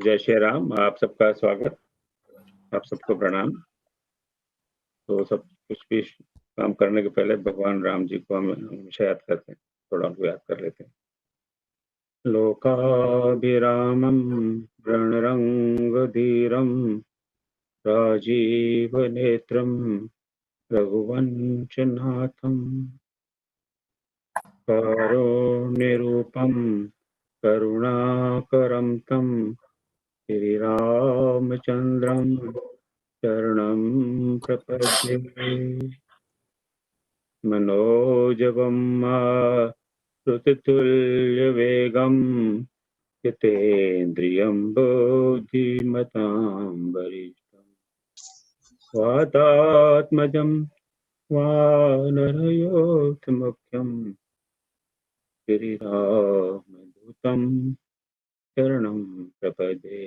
जय श्री राम। आप सबका स्वागत, आप सबको प्रणाम। तो सब कुछ भी काम करने के पहले भगवान राम जी को हम हमेशा याद करते हैं, थोड़ा उनको याद कर लेते हैं। लोकाभिरामं रणरंगधीरं राजीवनेत्रं रघुवंशनाथं कारुण्यरूपं करुणाकरं तं श्रीरामचन्द्रं शरणं प्रपद्ये। मनोजवं मारुततुल्यवेगं जितेन्द्रियं बुद्धिमतां वरिष्ठं वातात्मजं वानरयोधमुख्यं श्रीरामदूतं शरणं प्रपद्ये।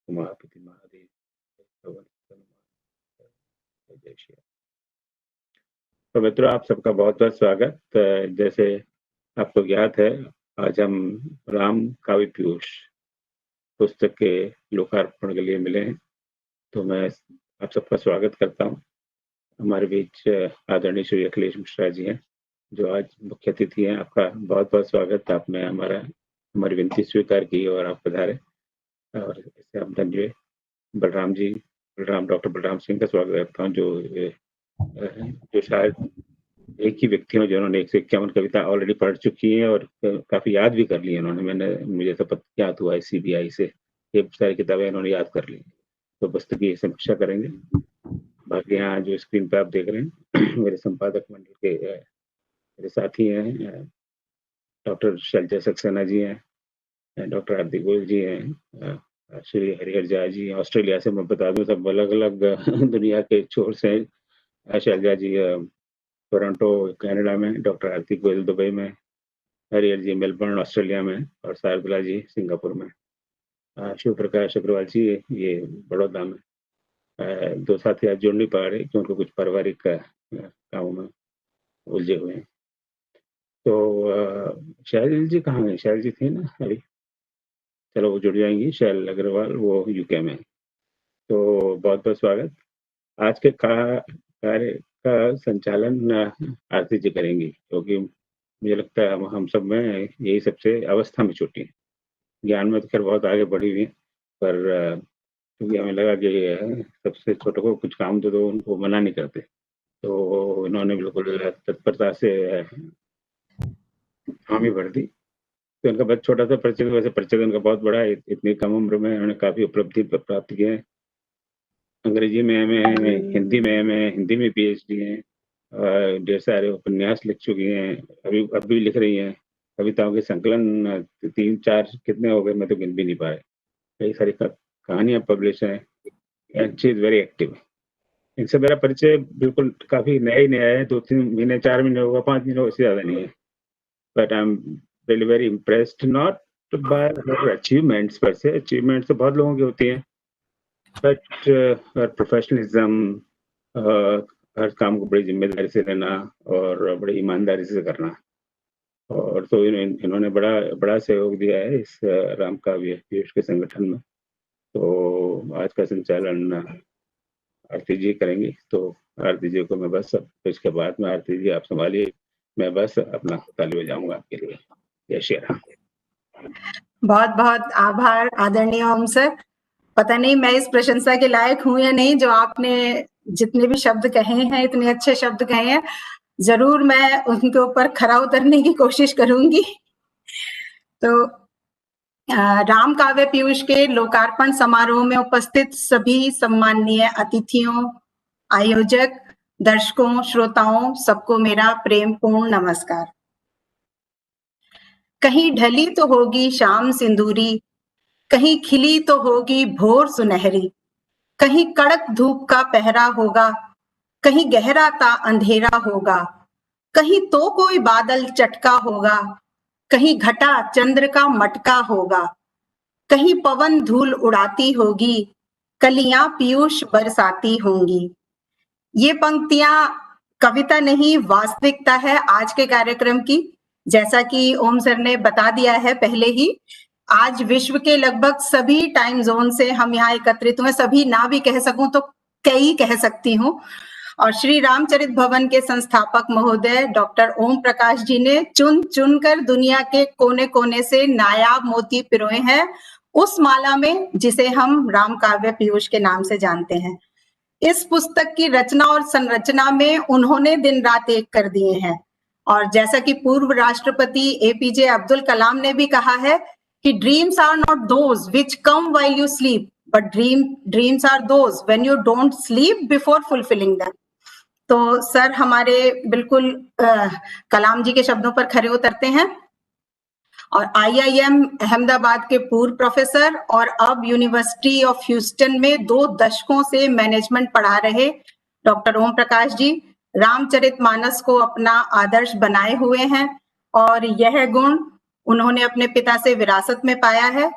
उमापति महादेव जय श्री राम। तो मित्रों, आप सबका बहुत बहुत स्वागत। जैसे आपको ज्ञात है, आज हम राम काव्य पीयूष पुस्तक के लोकार्पण के लिए मिले हैं। तो मैं आप सबका स्वागत करता हूँ। हमारे बीच आदरणीय श्री अखिलेश मिश्रा जी हैं, जो आज मुख्य अतिथि हैं। आपका बहुत बहुत स्वागत। आपने हमारी विनती स्वीकार की और आप पधारे, और इससे हम धन्य। डॉक्टर बलराम सिंह का स्वागत करता हूँ, जो शायद एक ही व्यक्ति हैं जिन्होंने 151 कविता ऑलरेडी पढ़ चुकी हैं और काफी याद भी कर ली है इन्होंने। मुझे तो याद हुआ है CBI से ये सारी किताबें इन्होंने याद कर ली। तो पुस्तक की समीक्षा करेंगे। बाकी यहाँ जो स्क्रीन पे आप देख रहे हैं मेरे संपादक मंडल के मेरे साथी हैं, डॉक्टर शैलजा सक्सेना जी हैं, डॉक्टर हार्दिक गोयल जी हैं, श्री हरिहर झा जी ऑस्ट्रेलिया से। मैं बता दूं, सब अलग अलग दुनिया के छोर से। शैलजा जी टोरंटो कनाडा में, डॉक्टर हार्दिक गोयल दुबई में, हरिहर जी मेलबर्न ऑस्ट्रेलिया में, और शार्दुला जी सिंगापुर में। शिव प्रकाश अग्रवाल जी ये बड़ौदा में। दो साथी आज जुड़ नहीं पा रहे क्योंकि कुछ पारिवारिक कामों में उलझे हुए हैं। तो शैल जी कहाँ हैं? शैल जी थी ना अभी, चलो वो जुड़ जाएंगी। शैल अग्रवाल वो UK में। तो बहुत बहुत स्वागत। आज के कार्य का संचालन आरती जी करेंगी, क्योंकि मुझे लगता है हम सब में यही सबसे अवस्था में छोटी है। ज्ञान में तो खैर बहुत आगे बढ़ी हुई है, पर क्योंकि हमें लगा कि सबसे छोटे को कुछ काम तो उनको मना नहीं करते, तो इन्होंने बिल्कुल तत्परता से हामी भर दी। तो उनका बहुत छोटा सा परिचय, वैसे परिचय उनका बहुत बड़ा है। इतनी कम उम्र में उन्होंने काफी उपलब्धि प्राप्त की है। अंग्रेजी में MA है, हिंदी में MA, हिंदी में PhD है, ढेर सारे उपन्यास लिख चुकी हैं, अभी लिख रही हैं। कविताओं के संकलन 3-4 कितने हो गए, मैं तो गिन भी नहीं पाया। कई सारी कहानियां पब्लिश हैं, and she is very active. इनसे मेरा परिचय बिल्कुल काफी नया ही नया है, 2-3 महीने 4 महीने होगा, 5 महीने होगा, इससे ज्यादा नहीं है। But I am really very impressed, not bye her achievements पर से। अचीवमेंट्स तो बहुत लोगों की होती हैं, बट हर प्रोफेशनलिज्म, हर काम को बड़ी जिम्मेदारी से लेना और बड़ी ईमानदारी से करना। और तो इन्होंने बड़ा सहयोग दिया है इस राम काव्य पीयूष के संगठन में। तो आज का संचालन आरती जी करेंगी। तो आरती जी को मैं बस, इसके बाद में आरती जी आप संभालिए, मैं बस अपना ताली बजाऊंगा आपके लिए। जय श्री राम। बहुत बहुत आभार आदरणीय ओम सर। पता नहीं मैं इस प्रशंसा के लायक हूं या नहीं, जो आपने जितने भी शब्द कहे हैं, इतने अच्छे शब्द कहे हैं, जरूर मैं उनके ऊपर खरा उतरने की कोशिश करूंगी। तो राम काव्य पीयूष के लोकार्पण समारोह में उपस्थित सभी सम्माननीय अतिथियों, आयोजक, दर्शकों, श्रोताओं, सबको मेरा प्रेम पूर्ण नमस्कार। कहीं ढली तो होगी शाम सिंदूरी, कहीं खिली तो होगी भोर सुनहरी, कहीं कड़क धूप का पहरा होगा, कहीं गहरा ता अंधेरा होगा, कहीं तो कोई बादल चटका होगा, कहीं घटा चंद्र का मटका होगा, कहीं पवन धूल उड़ाती होगी, कलियां पीयूष बरसाती होंगी। ये पंक्तियां कविता नहीं, वास्तविकता है आज के कार्यक्रम की, जैसा कि ओम सर ने बता दिया है पहले ही, आज विश्व के लगभग सभी टाइम जोन से हम यहाँ एकत्रित हुए, सभी ना भी कह सकूं तो कई कह सकती हूँ। और श्री रामचरित भवन के संस्थापक महोदय डॉक्टर ओम प्रकाश जी ने चुन चुन कर दुनिया के कोने कोने से नायाब मोती पिरोए हैं उस माला में जिसे हम राम काव्य पीयूष के नाम से जानते हैं। इस पुस्तक की रचना और संरचना में उन्होंने दिन रात एक कर दिए हैं। और जैसा कि पूर्व राष्ट्रपति एपीजे अब्दुल कलाम ने भी कहा है कि dreams are not those which come while you sleep, but dreams are those when you don't sleep before fulfilling them. तो सर हमारे बिल्कुल कलाम जी के शब्दों पर खरे उतरते हैं। और आईआईएम अहमदाबाद के पूर्व प्रोफेसर और अब यूनिवर्सिटी ऑफ ह्यूस्टन में 2 दशकों से मैनेजमेंट पढ़ा रहे डॉक्टर ओम प्रकाश जी रामचरितमानस को अपना आदर्श बनाए हुए हैं और यह गुण उन्होंने अपने पिता से विरासत में पाया है।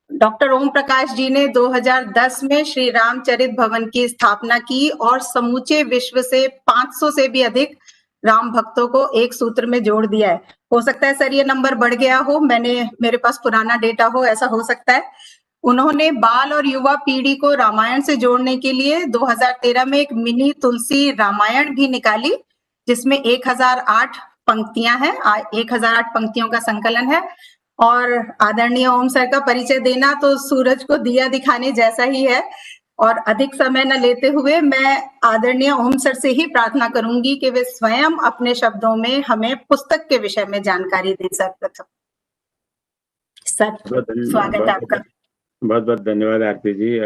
डॉक्टर ओम प्रकाश जी ने 2010 में श्री रामचरित भवन की स्थापना की और समूचे विश्व से 500 से भी अधिक राम भक्तों को एक सूत्र में जोड़ दिया है। हो सकता है सर ये नंबर बढ़ गया हो, मेरे पास पुराना डेटा हो, ऐसा हो सकता है। उन्होंने बाल और युवा पीढ़ी को रामायण से जोड़ने के लिए 2013 में एक मिनी तुलसी रामायण भी निकाली जिसमें 1008 पंक्तियां हैं, 1008 पंक्तियों का संकलन है। और आदरणीय ओम सर का परिचय देना तो सूरज को दिया दिखाने जैसा ही है। और अधिक समय न लेते हुए मैं आदरणीय ओम सर से ही प्रार्थना करूंगी कि वे स्वयं अपने शब्दों में हमें पुस्तक के विषय में जानकारी दें। सर प्रथम सर स्वागत है आपका। बहुत बहुत धन्यवाद आरती जी।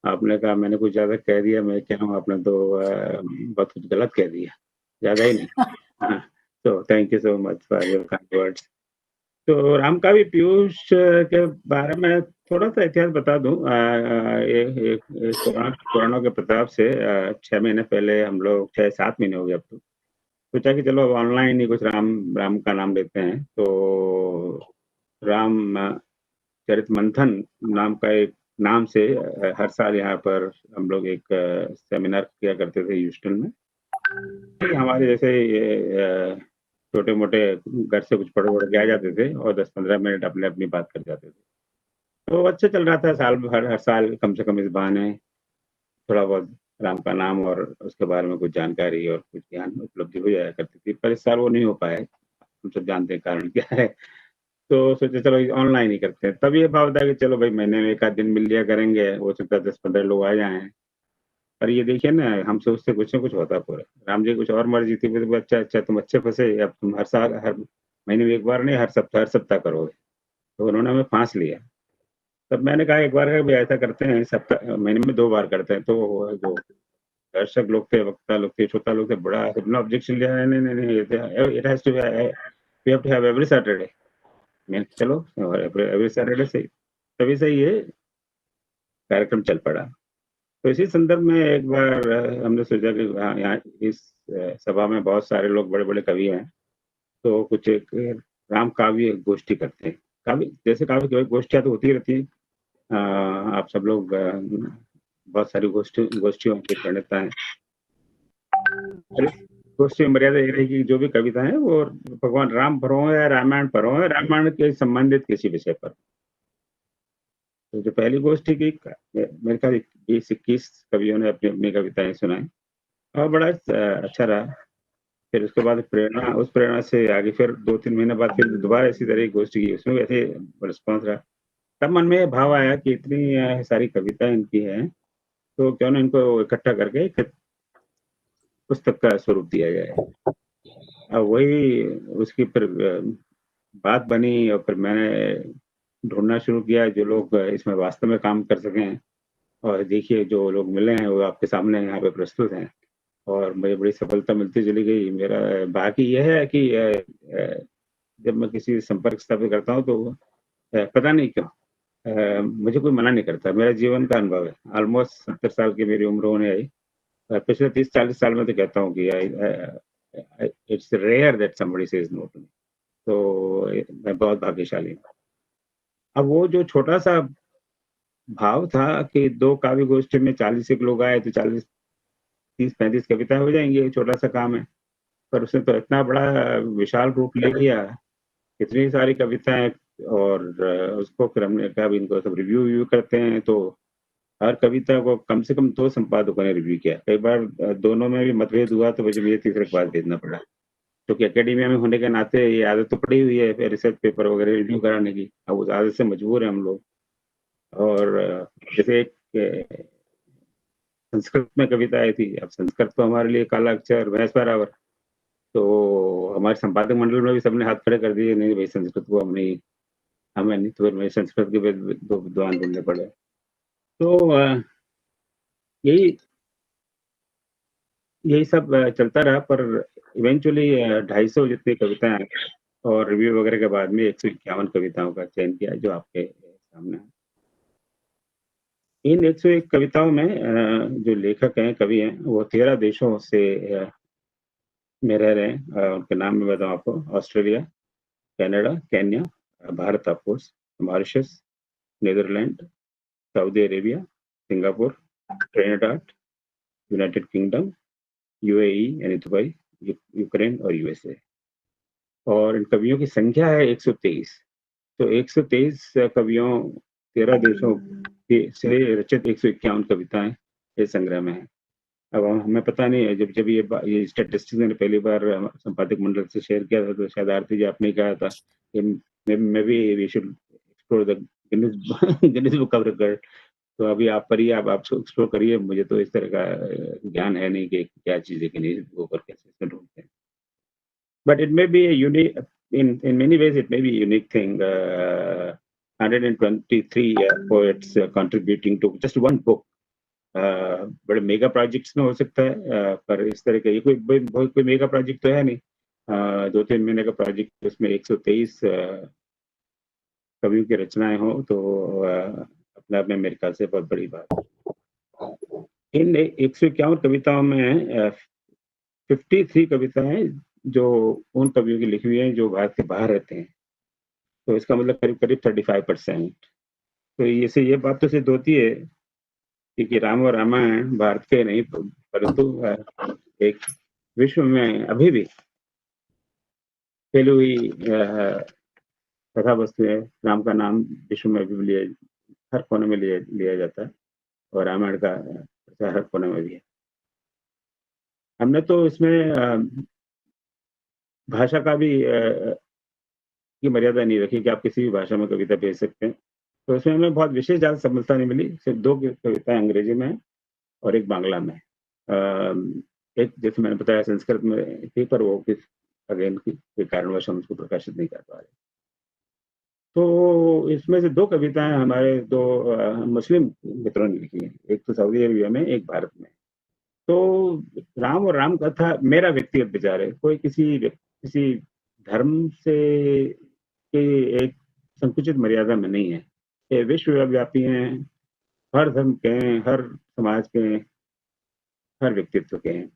आपने कहा मैंने कुछ ज्यादा कह दिया, मैं क्या हूँ, आपने तो बहुत कुछ गलत कह दिया, ज्यादा ही नहीं। तो thank you so much for your kind words. तो राम काव्य पीयूष के बारे में थोड़ा सा इतिहास बता दूं। पुराणों के प्रताप से 6 महीने पहले हम लोग, 6-7 महीने हो गए अब तो सोचा कि चलो ऑनलाइन ही कुछ राम का नाम लेते हैं। तो राम चरित मंथन नाम का एक नाम से हर साल यहाँ पर हम लोग एक सेमिनार किया करते थे ह्यूस्टन में। हमारे जैसे छोटे मोटे घर से कुछ पढ़ के आ जाते थे और 10-15 मिनट अपनी बात कर जाते थे। तो अच्छा चल रहा था, हर साल कम से कम इस बहाने थोड़ा बहुत राम का नाम और उसके बारे में कुछ जानकारी और कुछ ज्ञान उपलब्धि हो जाया करती थी। पर इस साल वो नहीं हो पाया, हम सब जानते हैं कारण क्या है। तो सोचे चलो ऑनलाइन ही करते हैं। तब ये भाव था कि चलो भाई महीने में 1 आध दिन मिल लिया करेंगे, हो सकता है 10-15 लोग आ जाएं। पर ये देखिए ना, हम सोचते कुछ ना कुछ होता पूरा। राम जी कुछ और मर्जी थी, तो अच्छा तुम अच्छे फंसे, अब तुम हर साल, हर महीने में 1 बार नहीं, हर सप्ताह करोगे। तो उन्होंने हमें फांस लिया। तब मैंने कहा 1 बार का भी ऐसा करते हैं, महीने में 2 बार करते हैं। तो जो दर्शक लोग थे, वक्ता लोग थे, श्रोता लोग थे, बड़ा सबने ऑब्जेक्शन लिया, नहीं, it has to we have to have every Saturday. मैं चलो एवरी सैटरडे से तभी से ये कार्यक्रम चल पड़ा। तो इसी संदर्भ में एक बार हमने सोचा कि यहाँ इस सभा में बहुत सारे लोग बड़े बड़े कवि हैं, तो कुछ एक राम काव्य गोष्ठी करते हैं। काव्य जैसे काव्य गोष्ठियाँ तो होती रहती है, आप सब लोग बहुत सारी गोष्ठियों के प्रणेता हैं। गोष्ठी में मर्यादा ये रहेगी, जो भी कविता है वो भगवान राम पर हो या रामायण पर हो, रामायण के संबंधित किसी विषय पर। तो जो पहली गोष्ठी की, मेरे ख्याल 20-21 कवियों ने अपनी अपनी कविताएं सुनाई और बड़ा अच्छा रहा। फिर उसके बाद उस प्रेरणा से आगे फिर 2-3 महीने बाद फिर दोबारा इसी तरह की गोष्ठी की, उसमें ऐसे रिस्पॉन्स रहा। तब मन में भाव आया कि इतनी सारी कविताएं इनकी हैं, तो क्यों ना इनको इकट्ठा करके पुस्तक का स्वरूप दिया जाए। अब वही उसकी फिर बात बनी और फिर मैंने ढूंढना शुरू किया जो लोग इसमें वास्तव में काम कर सकें। और देखिए जो लोग मिले हैं वो आपके सामने यहाँ पे प्रस्तुत हैं और मुझे बड़ी सफलता मिलती चली गई। मेरा बाकी यह है कि जब मैं किसी संपर्क स्थापित करता हूँ तो पता नहीं क्यों मुझे कोई मना नहीं करता। मेरा जीवन का अनुभव है, ऑलमोस्ट 70 साल की मेरी उम्र होने आई, पिछले 30-40 साल में तो कहता हूँ कि it's rare that somebody says no to me. तो मैं बहुत भाग्यशाली हूँ। अब वो जो छोटा सा भाव था कि 2 काव्य गोष्ठी में 40 एक लोग आए तो 40, 30-35 कविताएं हो जाएंगी, छोटा सा काम है। पर उसने तो इतना बड़ा विशाल रूप ले लिया, इतनी सारी कविताएँ और उसको फिर हमने कहा अब इनको सब रिव्यू करते हैं, तो हर कविता को कम से कम 2 संपादकों ने रिव्यू किया। कई बार दोनों में भी मतभेद हुआ तो मुझे ये तीसरे के पास भेजना पड़ा। क्योंकि एकेडमिया में होने के नाते ये आदत तो पड़ी हुई है रिसर्च पेपर वगैरह रिव्यू कराने की, अब उस आदत से मजबूर हैं हम लोग। और जैसे एक संस्कृत में कविता आई थी, अब संस्कृत तो हमारे लिए काला अक्षर भैंस बराबर, तो हमारे संपादक मंडल में भी सबने हाथ खड़े कर दिए, नहीं भाई संस्कृत को हमें नहीं, तो फिर मैं संस्कृत के दो विद्वान ढूंढने पड़े। तो यही सब चलता रहा, पर इवेंचुअली 250 जितनी कविताएं आई और रिव्यू वगैरह के बाद में 151 कविताओं का चयन किया जो आपके सामने है। इन 101 कविताओं में जो लेखक हैं, कवि हैं, वो 13 देशों से में रह रहे हैं। उनके नाम मैं बताऊं आपको, Australia, Canada, Kenya, Bharat of course, Mauritius, Netherland, Saudi Arabia, Singapore, Trinidad, United Kingdom, UAE यानी दुबई, यूक्रेन और यूएसए। और इन कवियों की संख्या है 123। तो 123 कवियों 13 देशों से रचित 151 कविताएं इस संग्रह में है। अब हमें पता नहीं है, जब ये स्टैटिस्टिक्स मैंने पहली बार संपादक मंडल से शेयर किया था, तो शायद आरती जी आपने कहा था may be we should explore the Guinness book of record. तो अभी आप पर ही आप एक्सप्लोर करिए, मुझे तो इस तरह का ज्ञान है नहीं कि क्या चीजें गिनीज बुक ऊपर कैसे ढूंढते हैं। But it may be a unique, in many ways, it may be a unique thing. 123 poets contributing to just one book. बड़े मेगा प्रोजेक्ट्स में हो सकता है, पर इस तरह का ये कोई मेगा प्रोजेक्ट तो है नहीं। 2-3 महीने का प्रोजेक्ट, उसमें 123 कवियों की रचनाएं हो, तो अपने आप में मेरे ख्याल से बहुत बड़ी बात। इन 151 कविताओं में 53 कविताएं जो उन कवियों की लिखी हुई हैं जो भारत के बाहर रहते हैं, तो इसका मतलब करीब 35%। तो ये बात तो सिद्ध होती है कि राम और रामायण भारत के नहीं, परंतु एक विश्व में अभी भी फैली हुई कथा वस्तु है। राम का नाम विश्व में भी हर कोने में लिया जाता है, और रामायण का प्रचार हर कोने में भी है। हमने तो इसमें भाषा का भी की मर्यादा नहीं रखी कि आप किसी भी भाषा में कविता भेज सकते हैं। तो इसमें हमें बहुत विशेष ज़्यादा सफलता नहीं मिली, सिर्फ 2 कविताएं अंग्रेजी में और एक बांग्ला में। एक जैसे मैंने बताया संस्कृत में थी, पर वो किसी कारणवश हम उसको प्रकाशित नहीं कर पा रहे। तो इसमें से 2 कविताएं हमारे 2 मुस्लिम मित्रों ने लिखी हैं, एक तो सऊदी अरेबिया में, एक भारत में। तो राम और राम कथा मेरा व्यक्तिगत विचार है, कोई किसी धर्म से के एक संकुचित मर्यादा में नहीं है, ये विश्वव्यापी हैं, हर धर्म के हैं, हर समाज के हैं, हर व्यक्तित्व के हैं।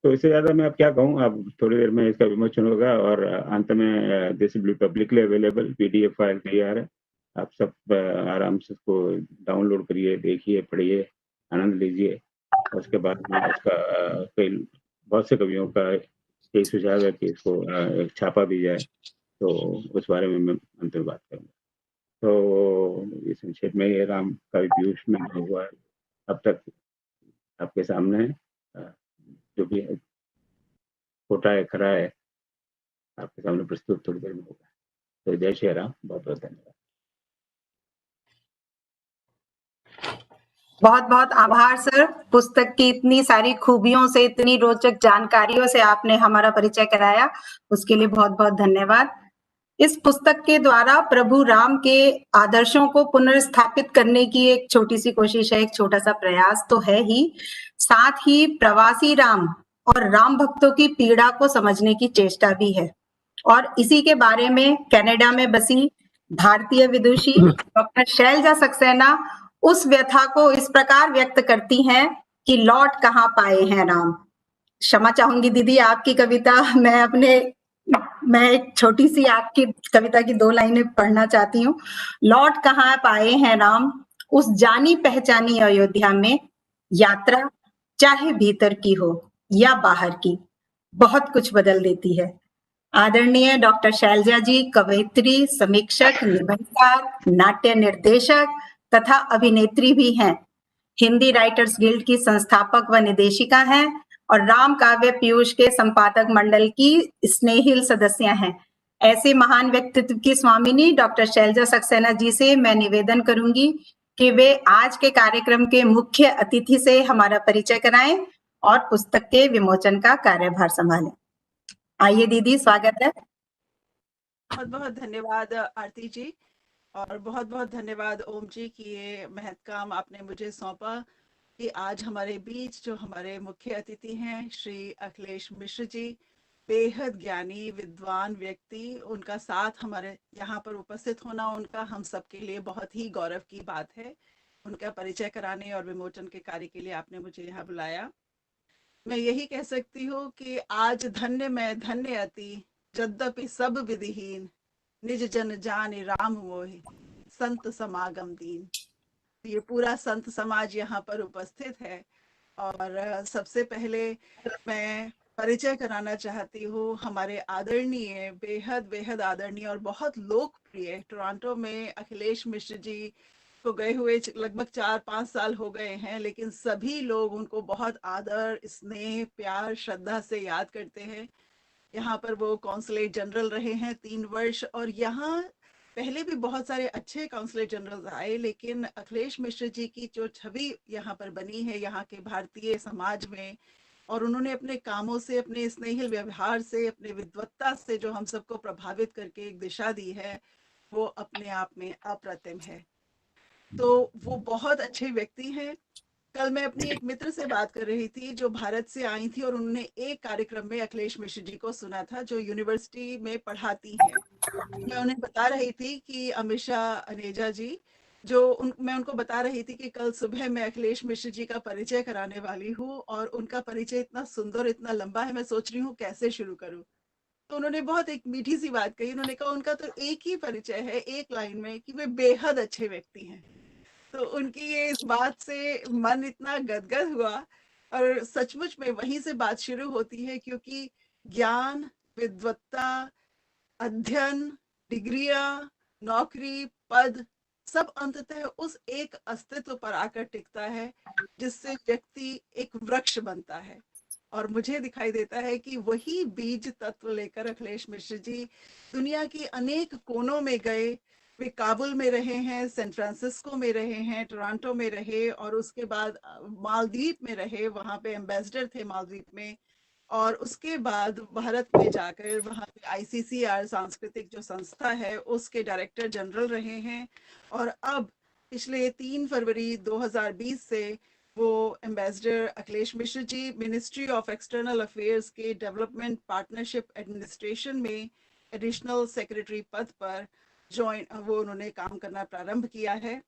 तो इससे ज्यादा मैं अब क्या कहूँ, अब थोड़ी देर में इसका विमोचन होगा और अंत में this will be publicly available, PDF file तैयार है। आप सब आराम से उसको डाउनलोड करिए, देखिए, पढ़िए, आनंद लीजिए। उसके बाद में उसका बहुत से कवियों का एक सुझाव है कि इसको एक छापा भी जाए, तो उस बारे में मैं अंत में बात करूँगा। तो इस संक्षेप में ये राम कवि पीयूष में हुआ अब तक आपके सामने है, जो भी है खोटा है खरा है आपके सामने प्रस्तुत थोड़ी देर में होगा। तो जय श्री राम, बहुत बहुत धन्यवाद। बहुत बहुत आभार सर, पुस्तक की इतनी सारी खूबियों से, इतनी रोचक जानकारियों से आपने हमारा परिचय कराया, उसके लिए बहुत बहुत धन्यवाद। इस पुस्तक के द्वारा प्रभु राम के आदर्शों को पुनर्स्थापित करने की एक छोटी सी कोशिश है, एक छोटा सा प्रयास तो है ही, साथ ही प्रवासी राम और राम भक्तों की पीड़ा को समझने की चेष्टा भी है। और इसी के बारे में कनाडा में बसी भारतीय विदुषी डॉक्टर शैलजा सक्सेना उस व्यथा को इस प्रकार व्यक्त करती हैं कि लौट कहाँ पाए हैं राम। क्षमा चाहूंगी दीदी, आपकी कविता मैं एक छोटी सी आपकी कविता की 2 लाइनें पढ़ना चाहती हूँ। लौट कहाँ पाए हैं राम, उस जानी पहचानी अयोध्या में, यात्रा चाहे भीतर की हो या बाहर की, बहुत कुछ बदल देती है। आदरणीय डॉक्टर शैलजा जी कवयित्री, समीक्षक, निबंधकार, नाट्य निर्देशक तथा अभिनेत्री भी हैं। हिंदी राइटर्स गिल्ड की संस्थापक व निदेशिका हैं और राम काव्य पीयूष के संपादक मंडल की स्नेहिल सदस्य हैं। ऐसे महान व्यक्तित्व की स्वामिनी डॉक्टर शैलजा सक्सेना जी से मैं निवेदन करूंगी कि वे आज के कार्यक्रम के मुख्य अतिथि से हमारा परिचय कराएं और पुस्तक के विमोचन का कार्यभार संभालें। आइए दीदी, स्वागत है। बहुत बहुत धन्यवाद आरती जी, और बहुत बहुत धन्यवाद ओम जी कि ये महत् काम आपने मुझे सौंपा कि आज हमारे बीच जो हमारे मुख्य अतिथि हैं श्री अखिलेश मिश्र जी, बेहद ज्ञानी विद्वान व्यक्ति, उनका साथ हमारे यहाँ पर उपस्थित होना उनका हम सबके लिए बहुत ही गौरव की बात है। उनका परिचय कराने और विमोचन के कार्य के लिए आपने मुझे यहाँ बुलाया। मैं यही कह सकती हूँ कि आज धन्य मैं धन्य अति, यद्यपि सब विधिहीन, निज जन जाने राम मोहि, संत समागम दीन। ये पूरा संत समाज यहाँ पर उपस्थित है। और सबसे पहले मैं परिचय कराना चाहती हूँ हमारे आदरणीय, बेहद बेहद आदरणीय और बहुत लोकप्रिय, टोरंटो में अखिलेश मिश्र जी को गए हुए लगभग 4-5 साल हो गए हैं, लेकिन सभी लोग उनको बहुत आदर, स्नेह, प्यार, श्रद्धा से याद करते हैं। यहाँ पर वो कॉन्सुलेट जनरल रहे हैं 3 वर्ष, और यहाँ पहले भी बहुत सारे अच्छे कॉन्सुलेट जनरल आए, लेकिन अखिलेश मिश्र जी की जो छवि यहाँ पर बनी है यहाँ के भारतीय समाज में, और उन्होंने अपने कामों से, अपने स्नेहिल व्यवहार से, अपने विद्वत्ता से जो हम सबको प्रभावित करके एक दिशा दी है, वो अपने आप में अप्रतिम है। तो वो बहुत अच्छे व्यक्ति हैं। कल मैं अपनी एक मित्र से बात कर रही थी जो भारत से आई थी, और उन्होंने एक कार्यक्रम में अखिलेश मिश्र जी को सुना था जो यूनिवर्सिटी में पढ़ाती हैं। मैं उन्हें बता रही थी कि अमीषा अनेजा जी, मैं उनको बता रही थी कि कल सुबह मैं अखिलेश मिश्र जी का परिचय कराने वाली हूँ, और उनका परिचय इतना सुंदर, इतना लंबा है, मैं सोच रही हूँ कैसे शुरू करूँ। तो उन्होंने बहुत एक मीठी सी बात कही। उन्होंने कहा उनका तो एक ही परिचय है, एक लाइन में, कि वे बेहद अच्छे व्यक्ति हैं। तो उनकी ये इस बात से मन इतना गदगद हुआ, और सचमुच में वहीं से बात शुरू होती है, क्योंकि ज्ञान, विद्वत्ता, अध्ययन, डिग्रियां, नौकरी, पद, सब अंततः उस एक अस्तित्व पर आकर टिकता है जिससे व्यक्ति एक वृक्ष बनता है। और मुझे दिखाई देता है कि वही बीज तत्व लेकर अखिलेश मिश्र जी दुनिया की अनेक कोनों में गए। वे काबुल में रहे हैं, सैन फ्रांसिस्को में रहे हैं, टोरंटो में रहे, और उसके बाद मालदीव में रहे, वहां पे एम्बेसडर थे मालदीव में, और उसके बाद भारत में जाकर वहाँ पे ICCR सांस्कृतिक जो संस्था है उसके डायरेक्टर जनरल रहे हैं। और अब पिछले 3 फरवरी 2020 से वो ambassador Akhilesh Mishra ji ministry of external affairs के डेवलपमेंट पार्टनरशिप एडमिनिस्ट्रेशन में एडिशनल सेक्रेटरी पद पर उन्होंने काम करना प्रारंभ किया है।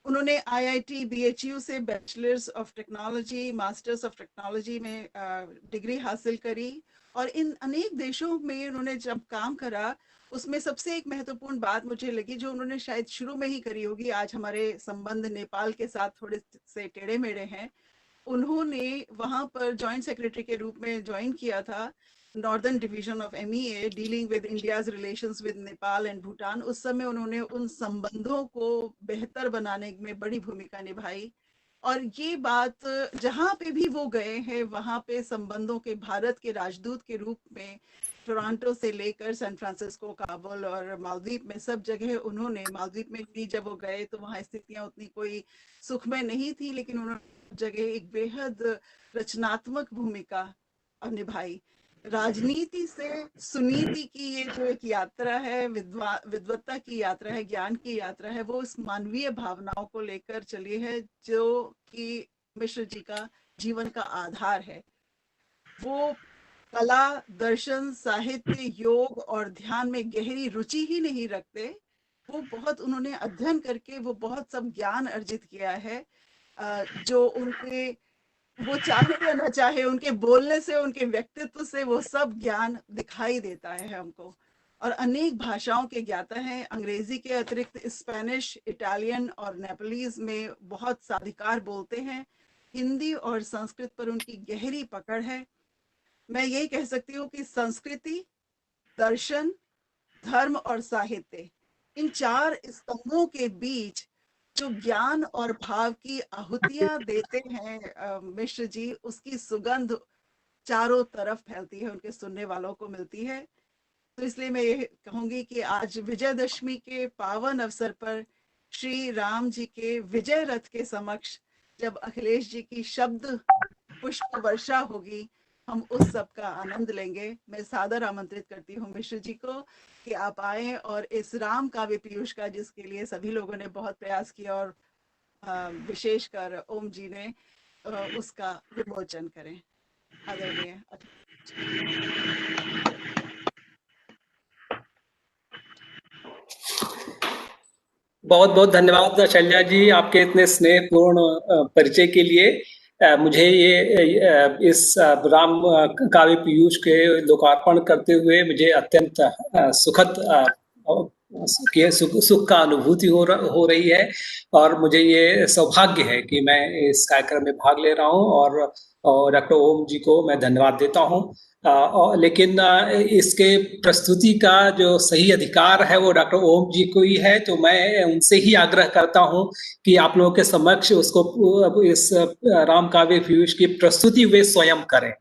उन्होंने IIT BHU से bachelors of technology, masters of technology में डिग्री हासिल करी, और इन अनेक देशों में उन्होंने जब काम करा, उसमें सबसे एक महत्वपूर्ण बात मुझे लगी जो उन्होंने शायद शुरू में ही करी होगी। आज हमारे संबंध नेपाल के साथ थोड़े से टेढ़े मेढ़े हैं। उन्होंने वहां पर जॉइंट सेक्रेटरी के रूप में ज्वाइन किया था northern division of MEA dealing with India's relations with Nepal and Bhutan. उस समय उन्होंने उन संबंधों को बेहतर बनाने में बड़ी भूमिका निभाई, और ये बात जहाँ पे भी वो गए हैं वहाँ पे संबंधों के भारत के राजदूत के रूप में टोरंटो से लेकर सैन फ्रांसिस्को, काबुल और मालदीव में सब जगह उन्होंने, मालदीव में भी जब वो गए तो वहाँ स्थितियाँ उतनी कोई सुखमय नहीं थी, लेकिन उन्होंने जगह एक बेहद रचनात्मक भूमिका निभाई। राजनीति से सुनीति की ये जो एक यात्रा है, विद्वत्ता की यात्रा है, ज्ञान की यात्रा है, वो इस मानवीय भावनाओं को लेकर चली है जो कि मिश्र जी का जीवन का आधार है। वो कला, दर्शन, साहित्य, योग और ध्यान में गहरी रुचि ही नहीं रखते, वो बहुत उन्होंने अध्ययन करके वो बहुत सब ज्ञान अर्जित किया है, जो उनके, वो चाहे या ना चाहे, उनके बोलने से, उनके व्यक्तित्व से वो सब ज्ञान दिखाई देता है हमको। और अनेक भाषाओं के ज्ञाता हैं, अंग्रेजी के अतिरिक्त स्पेनिश, इटालियन और नेपालीज में बहुत साधिकार बोलते हैं। हिंदी और संस्कृत पर उनकी गहरी पकड़ है। मैं यही कह सकती हूँ कि संस्कृति, दर्शन, धर्म और साहित्य, इन 4 स्तंभों के बीच जो ज्ञान और भाव की आहुतियां देते हैं मिश्र जी, उसकी सुगंध चारों तरफ फैलती है, उनके सुनने वालों को मिलती है। तो इसलिए मैं ये कहूंगी कि आज विजयदशमी के पावन अवसर पर श्री राम जी के विजय रथ के समक्ष जब अखिलेश जी की शब्द पुष्प वर्षा होगी, हम उस सब का आनंद लेंगे। मैं सादर आमंत्रित करती हूँ मिश्र जी को कि आप आए और इस राम काव्य पीयूष का, जिसके लिए सभी लोगों ने बहुत प्रयास किया और विशेषकर ओम जी ने उसका विमोचन करें। आदरणीय बहुत बहुत धन्यवाद शैलजा जी, आपके इतने स्नेहपूर्ण परिचय के लिए। मुझे ये इस राम काव्य पीयूष के लोकार्पण करते हुए मुझे अत्यंत सुखद सुख का अनुभूति हो रही है, और मुझे ये सौभाग्य है कि मैं इस कार्यक्रम में भाग ले रहा हूँ, और डॉक्टर ओम जी को मैं धन्यवाद देता हूँ। लेकिन इसके प्रस्तुति का जो सही अधिकार है वो डॉक्टर ओम जी को ही है, तो मैं उनसे ही आग्रह करता हूं कि आप लोगों के समक्ष उसको इस राम काव्य पीयूष की प्रस्तुति वे स्वयं करें।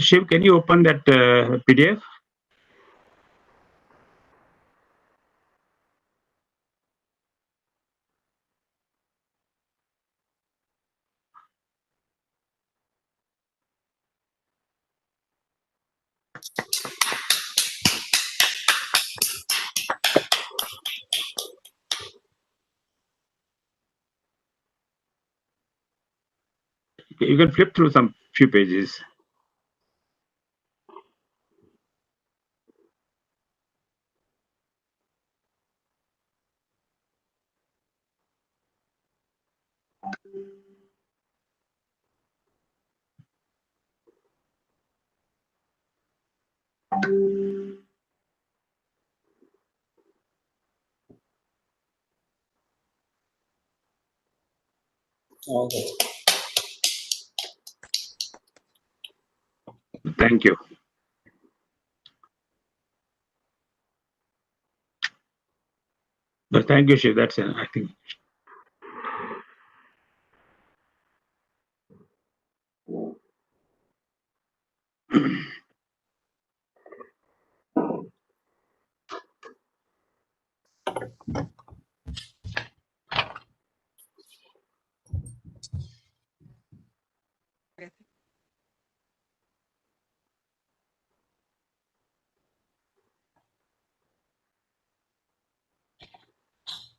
Shiv, can you open that PDF? You can flip through some few pages. Thank you. But thank you, Shiv. That's I think.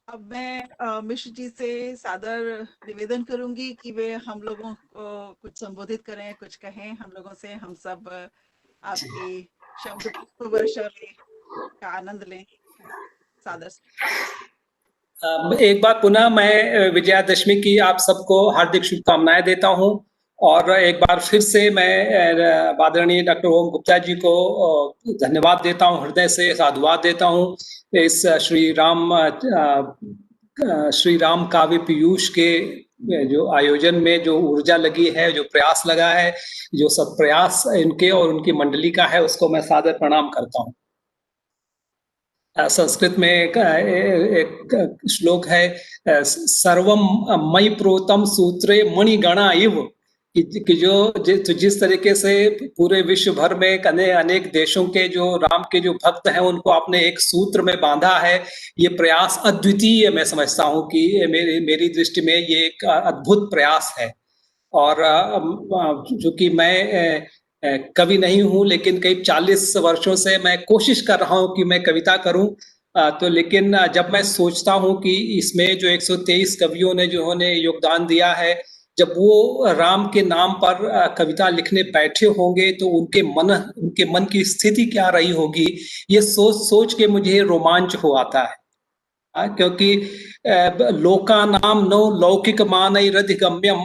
अब मैं मिश्र जी से सादर निवेदन करूंगी कि वे हम लोगों को कुछ संबोधित करें, कुछ कहें हम लोगों से। हम सब आपकी शब्द पुष्प वर्षा का आनंद लें। सादर एक बार पुनः मैं विजयादशमी की आप सबको हार्दिक शुभकामनाएं देता हूं, और एक बार फिर से मैं आदरणीय डॉक्टर ओम गुप्ता जी को धन्यवाद देता हूं, हृदय से साधुवाद देता हूं इस श्री राम काव्य पीयूष के जो आयोजन में जो ऊर्जा लगी है, जो प्रयास लगा है, जो सब प्रयास इनके और उनकी मंडली का है, उसको मैं सादर प्रणाम करता हूं। संस्कृत में एक श्लोक है, सर्वम मयि प्रोतम सूत्रे मणिगणा इव, कि जो जिस तरीके से पूरे विश्व भर में अनेक देशों के जो राम के जो भक्त हैं उनको आपने एक सूत्र में बांधा है, ये प्रयास अद्वितीय मैं समझता हूँ कि मेरी दृष्टि में ये एक अद्भुत प्रयास है। और चूंकि मैं कवि नहीं हूं, लेकिन करीब 40 वर्षों से मैं कोशिश कर रहा हूं कि मैं कविता करूं, तो लेकिन जब मैं सोचता हूं कि इसमें जो 123 कवियों ने जिन्होंने योगदान दिया है, जब वो राम के नाम पर कविता लिखने बैठे होंगे तो उनके मन की स्थिति क्या रही होगी, ये सोच के मुझे रोमांच हो आता है। क्योंकि लोका नाम नो लौकिक मानैरधिगम्यम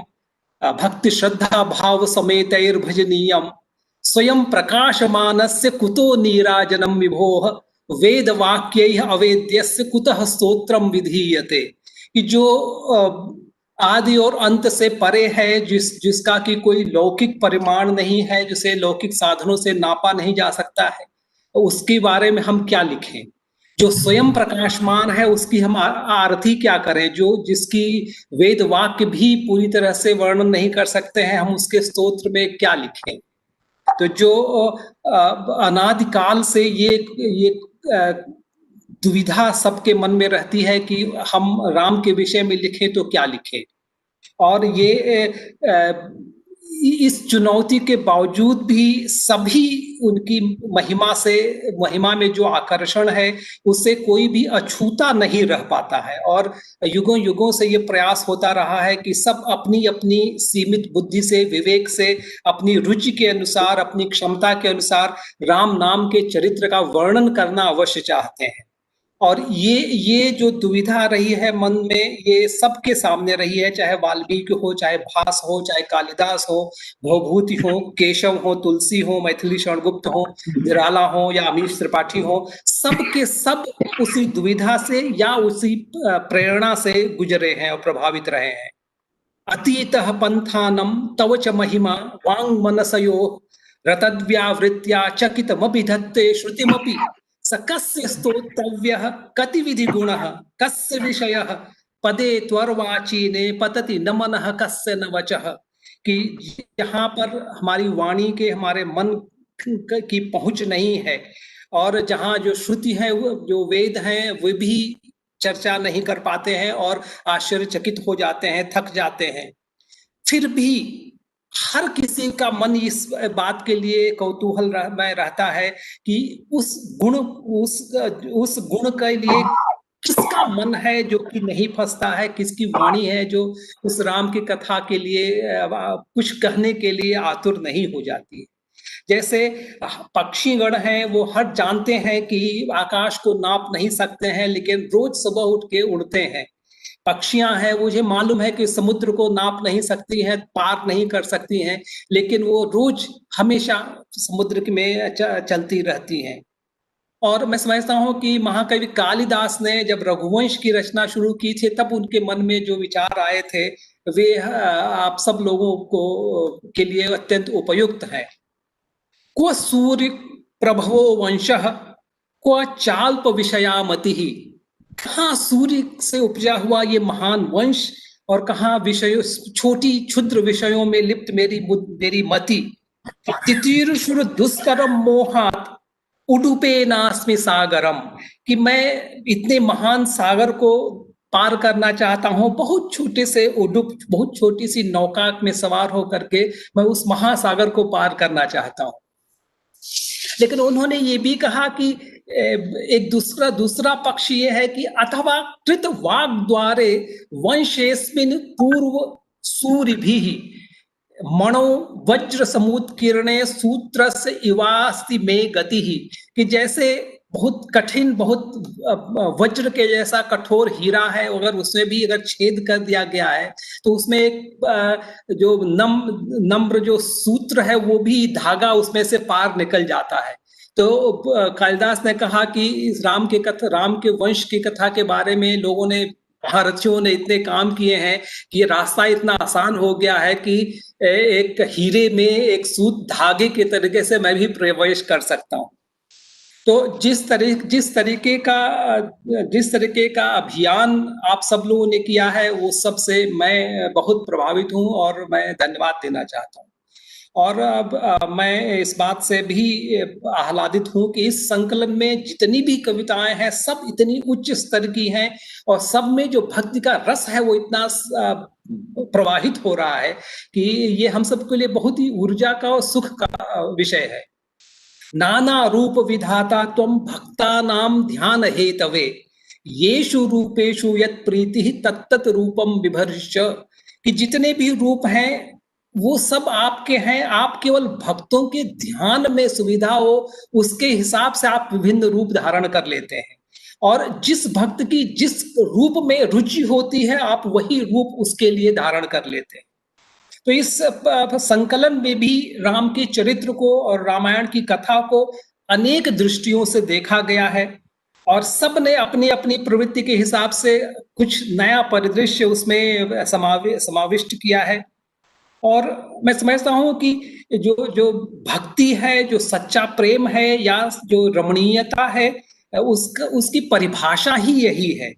भक्ति श्रद्धा भाव समेतैर्भजनीयम स्वयं प्रकाशमानस्य कुतो नीराजनम विभोः वेद वाक्यैः अवेद्यस्य कुतः स्तोत्रम विधीयते। कि जो आदि और अंत से परे है, जिसका कि कोई लौकिक परिमाण नहीं है, जिसे लौकिक साधनों से नापा नहीं जा सकता है, तो उसके बारे में हम क्या लिखें? जो स्वयं प्रकाशमान है उसकी हम आरती क्या करें? जो जिसकी वेद वाक्य भी पूरी तरह से वर्णन नहीं कर सकते हैं, हम उसके स्तोत्र में क्या लिखें? तो जो अनादिकाल से ये दुविधा सबके मन में रहती है कि हम राम के विषय में लिखें तो क्या लिखें। और ये इस चुनौती के बावजूद भी सभी उनकी महिमा में जो आकर्षण है उससे कोई भी अछूता नहीं रह पाता है। और युगों युगों से ये प्रयास होता रहा है कि सब अपनी अपनी सीमित बुद्धि से, विवेक से, अपनी रुचि के अनुसार, अपनी क्षमता के अनुसार राम नाम के चरित्र का वर्णन करना अवश्य चाहते हैं। और ये जो दुविधा रही है मन में, ये सबके सामने रही है, चाहे वाल्मीकि हो, चाहे भास हो, चाहे कालिदास हो, भवभूति हो, केशव हो, तुलसी हो, मैथिली शरणगुप्त हो, निराला हो या अमीश त्रिपाठी हो, सबके सब उसी दुविधा से या उसी प्रेरणा से गुजरे हैं और प्रभावित रहे हैं। अतीतः पंथानम तव च महिमा वांग मनसयो रतद्व्यावृत्या चकितमपि धत्ते श्रुतिमपि स कस्य स्तोत्रव्यः कति विधि गुणः कस्य विषयः पदे त्वर्वाचीने पतति न मनः कस्य न वचः। कि यहाँ पर हमारी वाणी के, हमारे मन की पहुंच नहीं है, और जहाँ जो श्रुति है, जो वेद हैं, वे भी चर्चा नहीं कर पाते हैं और आश्चर्यचकित हो जाते हैं, थक जाते हैं। फिर भी हर किसी का मन इस बात के लिए कौतूहल में रहता है कि उस गुण के लिए किसका मन है जो कि नहीं फंसता है, किसकी वाणी है जो उस राम की कथा के लिए कुछ कहने के लिए आतुर नहीं हो जाती है। जैसे पक्षीगण हैं, वो हर जानते हैं कि आकाश को नाप नहीं सकते हैं, लेकिन रोज सुबह उठ के उड़ते हैं। पक्षियां हैं, मुझे मालूम है कि समुद्र को नाप नहीं सकती हैं, पार नहीं कर सकती हैं, लेकिन वो रोज हमेशा समुद्र में चलती रहती हैं। और मैं समझता हूँ कि महाकवि कालिदास ने जब रघुवंश की रचना शुरू की थी, तब उनके मन में जो विचार आए थे वे आप सब लोगों को के लिए अत्यंत उपयुक्त है। क्व सूर्य प्रभवो वंशः क्व चाल्प विषयामति, कहाँ सूर्य से उपजा हुआ ये महान वंश और कहाँ विषयों, छोटी क्षुद्र विषयों में लिप्त मेरी मति। तितीर्षुर दुष्करम मोहात उडुपे नास्मि सागरम, कि मैं इतने महान सागर को पार करना चाहता हूँ, बहुत छोटे से उडुप, बहुत छोटी सी नौका में सवार होकर के मैं उस महासागर को पार करना चाहता हूँ। लेकिन उन्होंने ये भी कहा कि एक दूसरा पक्ष ये है कि अथवा कृत वाग द्वारे वंशेस्मिन पूर्व सूर्य भी मणो वज्र समुत्कीर्णे सूत्र से इवास्ति में गति ही, कि जैसे बहुत कठिन, बहुत वज्र के जैसा कठोर हीरा है, अगर उसमें भी अगर छेद कर दिया गया है तो उसमें एक जो नम्र जो सूत्र है वो भी धागा उसमें से पार निकल जाता है। तो कालिदास ने कहा कि इस राम के वंश की कथा के बारे में लोगों ने, महारथियों ने इतने काम किए हैं कि ये रास्ता इतना आसान हो गया है कि एक हीरे में एक सूत धागे के तरीके से मैं भी प्रवेश कर सकता हूँ। तो जिस तरीके का अभियान आप सब लोगों ने किया है, वो सबसे मैं बहुत प्रभावित हूँ और मैं धन्यवाद देना चाहता हूँ। और अब मैं इस बात से भी आह्लादित हूँ कि इस संकलन में जितनी भी कविताएं हैं सब इतनी उच्च स्तर की हैं और सब में जो भक्ति का रस है वो इतना प्रवाहित हो रहा है कि ये हम सबके लिए बहुत ही ऊर्जा का और सुख का विषय है। नाना रूप विधाता त्वं भक्तानां ध्यान हेतवे येषु रूपेषु यत् प्रीति तत्तत् रूपम बिभर्ष, कि जितने भी रूप हैं वो सब आपके हैं, आप केवल भक्तों के ध्यान में सुविधा हो उसके हिसाब से आप विभिन्न रूप धारण कर लेते हैं, और जिस भक्त की जिस रूप में रुचि होती है आप वही रूप उसके लिए धारण कर लेते हैं। तो इस संकलन में भी राम के चरित्र को और रामायण की कथा को अनेक दृष्टियों से देखा गया है और सब ने अपनी अपनी प्रवृत्ति के हिसाब से कुछ नया परिदृश्य उसमें समाविष्ट किया है। और मैं समझता हूँ कि जो जो भक्ति है, जो सच्चा प्रेम है या जो रमणीयता है, उसकी परिभाषा ही यही है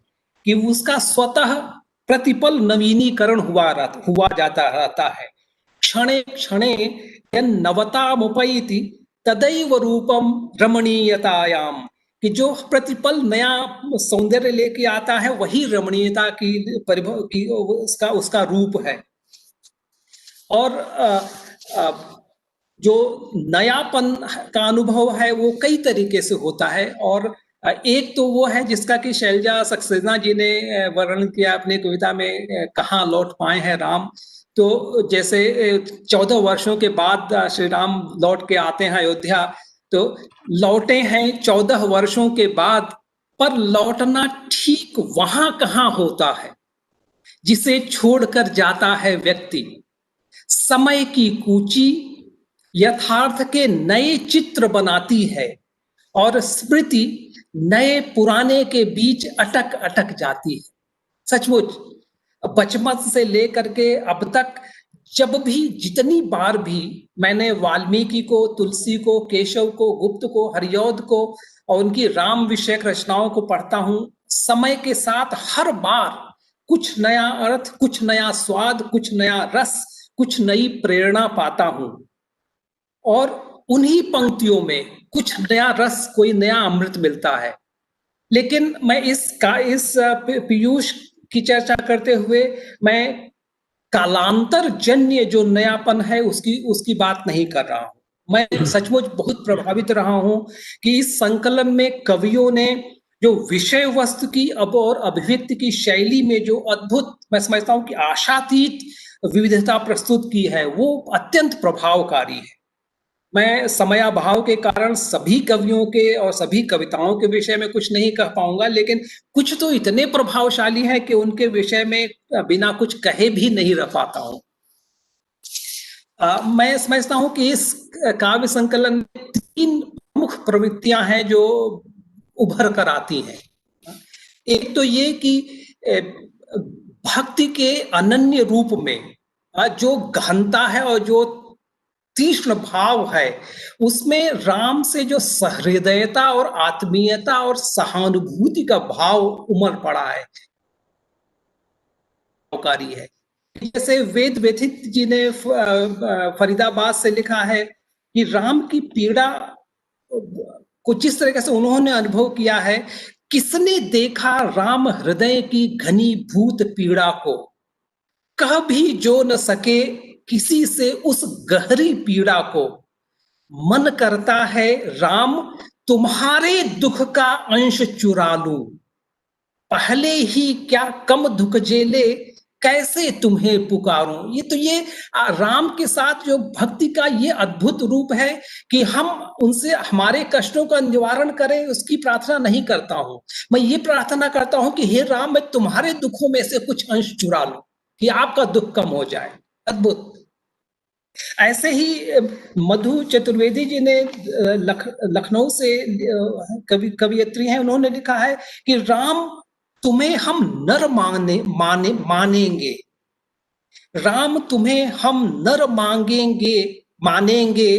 कि उसका स्वतः प्रतिपल नवीनीकरण हुआ जाता रहता है। क्षणे क्षणे यन्नवतामुपैति तदैव रूपम रमणीयतायाम, कि जो प्रतिपल नया सौंदर्य लेके आता है वही रमणीयता की उसका रूप है। और जो नयापन का अनुभव है वो कई तरीके से होता है। और एक तो वो है जिसका कि शैलजा सक्सेना जी ने वर्णन किया अपनी कविता में, कहाँ लौट पाए हैं राम। तो जैसे 14 वर्षों के बाद श्री राम लौट के आते हैं अयोध्या, तो लौटे हैं 14 वर्षों के बाद, पर लौटना ठीक वहां कहाँ होता है जिसे छोड़कर जाता है व्यक्ति। समय की कूची यथार्थ के नए चित्र बनाती है और स्मृति नए पुराने के बीच अटक अटक जाती है। सचमुच बचपन से लेकर के अब तक जब भी, जितनी बार भी मैंने वाल्मीकि को, तुलसी को, केशव को, गुप्त को, हरिऔध को और उनकी राम विषयक रचनाओं को पढ़ता हूं, समय के साथ हर बार कुछ नया अर्थ, कुछ नया स्वाद, कुछ नया रस, कुछ नई प्रेरणा पाता हूं। और उन्हीं पंक्तियों में कुछ नया रस, कोई नया अमृत मिलता है। लेकिन मैं इस पीयूष की चर्चा करते हुए मैं कालांतर जन्य जो नयापन है उसकी बात नहीं कर रहा हूं। मैं सचमुच बहुत प्रभावित रहा हूं कि इस संकलन में कवियों ने जो विषय वस्तु की और अभिव्यक्ति की शैली में जो अद्भुत, मैं समझता हूं कि आशातीत विविधता प्रस्तुत की है, वो अत्यंत प्रभावकारी है। मैं समयाभाव के कारण सभी कवियों के और सभी कविताओं के विषय में कुछ नहीं कह पाऊंगा, लेकिन कुछ तो इतने प्रभावशाली हैं कि उनके विषय में बिना कुछ कहे भी नहीं रह पाता हूं। मैं समझता हूं कि इस काव्य संकलन में 3 प्रमुख प्रवृत्तियां हैं जो उभर कर आती हैं। एक तो ये कि भक्ति के अनन्य रूप में जो गहनता है और जो तीक्ष्ण भाव है, उसमें राम से जो सहृदयता और आत्मीयता और सहानुभूति का भाव उमड़ पड़ा है, है। जैसे वेद व्यथित जी ने फरीदाबाद से लिखा है कि राम की पीड़ा को जिस तरीके से उन्होंने अनुभव किया है, किसने देखा राम हृदय की घनीभूत पीड़ा को, कह भी जो न सके किसी से उस गहरी पीड़ा को, मन करता है राम तुम्हारे दुख का अंश चुरा लूं, पहले ही क्या कम दुख झेले कैसे तुम्हें पुकारूं। ये राम के साथ जो भक्ति का ये अद्भुत रूप है कि हम उनसे हमारे कष्टों का निवारण करें, उसकी प्रार्थना नहीं करता हूं। मैं ये प्रार्थना करता हूं कि हे राम, मैं तुम्हारे दुखों में से कुछ अंश चुरा लूं कि आपका दुख कम हो जाए। अद्भुत। ऐसे ही मधु चतुर्वेदी जी ने लखनऊ से कवियत्री हैं, उन्होंने लिखा है कि राम तुम्हें हम नर मानेंगे, राम तुम्हें हम नर मानेंगे,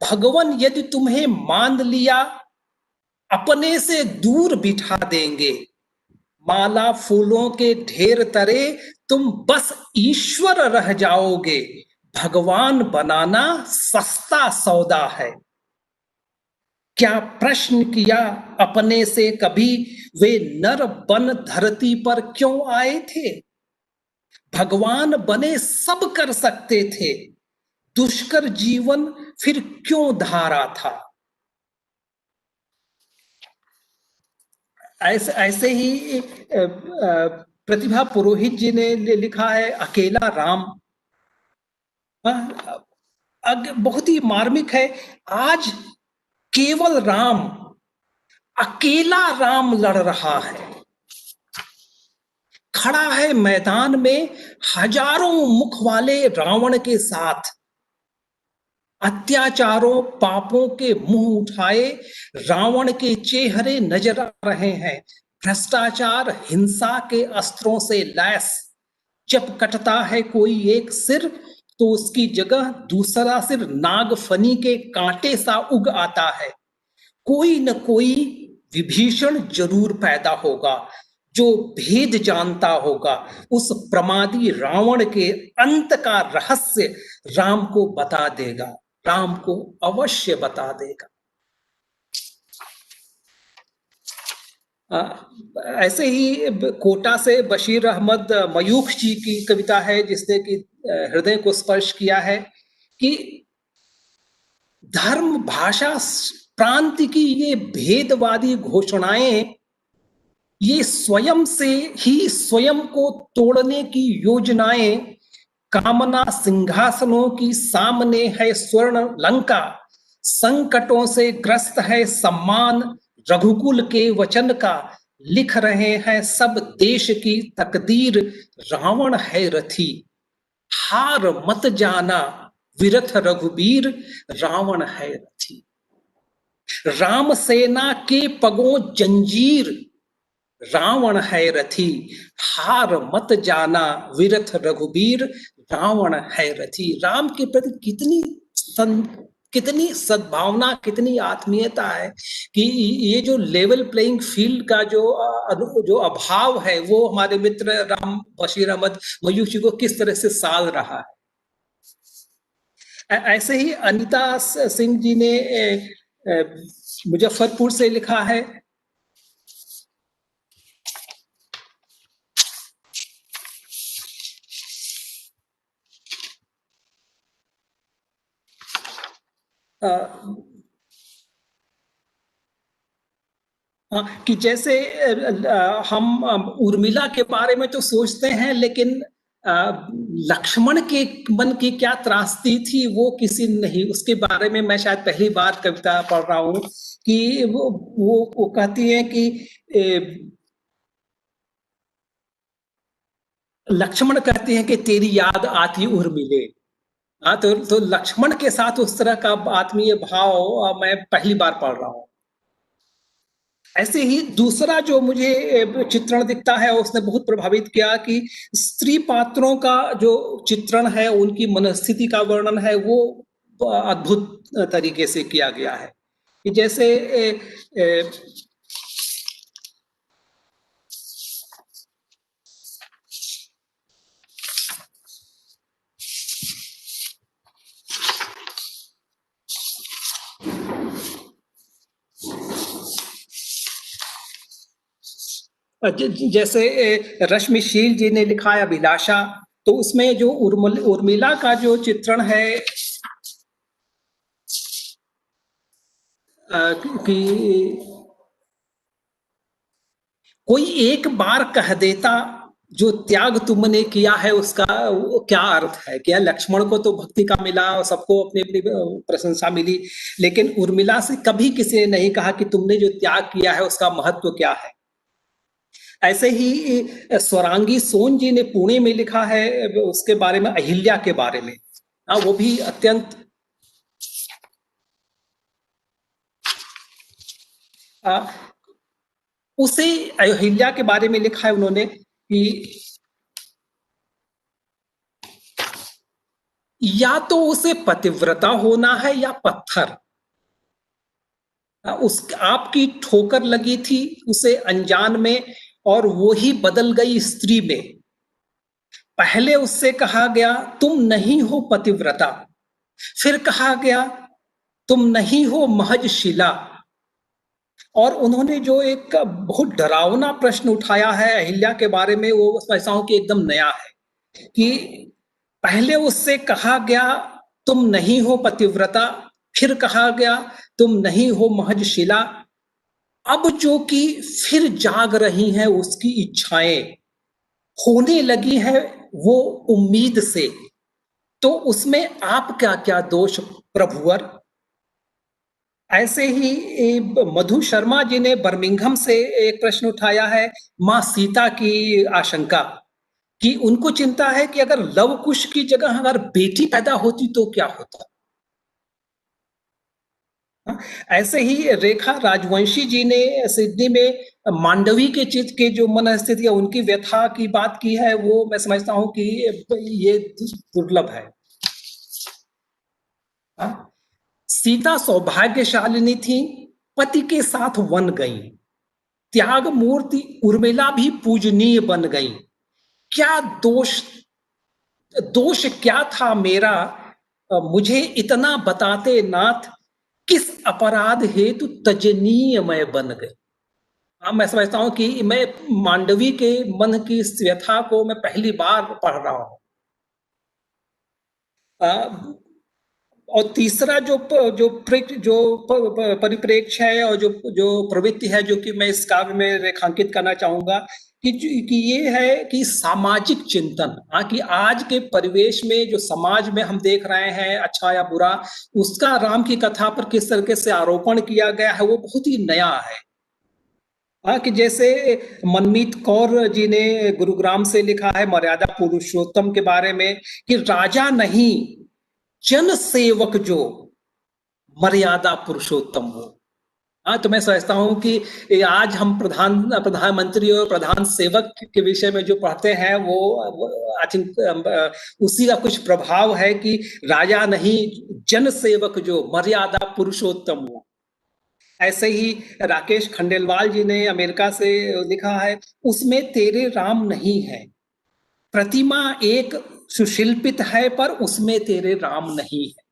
भगवान यदि तुम्हें मान लिया अपने से दूर बिठा देंगे, माला फूलों के ढेर तरे तुम बस ईश्वर रह जाओगे, भगवान बनाना सस्ता सौदा है। क्या प्रश्न किया अपने से कभी, वे नर बन धरती पर क्यों आए थे, भगवान बने सब कर सकते थे, दुष्कर जीवन फिर क्यों धारा था। ऐसे ही प्रतिभा पुरोहित जी ने लिखा है अकेला राम, बहुत ही मार्मिक है। आज केवल राम, अकेला राम लड़ रहा है, खड़ा है मैदान में हजारों मुख वाले रावण के साथ, अत्याचारों पापों के मुंह उठाए रावण के चेहरे नजर आ रहे हैं। भ्रष्टाचार हिंसा के अस्त्रों से लैस, जब कटता है कोई एक सिर तो उसकी जगह दूसरा सिर नागफनी के कांटे सा उग आता है। कोई न कोई विभीषण जरूर पैदा होगा जो भेद जानता होगा। उस प्रमादी रावण के अंत का रहस्य राम को बता देगा, राम को अवश्य बता देगा। ऐसे ही कोटा से बशीर अहमद मयूख जी की कविता है जिसने कि हृदय को स्पर्श किया है कि धर्म भाषा प्रांत की ये भेदवादी घोषणाएं ये स्वयं से ही स्वयं को तोड़ने की योजनाएं, कामना सिंहासनों की सामने है स्वर्ण लंका, संकटों से ग्रस्त है सम्मान रघुकुल के वचन का, लिख रहे हैं सब देश की तकदीर रावण है रथी, हार मत जाना विरथ रघुबीर रावण है रथी। राम सेना के पगों जंजीर रावण है रथी, हार मत जाना विरथ रघुबीर रावण है रथी। राम के प्रति कितनी सद्भावना, कितनी आत्मीयता है कि ये जो लेवल प्लेइंग फील्ड का जो अभाव है वो हमारे मित्र राम बशीर अहमद मयूख जी को किस तरह से साल रहा है। ऐसे ही अनीता सिंह जी ने मुजफ्फरपुर से लिखा है, कि जैसे हम उर्मिला के बारे में तो सोचते हैं लेकिन लक्ष्मण के मन की क्या त्रासदी थी वो किसी नहीं, उसके बारे में मैं शायद पहली बार कविता पढ़ रहा हूं कि वो कहती है कि लक्ष्मण कहते हैं कि तेरी याद आती उर्मिले। तो लक्ष्मण के साथ उस तरह का आत्मीय भाव मैं पहली बार पढ़ रहा हूं। ऐसे ही दूसरा जो मुझे चित्रण दिखता है उसने बहुत प्रभावित किया कि स्त्री पात्रों का जो चित्रण है, उनकी मनस्थिति का वर्णन है वो अद्भुत तरीके से किया गया है कि जैसे जैसे रश्मिशील जी ने लिखा है अभिलाषा, तो उसमें जो उर्मिला का जो चित्रण है कि कोई एक बार कह देता जो त्याग तुमने किया है उसका क्या अर्थ है। क्या लक्ष्मण को तो भक्ति का मिला और सबको अपनी अपनी प्रशंसा मिली, लेकिन उर्मिला से कभी किसी ने नहीं कहा कि तुमने जो त्याग किया है उसका महत्व क्या है। ऐसे ही स्वरांगी सोन जी ने पुणे में लिखा है उसके बारे में, अहिल्या के बारे में। वो भी अत्यंत उसे अहिल्या के बारे में लिखा है उन्होंने कि या तो उसे पतिव्रता होना है या पत्थर। आपकी ठोकर लगी थी उसे अनजान में और वो ही बदल गई स्त्री में। पहले उससे कहा गया तुम नहीं हो पतिव्रता, फिर कहा गया तुम नहीं हो महज शिला। और उन्होंने जो एक बहुत डरावना प्रश्न उठाया है अहिल्या के बारे में, वो ऐसा हो कि एकदम नया है कि पहले उससे कहा गया तुम नहीं हो पतिव्रता, फिर कहा गया तुम नहीं हो महज शिला। अब जो कि फिर जाग रही हैं उसकी इच्छाएं, होने लगी है वो उम्मीद से, तो उसमें आप क्या क्या दोष प्रभुवर। ऐसे ही मधु शर्मा जी ने बर्मिंघम से एक प्रश्न उठाया है मां सीता की आशंका कि उनको चिंता है कि अगर लव कुश की जगह अगर बेटी पैदा होती तो क्या होता। ऐसे ही रेखा राजवंशी जी ने सिडनी में मांडवी के चित्त के जो मन स्थिति है, उनकी व्यथा की बात की है, वो मैं समझता हूं कि ये दुर्लभ है। सीता सौभाग्यशालिनी थी, पति के साथ वन गई, त्याग मूर्ति उर्मिला भी पूजनीय बन गई। क्या दोष क्या था मेरा, मुझे इतना बताते नाथ, किस अपराध हेतु तजनीय मैं बन गई। मैं समझता हूं कि मैं मांडवी के मन की व्यथा को मैं पहली बार पढ़ रहा हूं। और तीसरा जो परिप्रेक्ष्य है और जो प्रवृत्ति है, जो कि मैं इस काव्य में रेखांकित करना चाहूंगा, कि ये है कि सामाजिक चिंतन, कि आज के परिवेश में जो समाज में हम देख रहे हैं अच्छा या बुरा, उसका राम की कथा पर किस तरीके से आरोपण किया गया है, वो बहुत ही नया है। कि जैसे मनमीत कौर जी ने गुरुग्राम से लिखा है मर्यादा पुरुषोत्तम के बारे में, कि राजा नहीं जन सेवक जो मर्यादा पुरुषोत्तम हो। तो मैं समझता हूं कि आज हम प्रधानमंत्री और प्रधान सेवक के विषय में जो पढ़ते हैं, वो आई थिंक उसी का कुछ प्रभाव है, कि राजा नहीं जन सेवक जो मर्यादा पुरुषोत्तम हो। ऐसे ही राकेश खंडेलवाल जी ने अमेरिका से लिखा है, उसमें तेरे राम नहीं है, प्रतिमा एक सुशिल्पित है पर उसमें तेरे राम नहीं है।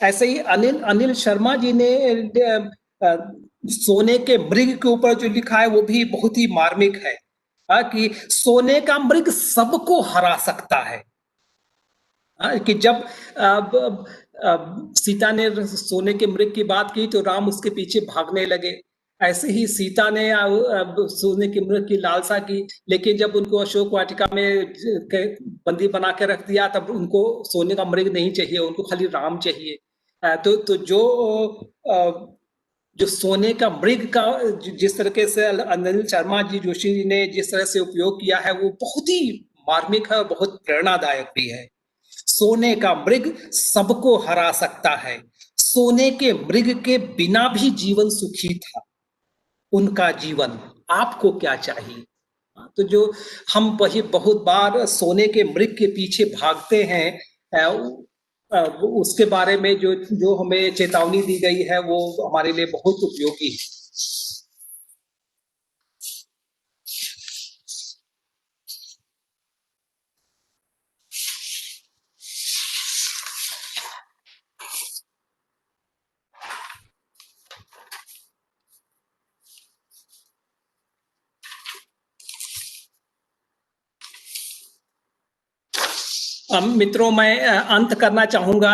ऐसे ही अनिल शर्मा जी ने सोने के मृग के ऊपर जो लिखा है, वो भी बहुत ही मार्मिक है, कि सोने का मृग सबको हरा सकता है। कि जब सीता ने सोने के मृग की बात की तो राम उसके पीछे भागने लगे। ऐसे ही सीता ने सोने के मृग की लालसा की, लेकिन जब उनको अशोक वाटिका में बंदी बना के रख दिया, तब उनको सोने का मृग नहीं चाहिए, उनको खाली राम चाहिए। तो जो सोने का मृग का जिस तरीके से अनिल शर्मा जी जोशी जी ने जिस तरह से उपयोग किया है, वो बहुत ही मार्मिक है और बहुत प्रेरणादायक भी है। सोने का मृग सबको हरा सकता है, सोने के मृग के बिना भी जीवन सुखी था उनका जीवन, आपको क्या चाहिए। तो जो हम वही बहुत बार सोने के मृग के पीछे भागते हैं, उसके बारे में जो हमें चेतावनी दी गई है, वो हमारे लिए बहुत उपयोगी है। मित्रों, मैं अंत करना चाहूंगा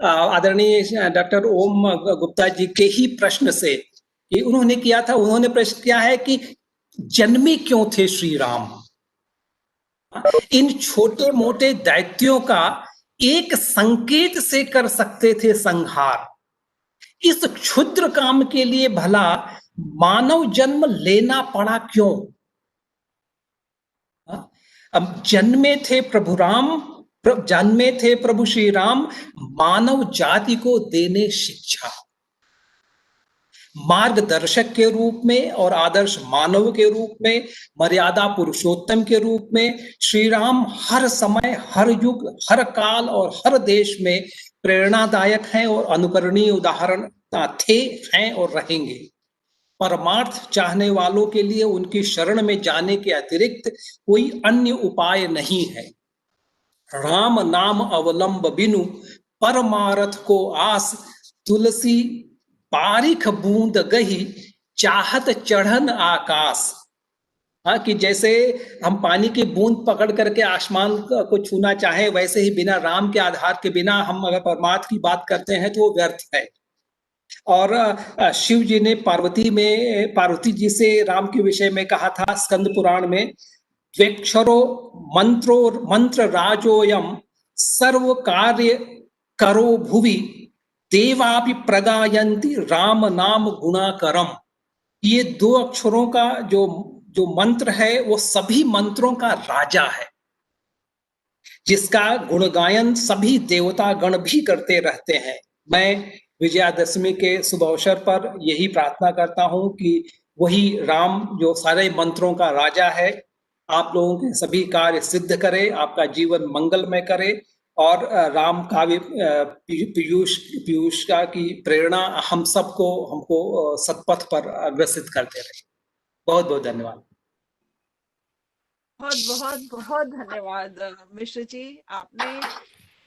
आदरणीय डॉक्टर ओम गुप्ता जी के ही प्रश्न से, कि उन्होंने किया था, उन्होंने प्रश्न किया है कि जन्मे क्यों थे श्री राम। इन छोटे मोटे दैत्यों का एक संकेत से कर सकते थे संहार, इस क्षुद्र काम के लिए भला मानव जन्म लेना पड़ा क्यों। अब जन्मे थे प्रभु श्री राम, मानव जाति को देने शिक्षा, मार्गदर्शक के रूप में और आदर्श मानव के रूप में, मर्यादा पुरुषोत्तम के रूप में श्री राम हर समय, हर युग, हर काल और हर देश में प्रेरणादायक हैं और अनुकरणीय उदाहरण थे, हैं और रहेंगे। परमार्थ चाहने वालों के लिए उनकी शरण में जाने के अतिरिक्त कोई अन्य उपाय नहीं है। राम नाम अवलंब बिनु परमार्थ को आस, तुलसी बारिख बूंद गही चाहत चढ़न आकाश। कि जैसे हम पानी की बूंद पकड़ करके आसमान को छूना चाहे, वैसे ही बिना राम के आधार के बिना हम अगर परमार्थ की बात करते हैं तो वो व्यर्थ है। और शिव जी ने पार्वती जी से राम के विषय में कहा था स्कंद पुराण में, द्वेक्षरो मंत्र राजोयम सर्व कार्य करो भुवि देवापि प्रगायन्ति राम नाम गुणाकरम। ये 2 अक्षरों का जो जो मंत्र है वो सभी मंत्रों का राजा है, जिसका गुणगायन सभी देवता गण भी करते रहते हैं। मैं विजयादशमी के शुभ अवसर पर यही प्रार्थना करता हूं कि वही राम जो सारे मंत्रों का राजा है, आप लोगों के सभी कार्य सिद्ध करे, आपका जीवन मंगलमय करे और राम काव्य पीयूष का की प्रेरणा हम सबको हमको सत्पथ पर अग्रसित करते रहे। बहुत बहुत धन्यवाद। बहुत बहुत बहुत धन्यवाद मिश्र जी, आपने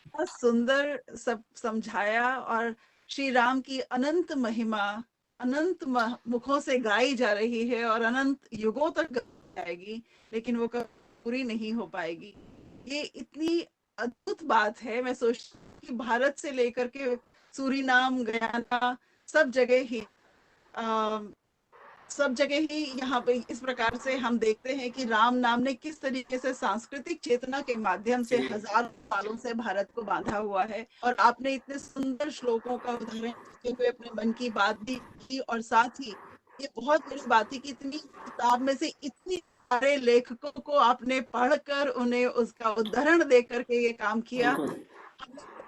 बहुत सुंदर सब समझाया और श्री राम की अनंत महिमा अनंत मुखों से गाई जा रही है और अनंत युगों तक जाएगी, लेकिन वो कभी पूरी नहीं हो पाएगी। ये इतनी अद्भुत बात है। मैं सोचती कि भारत से लेकर के सूरीनाम, गयाना, सब जगह ही यहाँ पे इस प्रकार से हम देखते हैं कि राम नाम ने किस तरीके से सांस्कृतिक चेतना के माध्यम से हजारों सालों से भारत को बांधा हुआ है। और आपने इतने सुंदर श्लोकों का उदाहरण देते हुए अपने मन की बात भी की, और साथ ही ये बहुत बड़ी बात है कि इतनी किताब में से इतने सारे लेखकों को आपने पढ़कर उन्हें उसका उदाहरण दे करके ये काम किया।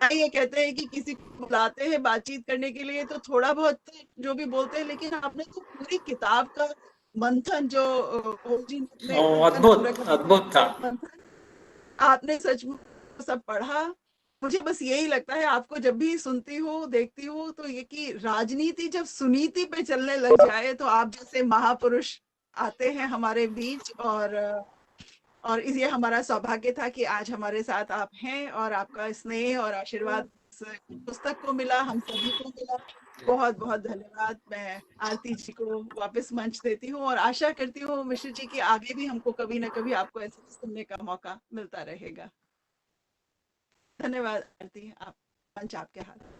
ये कहते हैं कि किसी को बुलाते हैं बातचीत करने के लिए तो थोड़ा बहुत जो भी बोलते हैं, लेकिन आपने तो पूरी किताब का मंथन जो अद्भुत था, आपने सच में सब पढ़ा। मुझे बस यही लगता है, आपको जब भी सुनती हो देखती हो तो ये कि राजनीति जब सुनीति पे चलने लग जाए तो आप जैसे महापुरुष आते हैं हमारे बीच, और ये हमारा सौभाग्य था कि आज हमारे साथ आप हैं और आपका स्नेह और आशीर्वाद पुस्तक को मिला, हम सभी को मिला। बहुत बहुत धन्यवाद। मैं आरती जी को वापस मंच देती हूँ और आशा करती हूँ मिश्र जी कि आगे भी हमको कभी ना कभी आपको ऐसे सुनने का मौका मिलता रहेगा। धन्यवाद आरती, आप मंच आपके हाथ।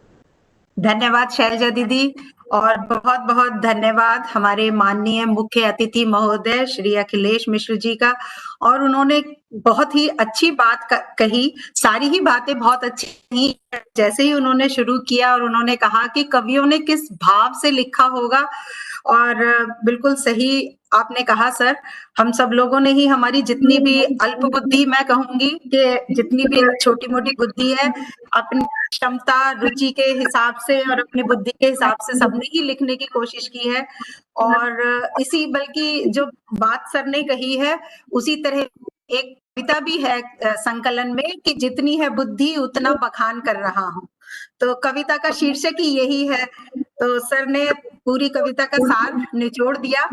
धन्यवाद शैलजा दीदी, और बहुत बहुत धन्यवाद हमारे माननीय मुख्य अतिथि महोदय श्री अखिलेश मिश्र जी का। और उन्होंने बहुत ही अच्छी बात कही, सारी ही बातें बहुत अच्छी थी। जैसे ही उन्होंने शुरू किया और उन्होंने कहा कि कवियों ने किस भाव से लिखा होगा, और बिल्कुल सही आपने कहा सर। हम सब लोगों ने ही हमारी जितनी भी अल्प बुद्धि, मैं कहूंगी कि जितनी भी छोटी मोटी बुद्धि है, अपनी क्षमता रुचि के हिसाब से और अपनी बुद्धि के हिसाब से सबने ही लिखने की कोशिश की है। और इसी बल्कि जो बात सर ने कही है उसी तरह एक कविता भी है संकलन में कि जितनी है बुद्धि उतना बखान कर रहा हूँ। तो कविता का शीर्षक ही यही है। तो सर ने पूरी कविता का सार निचोड़ दिया।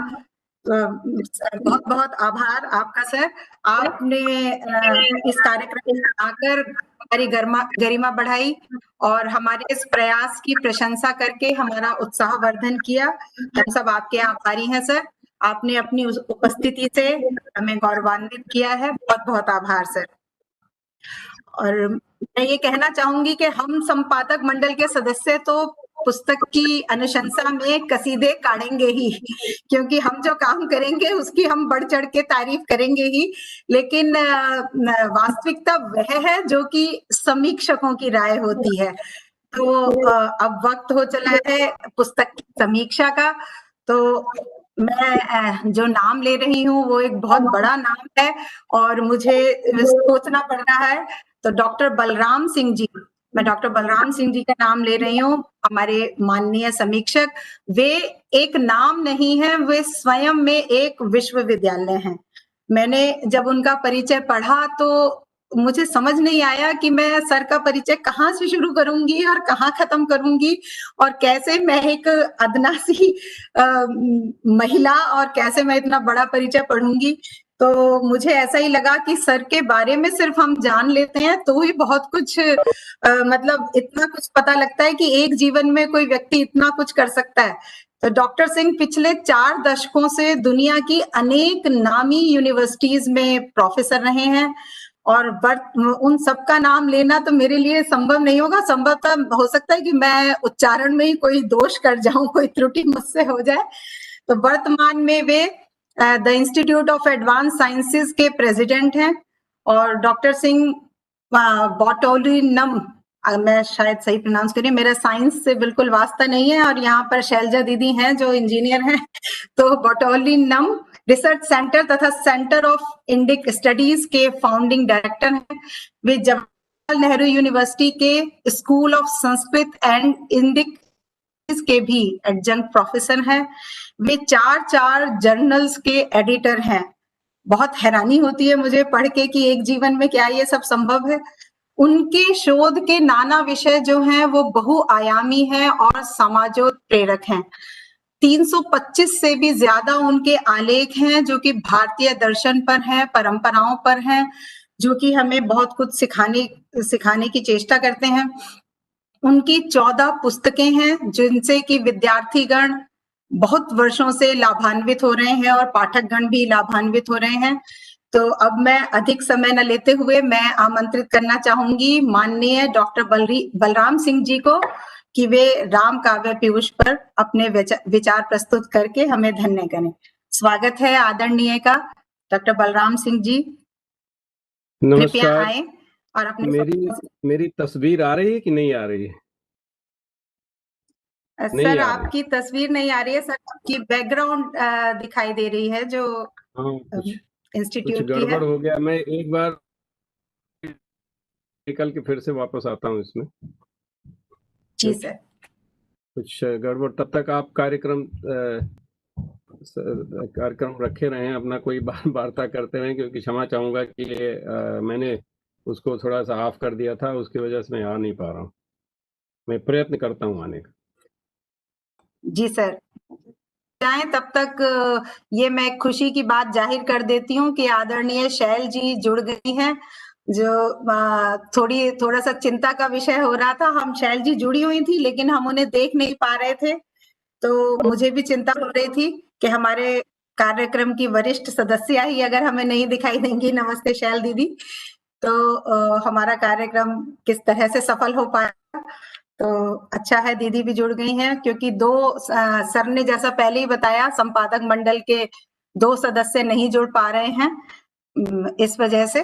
बहुत बहुत आभार आपका सर। आपने इस कार्यक्रम में आकर हमारी गरिमा बढ़ाई और हमारे इस प्रयास की प्रशंसा करके हमारा उत्साहवर्धन किया। हम सब आपके आभारी हैं सर। आपने अपनी उपस्थिति से हमें गौरवान्वित किया है। बहुत बहुत आभार सर। और मैं ये कहना चाहूंगी कि हम संपादक मंडल के सदस्य तो पुस्तक की अनुशंसा में कसीदे काढ़ेंगे ही, क्योंकि हम जो काम करेंगे उसकी हम बढ़ चढ़ के तारीफ करेंगे ही, लेकिन वास्तविकता वह है जो कि समीक्षकों की राय होती है। तो अब वक्त हो चला है पुस्तक की समीक्षा का। तो मैं जो नाम ले रही हूँ वो एक बहुत बड़ा नाम है और मुझे सोचना पड़ रहा है। तो डॉक्टर बलराम सिंह जी, मैं डॉक्टर बलराम सिंह जी का नाम ले रही हूँ, हमारे माननीय समीक्षक। वे एक नाम नहीं है, वे स्वयं में एक विश्वविद्यालय हैं। मैंने जब उनका परिचय पढ़ा तो मुझे समझ नहीं आया कि मैं सर का परिचय कहाँ से शुरू करूंगी और कहाँ खत्म करूंगी, और कैसे मैं एक अदना सी महिला और कैसे मैं इतना बड़ा परिचय पढ़ूंगी। तो मुझे ऐसा ही लगा कि सर के बारे में सिर्फ हम जान लेते हैं तो ही बहुत कुछ मतलब इतना कुछ पता लगता है कि एक जीवन में कोई व्यक्ति इतना कुछ कर सकता है। तो डॉक्टर सिंह पिछले 4 दशकों से दुनिया की अनेक नामी यूनिवर्सिटीज में प्रोफेसर रहे हैं, और उन सबका नाम लेना तो मेरे लिए संभव नहीं होगा। संभवतः हो सकता है कि मैं उच्चारण में ही कोई दोष कर जाऊं, कोई त्रुटि मुझसे हो जाए। तो वर्तमान में way the institute of advance sciences के प्रेसिडेंट हैं। और डॉक्टर सिंह बोटोलिनम, मैं शायद सही प्रोनाउंस करी, मेरा साइंस से बिल्कुल वास्ता नहीं है, और यहाँ पर शैलजा दीदी हैं जो इंजीनियर हैं। तो बोटोलिनम रिसर्च सेंटर तथा सेंटर ऑफ इंडिक स्टडीज के फाउंडिंग डायरेक्टर हैं। वे जवाहरलाल नेहरू यूनिवर्सिटी के school of Sanskrit and Indic के भी एडजंक्ट प्रोफेसर हैं। वे 4 जर्नल्स के एडिटर हैं। बहुत हैरानी होती है मुझे पढ़ के कि एक जीवन में क्या ये सब संभव है। उनके शोध के नाना विषय जो हैं वो बहुआयामी हैं और समाजोत्प्रेरक हैं। 325 से भी ज्यादा उनके आलेख हैं जो कि भारतीय दर्शन पर हैं, परंपराओं पर हैं, जो कि हमें बहुत कुछ सिखाने की चेष्टा करते हैं। उनकी 14 पुस्तकें हैं जिनसे कि विद्यार्थीगण बहुत वर्षों से लाभान्वित हो रहे हैं और पाठकगण भी लाभान्वित हो रहे हैं। तो अब मैं अधिक समय न लेते हुए मैं आमंत्रित करना चाहूंगी माननीय डॉक्टर बलराम सिंह जी को कि वे राम काव्य पीयूष पर अपने विचार प्रस्तुत करके हमें धन्य करें। स्वागत है आदरणीय का डॉक्टर बलराम सिंह जी। कृपया आए और अपने मेरी तस्वीर आ रही है कि नहीं आ रही है? सर आपकी तस्वीर नहीं आ रही है सर, आपकी बैकग्राउंड दिखाई दे रही है जो इंस्टीट्यूट की है। गड़बड़ हो गया, मैं एक बार निकल के फिर से वापस आता हूँ इसमें। जी सर। कुछ गड़बड़, तब तक आप कार्यक्रम रखे रहे हैं, अपना कोई वार्ता करते रहे, क्योंकि क्षमा चाहूंगा कि मैंने उसको थोड़ा सा ऑफ कर दिया था, उसकी वजह से मैं आ नहीं पा रहा हूँ। मैं प्रयत्न करता हूँ आने का। जी सर, जाएं तब तक ये मैं खुशी की बात जाहिर कर देती हूँ कि आदरणीय शैल जी जुड़ गई हैं, जो थोड़ा सा चिंता का विषय हो रहा था। हम शैल जी जुड़ी हुई थी लेकिन हम उन्हें देख नहीं पा रहे थे, तो मुझे भी चिंता हो रही थी कि हमारे कार्यक्रम की वरिष्ठ सदस्य ही अगर हमें नहीं दिखाई देंगी, नमस्ते शैल दीदी, तो हमारा कार्यक्रम किस तरह से सफल हो पाएगा। तो अच्छा है दीदी भी जुड़ गई हैं, क्योंकि सर ने जैसा पहले ही बताया संपादक मंडल के 2 सदस्य नहीं जुड़ पा रहे हैं इस वजह से।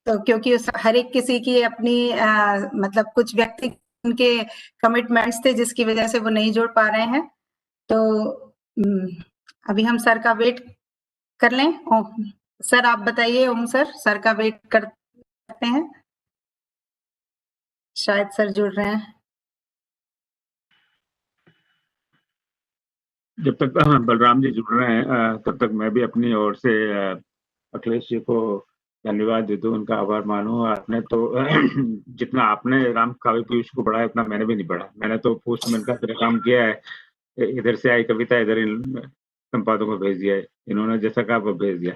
तो क्योंकि हर एक किसी की अपनी मतलब कुछ व्यक्ति उनके कमिटमेंट्स थे जिसकी वजह से वो नहीं जुड़ पा रहे हैं। तो अभी हम सर का वेट कर लें। सर आप बताइए। ओम सर का वेट करते हैं, शायद सर जुड़ रहे हैं। जब तक बलराम जी जुड़ रहे हैं तब तक मैं भी अपनी ओर से अखिलेश जी को धन्यवाद दे दूं, उनका आभार मानूं। आपने तो जितना आपने राम काव्य पीयूष को पढ़ा है उतना मैंने भी नहीं पढ़ा। मैंने तो पोस्टमैन का तरह काम किया है, इधर से आई कविता इधर इन संपादकों को भेज दिया है, इन्होंने जैसा कहा वो भेज दिया।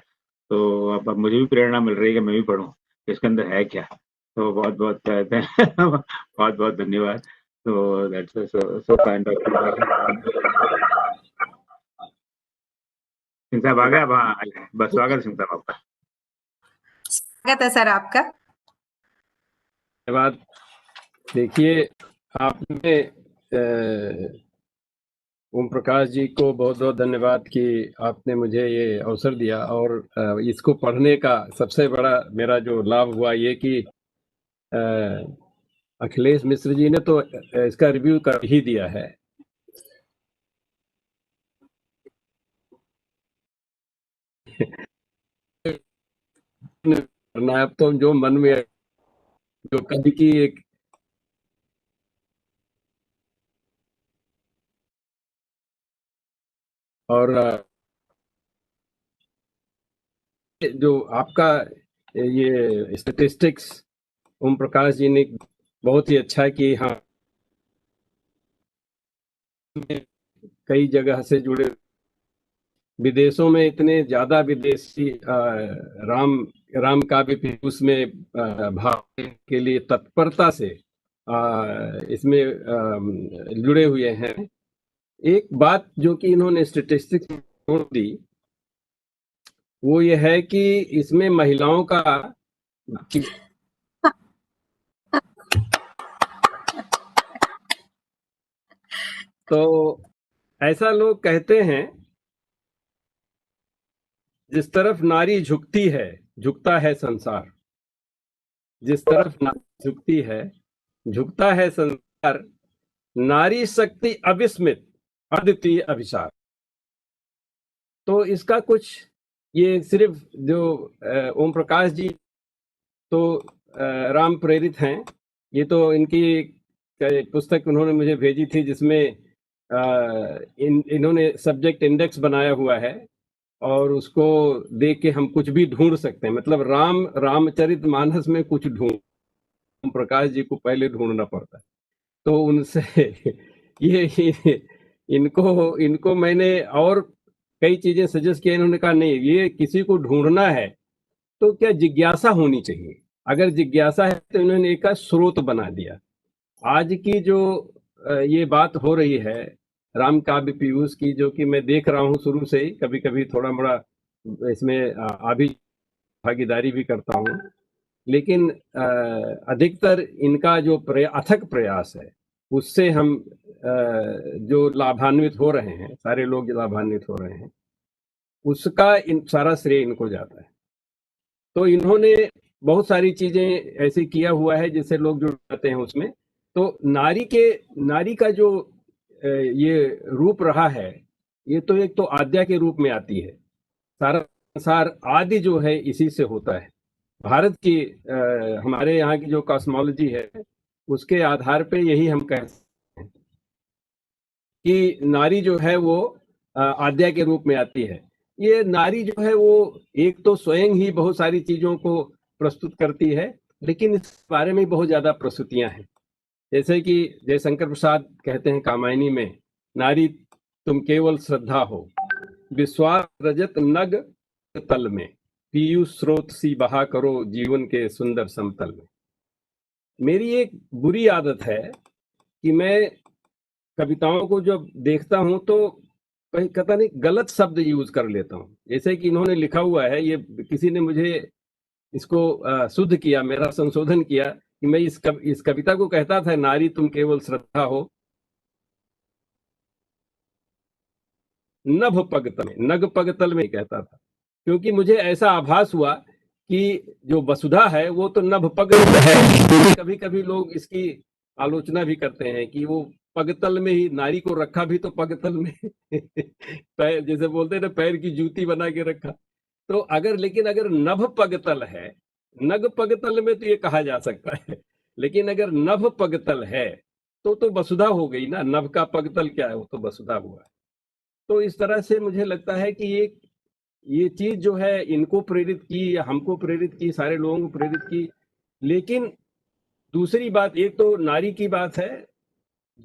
तो अब मुझे भी प्रेरणा मिल रही है कि मैं भी पढ़ूं इसके अंदर है क्या। तो बहुत बहुत बहुत बहुत धन्यवाद। तो that's so kind of. Singh साहब आ गया? हाँ बस, स्वागत सिंह साहब आपका। स्वागत है सर आपका। धन्यवाद। देखिए, आपने ओम प्रकाश जी को बहुत बहुत धन्यवाद कि आपने मुझे ये अवसर दिया, और इसको पढ़ने का सबसे बड़ा मेरा जो लाभ हुआ ये कि अखिलेश मिश्र जी ने तो इसका रिव्यू कर ही दिया है। करना अब तो जो मन में जो कभी की एक और जो आपका ये स्टैटिस्टिक्स ओम प्रकाश जी ने बहुत ही अच्छा कि हाँ कई जगह से जुड़े, विदेशों में इतने ज्यादा विदेशी राम काव्य पीयूष में भाग के लिए तत्परता से इसमें जुड़े हुए हैं। एक बात जो कि इन्होंने स्टैटिस्टिक्स में दी वो ये है कि इसमें महिलाओं का तो ऐसा लोग कहते हैं जिस तरफ नारी झुकती है झुकता है संसार, जिस तरफ नारी झुकती है झुकता है संसार, नारी शक्ति अविस्मित अद्वितीय अभिसार। तो इसका कुछ, ये सिर्फ जो ओम प्रकाश जी तो राम प्रेरित हैं, ये तो इनकी पुस्तक उन्होंने मुझे भेजी थी जिसमें इन्होंने सब्जेक्ट इंडेक्स बनाया हुआ है और उसको देख के हम कुछ भी ढूंढ सकते हैं। मतलब रामचरितमानस में कुछ ढूंढ, ओम प्रकाश जी को पहले ढूंढना पड़ता है। तो उनसे ये इनको मैंने और कई चीजें सजेस्ट किया, इन्होंने कहा नहीं, ये किसी को ढूंढना है तो क्या जिज्ञासा होनी चाहिए। अगर जिज्ञासा है तो इन्होंने एक स्रोत बना दिया। आज की जो ये बात हो रही है राम काव्य पीयूष की, जो कि मैं देख रहा हूँ शुरू से ही, कभी कभी थोड़ा मोड़ा इसमें अभी भागीदारी भी करता हूँ, लेकिन अधिकतर इनका जो अथक प्रयास है उससे हम जो लाभान्वित हो रहे हैं, सारे लोग जो लाभान्वित हो रहे हैं, उसका सारा श्रेय इनको जाता है। तो इन्होंने बहुत सारी चीजें ऐसे किया हुआ है जिससे लोग जुड़ जाते हैं उसमें। तो नारी का जो ये रूप रहा है, ये तो एक तो आद्या के रूप में आती है। सारा संसार आदि जो है इसी से होता है। भारत की हमारे यहाँ की जो कॉस्मोलॉजी है उसके आधार पे यही हम कह सकते हैं कि नारी जो है वो आद्या के रूप में आती है। ये नारी जो है वो एक तो स्वयं ही बहुत सारी चीजों को प्रस्तुत करती है, लेकिन इस बारे में बहुत ज्यादा प्रस्तुतियां हैं। जैसे कि जयशंकर प्रसाद कहते हैं कामायनी में, नारी तुम केवल श्रद्धा हो, विश्वास रजत नग तल में, पीयूष स्रोत सी बहा करो जीवन के सुंदर समतल में। मेरी एक बुरी आदत है कि मैं कविताओं को जब देखता हूं तो कहीं पता नहीं गलत शब्द यूज कर लेता हूं। जैसे कि इन्होंने लिखा हुआ है, ये किसी ने मुझे इसको शुद्ध किया, मेरा संशोधन किया कि मैं इस कविता को कहता था नारी तुम केवल श्रद्धा हो, नभ पगतल में कहता था, क्योंकि मुझे ऐसा आभास हुआ कि जो वसुधा है वो तो नभ पग है। कभी कभी लोग इसकी आलोचना भी करते हैं कि वो पगतल में ही नारी को रखा भी तो पगतल में पैर, जैसे बोलते हैं ना, पैर की जूती बना के रखा। तो लेकिन अगर नभ पगतल है, नग पगतल में तो ये कहा जा सकता है, लेकिन अगर नभ पगतल है तो वसुधा हो गई ना। नभ का पगतल क्या है, वो तो वसुधा हुआ है। तो इस तरह से मुझे लगता है कि ये चीज जो है इनको प्रेरित की या हमको प्रेरित की, सारे लोगों को प्रेरित की। लेकिन दूसरी बात, एक तो नारी की बात है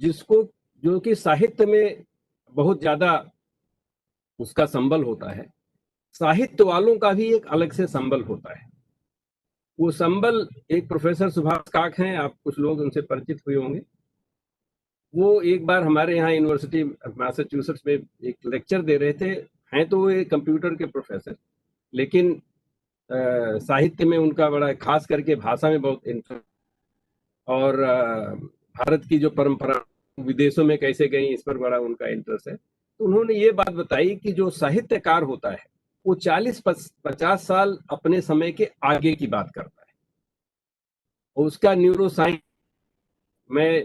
जो कि साहित्य में बहुत ज्यादा उसका संबल होता है। साहित्य वालों का भी एक अलग से संबल होता है। वो संबल, एक प्रोफेसर सुभाष काक हैं, आप कुछ लोग उनसे परिचित हुए होंगे। वो एक बार हमारे यहाँ यूनिवर्सिटी मैसाचुसेट्स में एक लेक्चर दे रहे थे। हैं तो वो एक कंप्यूटर के प्रोफेसर, लेकिन साहित्य में उनका बड़ा, खास करके भाषा में बहुत इंटरेस्ट, और भारत की जो परंपरा विदेशों में कैसे गई इस पर बड़ा उनका इंटरेस्ट है। तो उन्होंने ये बात बताई कि जो साहित्यकार होता है वो 40-50 साल अपने समय के आगे की बात करता है। और उसका न्यूरो साइंस, मैं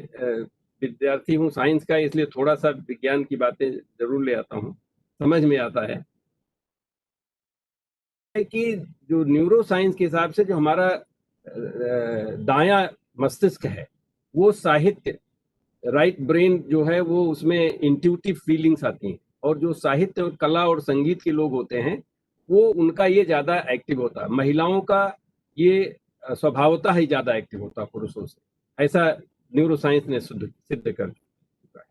विद्यार्थी हूँ साइंस का, इसलिए थोड़ा सा विज्ञान की बातें जरूर ले आता हूँ, समझ में आता है कि जो न्यूरो साइंस के हिसाब से जो हमारा दायां मस्तिष्क है वो साहित्य, राइट ब्रेन जो है वो, उसमें इंट्यूटिव फीलिंग्स आती हैं। और जो साहित्य और कला और संगीत के लोग होते हैं वो, उनका ये ज्यादा एक्टिव होता है। महिलाओं का ये स्वभावतः ही ज्यादा एक्टिव होता है पुरुषों से, ऐसा न्यूरो साइंस ने सिद्ध कर चुका है।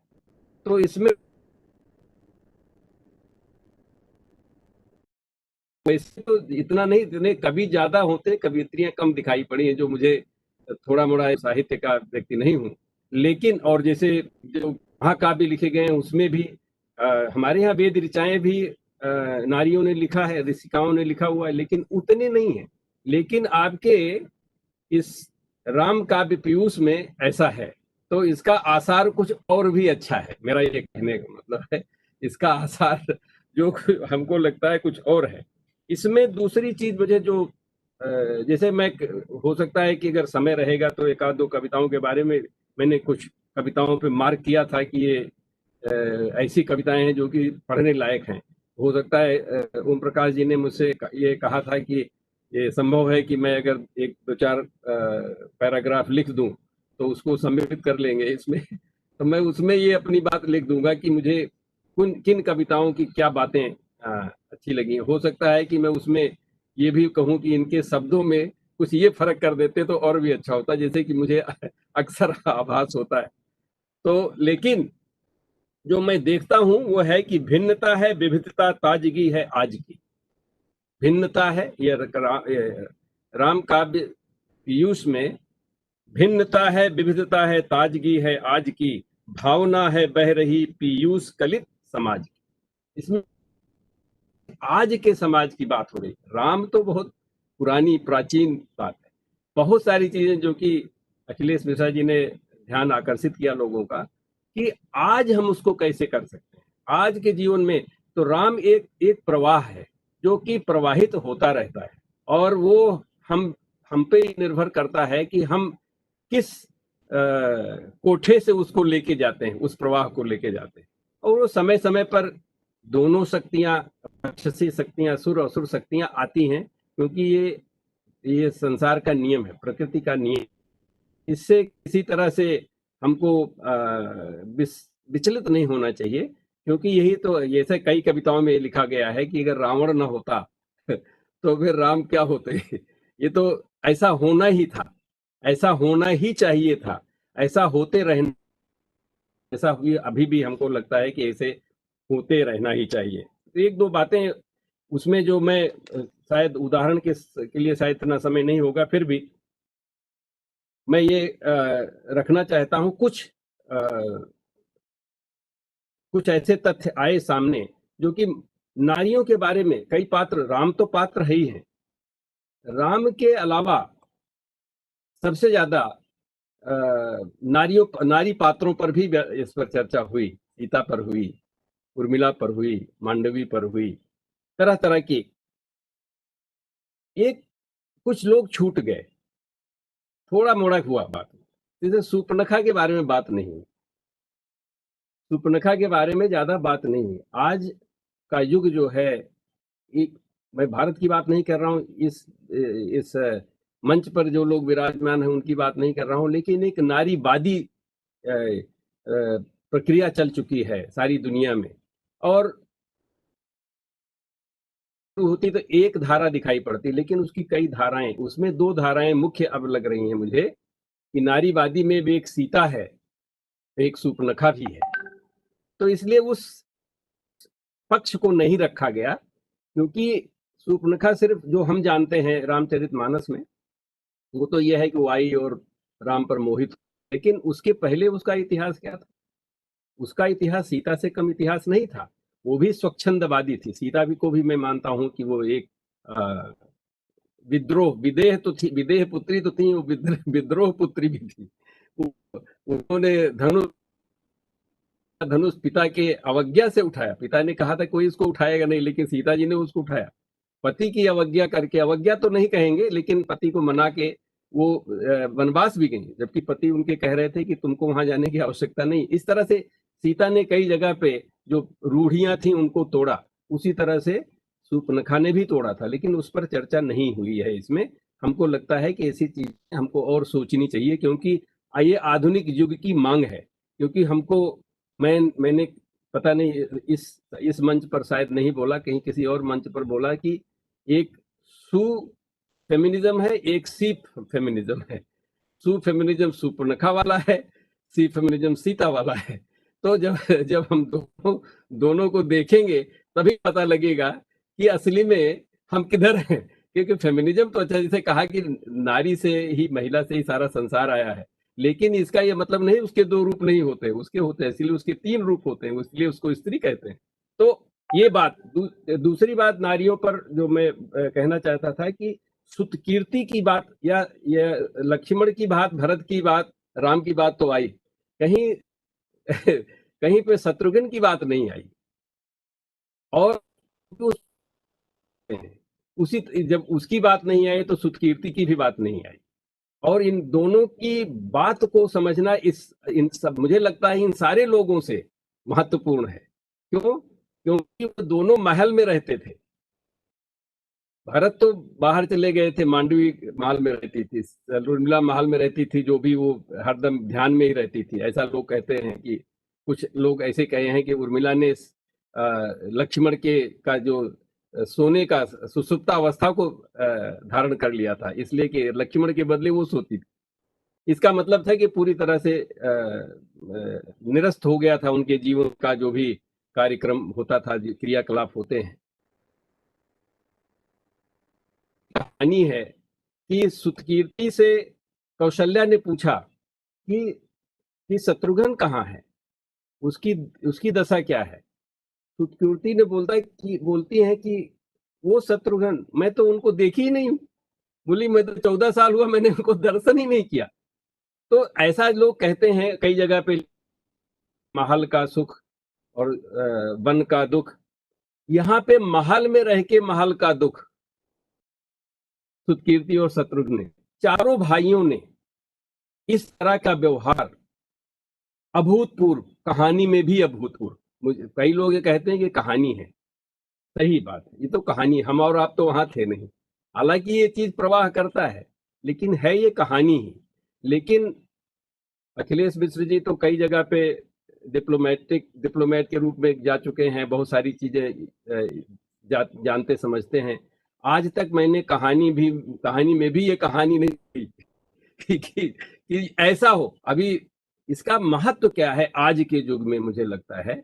तो इसमें वैसे तो इतना नहीं, इतने कवि ज्यादा होते, कवियत्रियां कम दिखाई पड़ी हैं, जो मुझे थोड़ा मोड़ा साहित्य का व्यक्ति नहीं हूँ। लेकिन और जैसे जो महाकाव्य लिखे गए हैं उसमें भी हमारे यहाँ वेद ऋचाएं भी नारियों ने लिखा है, ऋषिकाओं ने लिखा हुआ है, लेकिन उतने नहीं है। लेकिन आपके इस राम काव्य पीयूष में ऐसा है, तो इसका आसार कुछ और भी अच्छा है। मेरा ये कहने का मतलब है, इसका आसार जो हमको लगता है कुछ और है। इसमें दूसरी चीज मुझे जो, जैसे मैं, हो सकता है कि अगर समय रहेगा तो एक आध दो कविताओं के बारे में, मैंने कुछ कविताओं पे मार्क किया था कि ये ऐसी कविताएं हैं जो कि पढ़ने लायक हैं। हो सकता है ओम प्रकाश जी ने मुझसे ये कहा था कि ये संभव है कि मैं अगर 1-2-4 पैराग्राफ लिख दूं तो उसको सम्मिलित कर लेंगे इसमें। तो मैं उसमें ये अपनी बात लिख दूंगा कि मुझे किन कविताओं की क्या बातें अच्छी लगी। हो सकता है कि मैं उसमें ये भी कहूं कि इनके शब्दों में कुछ ये फर्क कर देते तो और भी अच्छा होता, जैसे कि मुझे अक्सर आभास होता है। तो लेकिन जो मैं देखता हूं वो है कि भिन्नता है, विविधता, ताजगी है आज की। भिन्नता है, ये राम काव्य पीयूष में भिन्नता है, विविधता है, ताजगी है आज की, भावना है बह रही पीयूष कलित समाज की। इसमें आज के समाज की बात हो रही। राम तो बहुत पुरानी प्राचीन बात है। बहुत सारी चीजें जो कि अखिलेश मिश्रा जी ने ध्यान आकर्षित किया लोगों का कि आज हम उसको कैसे कर सकते हैं आज के जीवन में। तो राम एक प्रवाह है जो कि प्रवाहित होता रहता है और वो हम पे निर्भर करता है कि हम किस कोठे से उसको लेके जाते हैं, उस प्रवाह को लेके जाते हैं। और वो समय समय पर दोनों शक्तियां, राक्षसी शक्तियां, असुर असुर शक्तियां आती हैं, क्योंकि ये संसार का नियम है, प्रकृति का नियम। इससे किसी तरह से हमको विचलित नहीं होना चाहिए, क्योंकि यही तो, जैसे कई कविताओं में लिखा गया है कि अगर रावण न होता तो फिर राम क्या होते। ये तो ऐसा होना ही था, ऐसा होना ही चाहिए था, ऐसा होते रहना, ऐसा हुई अभी भी हमको लगता है कि ऐसे होते रहना ही चाहिए। तो एक दो बातें उसमें जो मैं शायद उदाहरण के लिए शायद इतना समय नहीं होगा, फिर भी मैं ये रखना चाहता हूं। कुछ ऐसे तथ्य आए सामने जो कि नारियों के बारे में, कई पात्र, राम तो पात्र है ही है, राम के अलावा सबसे ज्यादा नारी पात्रों पर भी इस पर चर्चा हुई। सीता पर हुई, उर्मिला पर हुई, मांडवी पर हुई, तरह तरह की। एक कुछ लोग छूट गए, थोड़ा मोड़ा हुआ बात, जैसे सूर्पनखा के बारे में बात नहीं हुई। सूर्पनखा के बारे में ज्यादा बात नहीं हुई। आज का युग जो है, मैं भारत की बात नहीं कर रहा हूँ, इस मंच पर जो लोग विराजमान हैं उनकी बात नहीं कर रहा हूँ, लेकिन एक नारीवादी प्रक्रिया चल चुकी है सारी दुनिया में। और होती तो एक धारा दिखाई पड़ती, लेकिन उसकी कई धाराएं, उसमें 2 धाराएं मुख्य अब लग रही हैं मुझे, कि नारीवादी में भी एक सीता है, एक सूर्पनखा भी है। तो इसलिए उस पक्ष को नहीं रखा गया, क्योंकि सूर्पनखा सिर्फ जो हम जानते हैं रामचरितमानस में, वो तो यह है कि वो आई और राम पर मोहित, लेकिन उसके पहले उसका इतिहास क्या था? उसका इतिहास सीता से कम इतिहास नहीं था। वो भी स्वच्छंदवादी थी। सीता भी को भी मैं मानता हूं कि वो एक विद्रोह, विदेह तो थी, विदेह पुत्री तो थी, वो विद्रोह पुत्री भी थी। उन्होंने धनुष पिता के अवज्ञा से उठाया। पिता ने कहा था कोई इसको उठाएगा नहीं, लेकिन सीता जी ने उसको उठाया। पति की अवज्ञा करके, अवज्ञा तो नहीं कहेंगे, लेकिन पति को मना के वो वनवास भी गई, जबकि पति उनके कह रहे थे कि तुमको वहां जाने की आवश्यकता नहीं। इस तरह से सीता ने कई जगह पे जो रूढ़ियां थी उनको तोड़ा, उसी तरह से सूर्पनखा ने भी तोड़ा था, लेकिन उस पर चर्चा नहीं हुई है इसमें। हमको लगता है कि ऐसी चीजें हमको और सोचनी चाहिए, क्योंकि ये आधुनिक युग की मांग है। क्योंकि हमको, मैंने पता नहीं इस मंच पर शायद नहीं बोला, कहीं किसी और मंच पर बोला कि एक सु फेमिनिज्म है, एक सी फेमिनिज्म है। सु फेमिनिज्म सूर्पनखा वाला है, सी फेमिनिज्म सीता वाला है। तो जब हम दोनों को देखेंगे तभी पता लगेगा कि असली में हम किधर हैं। क्योंकि फेमिनिज्म तो अच्छा, जैसे कहा कि नारी से ही, महिला से ही सारा संसार आया है, लेकिन इसका ये मतलब नहीं उसके 2 रूप नहीं होते, उसके होते हैं, इसलिए उसके 3 रूप होते हैं, इसलिए उसको स्त्री कहते हैं। तो ये बात। दूसरी बात नारियों पर जो मैं कहना चाहता था कि स्तुतिकीर्ति की बात, या लक्ष्मण की बात, भरत की बात, राम की बात तो आई, कहीं कहीं पे शत्रुघ्न की बात नहीं आई। और उसी जब उसकी बात नहीं आई तो स्तुतिकीर्ति की भी बात नहीं आई। और इन दोनों की बात को समझना इन सब, मुझे लगता है इन सारे लोगों से महत्वपूर्ण है। क्यों? क्योंकि वो दोनों महल में रहते थे। भरत तो बाहर चले गए थे, मांडवी महल में रहती थी, उर्मिला महल में रहती थी, जो भी वो हरदम ध्यान में ही रहती थी। ऐसा लोग कहते हैं कि कुछ लोग ऐसे कहे हैं कि उर्मिला ने लक्ष्मण के का जो सोने का सुसुप्ता अवस्था को धारण कर लिया था, इसलिए कि लक्ष्मण के बदले वो सोती थी। इसका मतलब था कि पूरी तरह से निरस्त हो गया था उनके जीवन का जो भी कार्यक्रम होता था, क्रियाकलाप होते हैं। कहानी है कि सुतकीर्ति से कौशल्या ने पूछा कि शत्रुघ्न कहाँ है, उसकी दशा क्या है। सुतकीर्ति ने बोलती है कि वो शत्रुघ्न, मैं तो उनको देखी ही नहीं हूँ। बोली मैं तो 14 साल हुआ, मैंने उनको दर्शन ही नहीं किया। तो ऐसा लोग कहते हैं कई जगह पे, महल का सुख और वन का दुख। यहाँ पे महल में रह के महल का दुख सुतकीर्ति और शत्रुघ्न ने, चारों भाइयों ने इस तरह का व्यवहार अभूतपूर्व, कहानी में भी अभूतपूर्व। मुझे कई लोग ये कहते हैं कि कहानी है, सही बात है, ये तो कहानी, हम और आप तो वहां थे नहीं। हालांकि ये चीज प्रवाह करता है, लेकिन है ये कहानी ही। लेकिन अखिलेश मिश्र जी तो कई जगह पे डिप्लोमेट के रूप में जा चुके हैं, बहुत सारी चीजें जानते समझते हैं। आज तक मैंने कहानी में भी ये कहानी नहीं कि ऐसा हो। अभी इसका महत्व क्या है आज के युग में, मुझे लगता है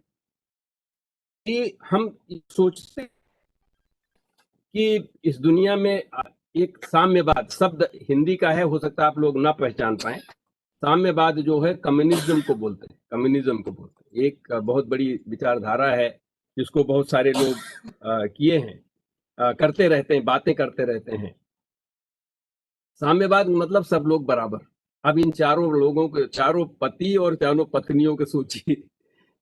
कि हम सोचते कि इस दुनिया में एक साम्यवाद शब्द हिंदी का है, हो सकता है आप लोग ना पहचान पाए। साम्यवाद जो है कम्युनिज्म को बोलते हैं। एक बहुत बड़ी विचारधारा है जिसको बहुत सारे लोग किए हैं, करते रहते हैं, बातें करते रहते हैं। साम्यवाद मतलब सब लोग बराबर। अब इन चारों लोगों के, चारों पति और चारों पत्नियों के सोचिए,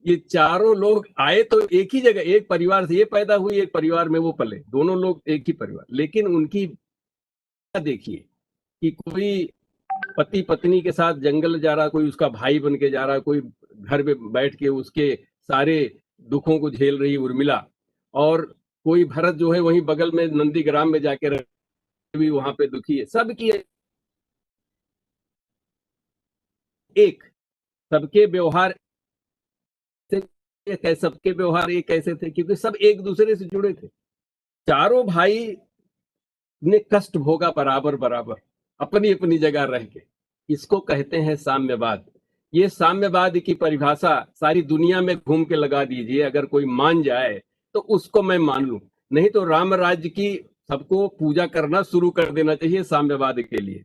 ये चारों लोग आए तो एक ही जगह, एक परिवार से ये पैदा हुई, एक परिवार में वो पले, दोनों लोग एक ही परिवार। लेकिन उनकी देखिए कि कोई पति पत्नी के साथ जंगल जा रहा, कोई उसका भाई बन के जा रहा, कोई घर में बैठ के उसके सारे दुखों को झेल रही उर्मिला, और कोई भरत जो है वहीं बगल में नंदीग्राम में जाके रह भी वहां पे दुखी है। सबकी एक, सबके व्यवहार एक ऐसे थे क्योंकि सब एक दूसरे से जुड़े थे। चारों भाई ने कष्ट भोगा बराबर बराबर, अपनी अपनी जगह रह के। इसको कहते हैं साम्यवाद। ये साम्यवाद की परिभाषा सारी दुनिया में घूम के लगा दीजिए, अगर कोई मान जाए तो उसको मैं मान लूं, नहीं तो राम राज्य की सबको पूजा करना शुरू कर देना चाहिए साम्यवाद के लिए।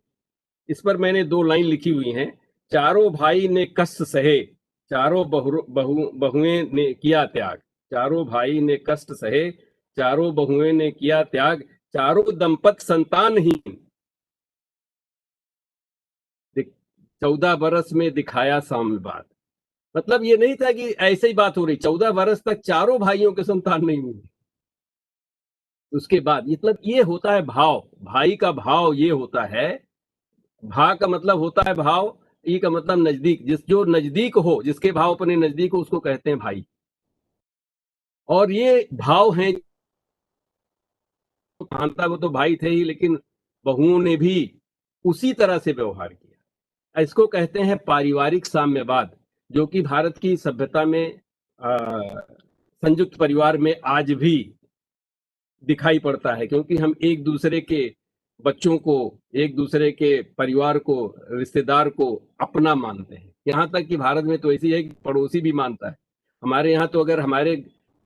इस पर मैंने 2 लाइन लिखी हुई हैं। चारों भाई ने कष्ट सहे, चारों बहुएं ने किया त्याग। चारों भाई ने कष्ट सहे, चारों बहुएं ने किया त्याग, चारों दंपत संतानहीन, 14 बरस में दिखाया साम्यवाद। मतलब ये नहीं था कि ऐसे ही बात हो रही, 14 बरस तक चारों भाइयों के संतान नहीं हुए। उसके बाद मतलब ये होता है भाव, भाई का भाव ये होता है। भा का मतलब होता है भाव, ई का मतलब नजदीक, जो नजदीक हो, जिसके भाव अपने नजदीक हो, उसको कहते हैं भाई। और ये भाव है, मानता वो तो भाई थे ही, लेकिन बहुओं ने भी उसी तरह से व्यवहार किया। इसको कहते हैं पारिवारिक साम्यवाद, जो कि भारत की सभ्यता में संयुक्त परिवार में आज भी दिखाई पड़ता है, क्योंकि हम एक दूसरे के बच्चों को, एक दूसरे के परिवार को, रिश्तेदार को अपना मानते हैं। यहाँ तक कि भारत में तो ऐसी है कि पड़ोसी भी मानता है। हमारे यहाँ तो अगर हमारे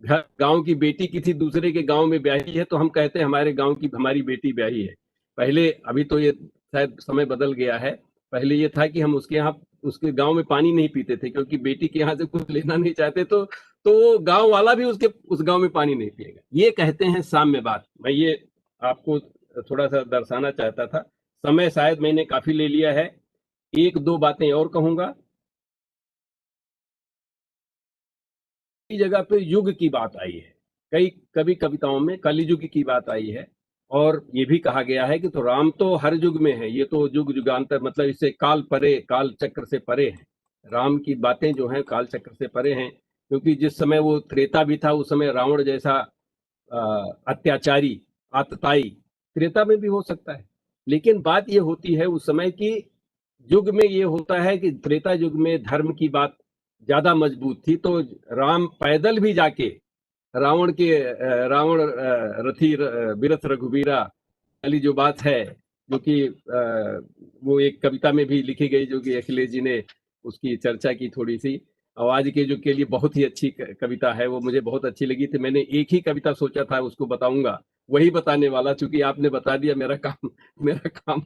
घर गांव की बेटी किसी दूसरे के गांव में ब्याही है तो हम कहते हैं हमारे गांव की हमारी बेटी ब्याही है। पहले, अभी तो ये शायद समय बदल गया है, पहले ये था कि हम उसके यहाँ, उसके गांव में पानी नहीं पीते थे, क्योंकि बेटी के यहाँ से कुछ लेना नहीं चाहते तो गांव वाला भी उस गांव में पानी नहीं पिएगा। ये कहते हैं साम्यवाद। मैं ये आपको थोड़ा सा दर्शाना चाहता था। समय शायद मैंने काफी ले लिया है, 1-2 बातें और कहूंगा। कई जगह पे युग की बात आई है, कभी कविताओं में कलियुग की बात आई है, और ये भी कहा गया है कि तो राम तो हर युग में है, ये तो युग युगांतर, मतलब इससे काल चक्र से परे है। राम की बातें जो हैं काल चक्र से परे हैं। क्योंकि जिस समय वो त्रेता भी था उस समय रावण जैसा अत्याचारी आतताई त्रेता में भी हो सकता है। लेकिन बात ये होती है उस समय की युग में ये होता है कि त्रेता युग में धर्म की बात ज्यादा मजबूत थी, तो राम पैदल भी जाके रावण रथी बिरथ रघुबीरा वाली जो बात है, जो कि वो एक कविता में भी लिखी गई, जो कि अखिलेश जी ने उसकी चर्चा की थोड़ी सी। आवाज के युग के लिए बहुत ही अच्छी कविता है, वो मुझे बहुत अच्छी लगी थी। मैंने एक ही कविता सोचा था उसको बताऊंगा, वही बताने वाला, चूंकि आपने बता दिया मेरा काम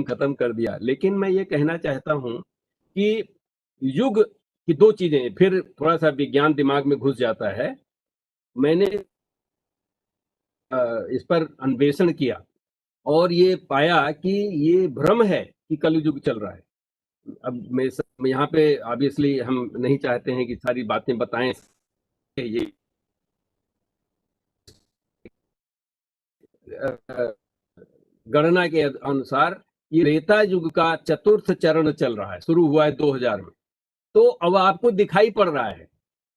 खत्म कर दिया। लेकिन मैं ये कहना चाहता हूं कि युग की दो चीजें, फिर थोड़ा सा विज्ञान दिमाग में घुस जाता है। मैंने इस पर अन्वेषण किया और ये पाया कि ये भ्रम है कि कलयुग चल रहा है। अब मैं यहाँ पे ऑब्वियसली हम नहीं चाहते हैं कि सारी बातें बताएं, ये गणना के अनुसार ये त्रेता युग का चतुर्थ चरण चल रहा है, शुरू हुआ है 2000 में। तो अब आपको दिखाई पड़ रहा है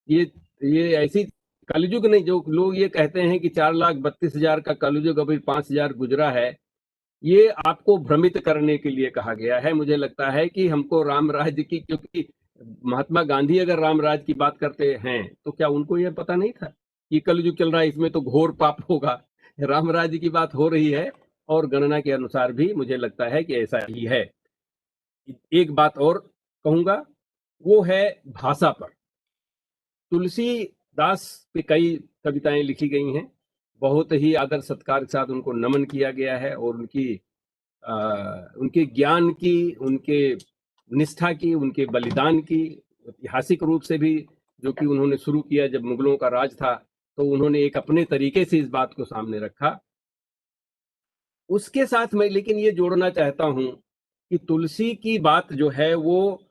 ये ऐसी कलयुग नहीं, जो लोग ये कहते हैं कि 4,32,000 का कलयुग अभी 5,000 गुजरा है, ये आपको भ्रमित करने के लिए कहा गया है। मुझे लगता है कि हमको राम राज्य की, क्योंकि महात्मा गांधी अगर राम राज्य की बात करते हैं तो क्या उनको यह पता नहीं था कि कलयुग चल रहा है, इसमें तो घोर पाप होगा। राम राज्य की बात हो रही है और गणना के अनुसार भी मुझे लगता है कि ऐसा ही है। एक बात और कहूंगा, वो है भाषा पर। तुलसीदास पे कई कविताएं लिखी गई हैं, बहुत ही आदर सत्कार के साथ उनको नमन किया गया है, और उनके ज्ञान की, उनके निष्ठा की, उनके बलिदान की, ऐतिहासिक रूप से भी, जो कि उन्होंने शुरू किया जब मुगलों का राज था, तो उन्होंने एक अपने तरीके से इस बात को सामने रखा। उसके साथ मैं लेकिन ये जोड़ना चाहता हूं कि तुलसी की बात जो है वो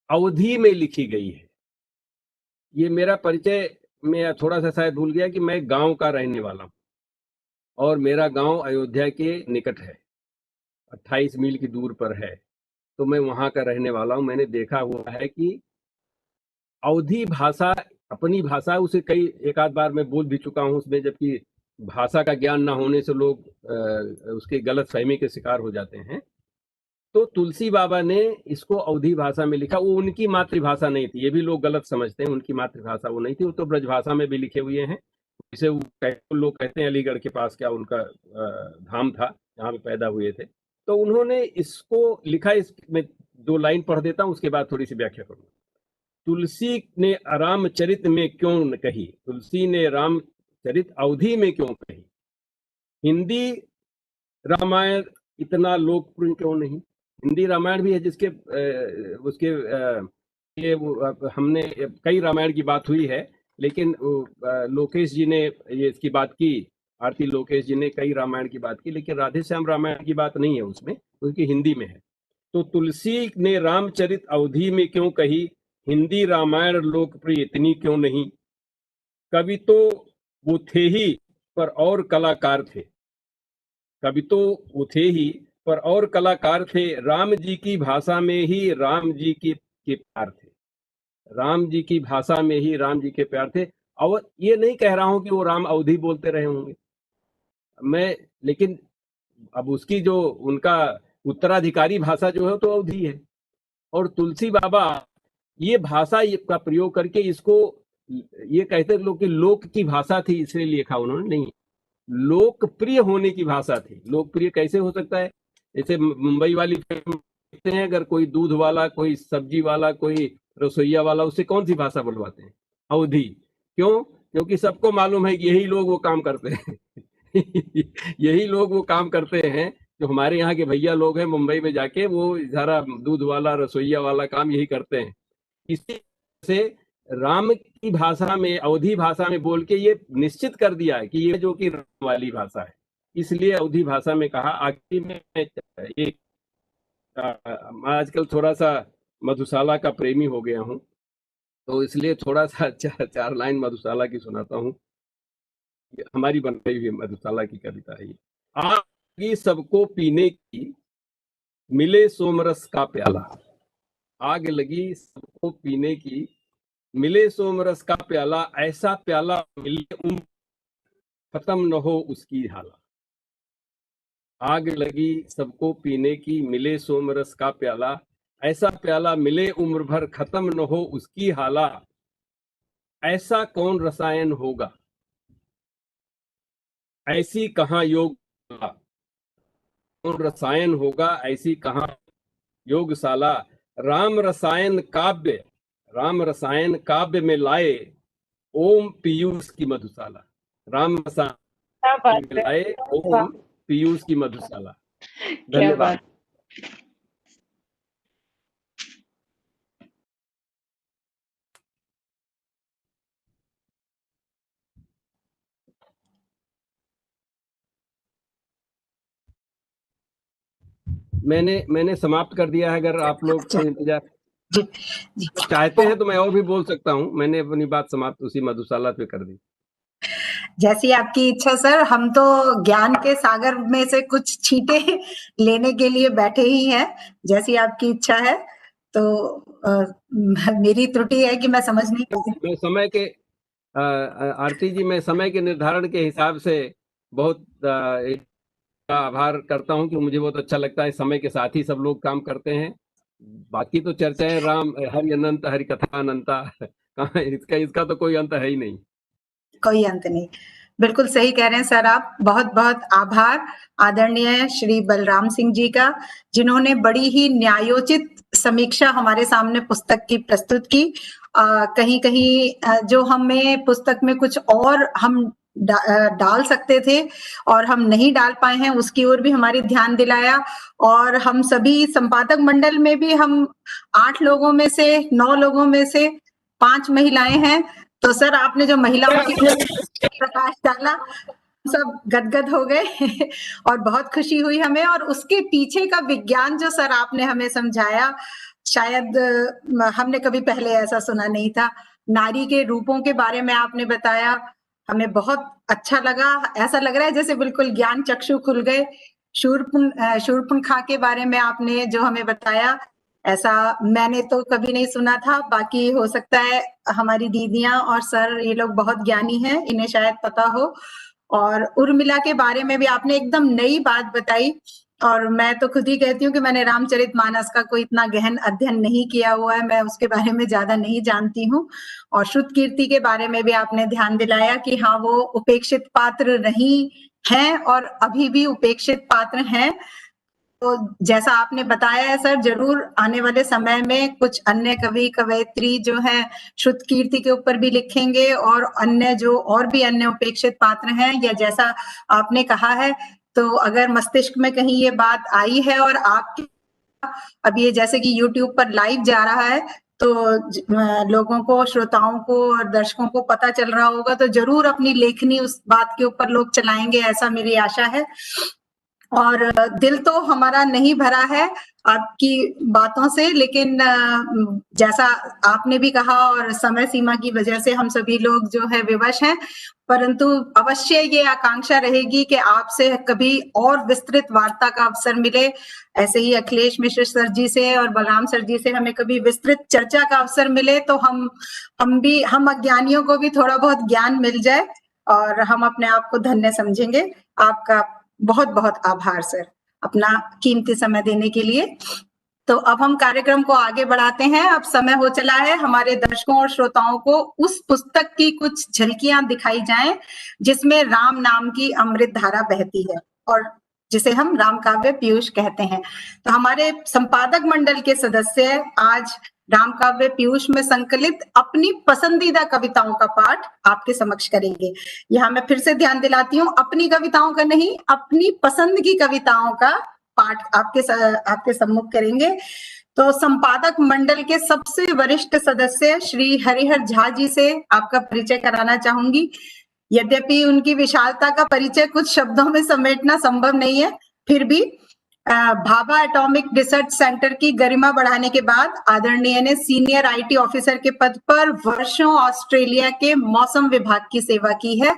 अवधि में लिखी गई है। ये मेरा परिचय मैं थोड़ा सा शायद भूल गया कि मैं गांव का रहने वाला हूं और मेरा गांव अयोध्या के निकट है, 28 मील की दूर पर है, तो मैं वहां का रहने वाला हूं। मैंने देखा हुआ है कि अवधी भाषा अपनी भाषा, उसे एक आध बार मैं बोल भी चुका हूं उसमें, जबकि भाषा का ज्ञान ना होने से लोग उसके गलत फहमी के शिकार हो जाते हैं। तो तुलसी बाबा ने इसको अवधी भाषा में लिखा। वो उनकी मातृभाषा नहीं थी, ये भी लोग गलत समझते हैं, उनकी मातृभाषा वो नहीं थी, वो तो ब्रजभाषा में भी लिखे हुए हैं। इसे लोग कहते हैं अलीगढ़ के पास क्या उनका धाम था जहाँ पे पैदा हुए थे, तो उन्होंने इसको लिखा। इसमें 2 लाइन पढ़ देता हूँ, उसके बाद थोड़ी सी व्याख्या करूंगा। तुलसी ने रामचरित में क्यों न कही, तुलसी ने रामचरित अवधि में क्यों कही, हिंदी रामायण इतना लोकप्रिय क्यों नहीं। हिंदी रामायण भी है जिसके उसके ये हमने कई रामायण की बात हुई है, लेकिन लोकेश जी ने ये इसकी बात की, आरती लोकेश जी ने कई रामायण की बात की, लेकिन राधे श्याम रामायण की बात नहीं है उसमें, क्योंकि हिंदी में है। तो तुलसी ने रामचरित अवधि में क्यों कही, हिंदी रामायण लोकप्रिय इतनी क्यों नहीं। कवि तो वो थे ही पर और कलाकार थे, कवि तो वो थे ही पर और कलाकार थे, राम जी की भाषा में ही राम जी के प्यार थे, राम जी की भाषा में ही राम जी के प्यार थे। और ये नहीं कह रहा हूं कि वो राम अवधि बोलते रहे होंगे मैं, लेकिन अब उसकी जो उनका उत्तराधिकारी भाषा जो है तो अवधि है। और तुलसी बाबा ये भाषा का प्रयोग करके इसको ये कहते लोग कि लोक की भाषा थी इसलिए लिखा उन्होंने, नहीं, लोकप्रिय होने की भाषा थी। लोकप्रिय कैसे हो सकता है, जैसे मुंबई वाली फिल्म देखते हैं, अगर कोई दूध वाला, कोई सब्जी वाला, कोई रसोईया वाला, उससे कौन सी भाषा बुलवाते हैं, अवधि। क्यों? क्योंकि सबको मालूम है कि यही लोग वो काम करते हैं यही लोग वो काम करते हैं जो हमारे यहाँ के भैया लोग हैं मुंबई में जाके, वो सारा दूध वाला रसोईया वाला काम यही करते हैं। इसी से राम की भाषा में, अवधी भाषा में बोल के ये निश्चित कर दिया है कि ये जो कि राम वाली भाषा है, इसलिए अवधी भाषा में कहा। आखिर में एक आजकल थोड़ा सा मधुशाला का प्रेमी हो गया हूँ, तो इसलिए थोड़ा सा 4 लाइन मधुशाला की सुनाता हूँ। हमारी बन रही हुई मधुशाला की कविता है। आग सबको पीने की, मिले सोमरस का प्याला, आग लगी सबको पीने की, मिले सोमरस का प्याला, ऐसा प्याला मिले उम्र खत्म न हो उसकी हाला। आग लगी सबको पीने की, मिले सोमरस का प्याला, ऐसा प्याला मिले उम्र भर खत्म न हो उसकी हाला। ऐसा कौन रसायन होगा, ऐसी कहाँ योग, कौन रसायन होगा ऐसी कहाँ योगशाला। राम रसायन काव्य में लाए ओम पीयूष की मधुशाला। राम रसायन में लाए ओम पीयूष की मधुशाला। धन्यवाद। मैंने समाप्त कर दिया है। अगर आप लोग इंतजार चाहते हैं तो मैं और भी बोल सकता हूँ। मैंने अपनी बात समाप्त उसी मधुशाला पे कर दी। जैसी आपकी इच्छा सर। हम तो ज्ञान के सागर में से कुछ छींटे लेने के लिए बैठे ही हैं, जैसी आपकी इच्छा है। तो मेरी त्रुटि है कि मैं समझ नहीं पाई। मैं समय के आरती जी, मैं समय के निर्धारण के हिसाब से बहुत आभार करता हूं कि मुझे बहुत अच्छा लगता है समय के साथ ही सब लोग काम करते हैं। बाकी तो चर्चाएं राम हरि अनंत हरि कथा अनंता, कहाँ इसका तो कोई अंत है ही नहीं। कोई अंत नहीं। बिल्कुल सही कह रहे हैं सर आप। बहुत बहुत आभार आदरणीय श्री बलराम सिंह जी का, जिन्होंने बड़ी ही न्यायोचित समीक्षा हमारे सामने पुस्तक की प्रस्तुत की। कहीं कहीं जो हमें पुस्तक में कुछ और हम डाल सकते थे और हम नहीं डाल पाए हैं, उसकी ओर भी हमारी ध्यान दिलाया। और हम सभी संपादक मंडल में भी हम 8 लोगों में से 9 लोगों में से 5 महिलाएं हैं। तो सर आपने जो महिलाओं की प्रकाश डाला, सब गदगद हो गए और बहुत खुशी हुई हमें। और उसके पीछे का विज्ञान जो सर आपने हमें समझाया, शायद हमने कभी पहले ऐसा सुना नहीं था। नारी के रूपों के बारे में आपने बताया, हमें बहुत अच्छा लगा। ऐसा लग रहा है जैसे बिल्कुल ज्ञान चक्षु खुल गए। शूर्पणखा के बारे में आपने जो हमें बताया, ऐसा मैंने तो कभी नहीं सुना था। बाकी हो सकता है हमारी दीदियां और सर ये लोग बहुत ज्ञानी हैं, इन्हें शायद पता हो। और उर्मिला के बारे में भी आपने एकदम नई बात बताई। और मैं तो खुद ही कहती हूँ कि मैंने रामचरितमानस का कोई इतना गहन अध्ययन नहीं किया हुआ है, मैं उसके बारे में ज्यादा नहीं जानती हूँ। और श्रुत कीर्ति के बारे में भी आपने ध्यान दिलाया कि हाँ, वो उपेक्षित पात्र नहीं हैं और अभी भी उपेक्षित पात्र हैं। तो जैसा आपने बताया है सर, जरूर आने वाले समय में कुछ अन्य कवि कवयित्री जो है श्रुत कीर्ति के ऊपर भी लिखेंगे, और अन्य जो और भी अन्य उपेक्षित पात्र हैं, या जैसा आपने कहा है, तो अगर मस्तिष्क में कहीं ये बात आई है और आपके अब ये जैसे कि YouTube पर लाइव जा रहा है, तो लोगों को, श्रोताओं को और दर्शकों को पता चल रहा होगा, तो जरूर अपनी लेखनी उस बात के ऊपर लोग चलाएंगे, ऐसा मेरी आशा है। और दिल तो हमारा नहीं भरा है आपकी बातों से, लेकिन जैसा आपने भी कहा और समय सीमा की वजह से हम सभी लोग जो है विवश हैं, परंतु अवश्य ये आकांक्षा रहेगी कि आपसे कभी और विस्तृत वार्ता का अवसर मिले। ऐसे ही अखिलेश मिश्र सर जी से और बलराम सर जी से हमें कभी विस्तृत चर्चा का अवसर मिले, तो हम अज्ञानियों को भी थोड़ा बहुत ज्ञान मिल जाए और हम अपने आप को धन्य समझेंगे। आपका बहुत बहुत आभार सर, अपना कीमती समय देने के लिए। तो अब हम कार्यक्रम को आगे बढ़ाते हैं। अब समय हो चला है हमारे दर्शकों और श्रोताओं को उस पुस्तक की कुछ झलकियां दिखाई जाएं जिसमें राम नाम की अमृत धारा बहती है और जिसे हम राम काव्य पीयूष कहते हैं। तो हमारे संपादक मंडल के सदस्य आज राम काव्य पीयूष में संकलित अपनी पसंदीदा कविताओं का पाठ आपके समक्ष करेंगे। यहाँ मैं फिर से ध्यान दिलाती हूँ, अपनी कविताओं का नहीं, अपनी पसंद की कविताओं का पाठ आपके सम्मुख करेंगे। तो संपादक मंडल के सबसे वरिष्ठ सदस्य श्री हरिहर झा जी से आपका परिचय कराना चाहूंगी। यद्यपि उनकी विशालता का परिचय कुछ शब्दों में समेटना संभव नहीं है, फिर भी भाभा एटॉमिक रिसर्च सेंटर की गरिमा बढ़ाने के बाद आदरणीय ने सीनियर आईटी ऑफिसर के पद पर वर्षों ऑस्ट्रेलिया के मौसम विभाग की सेवा की है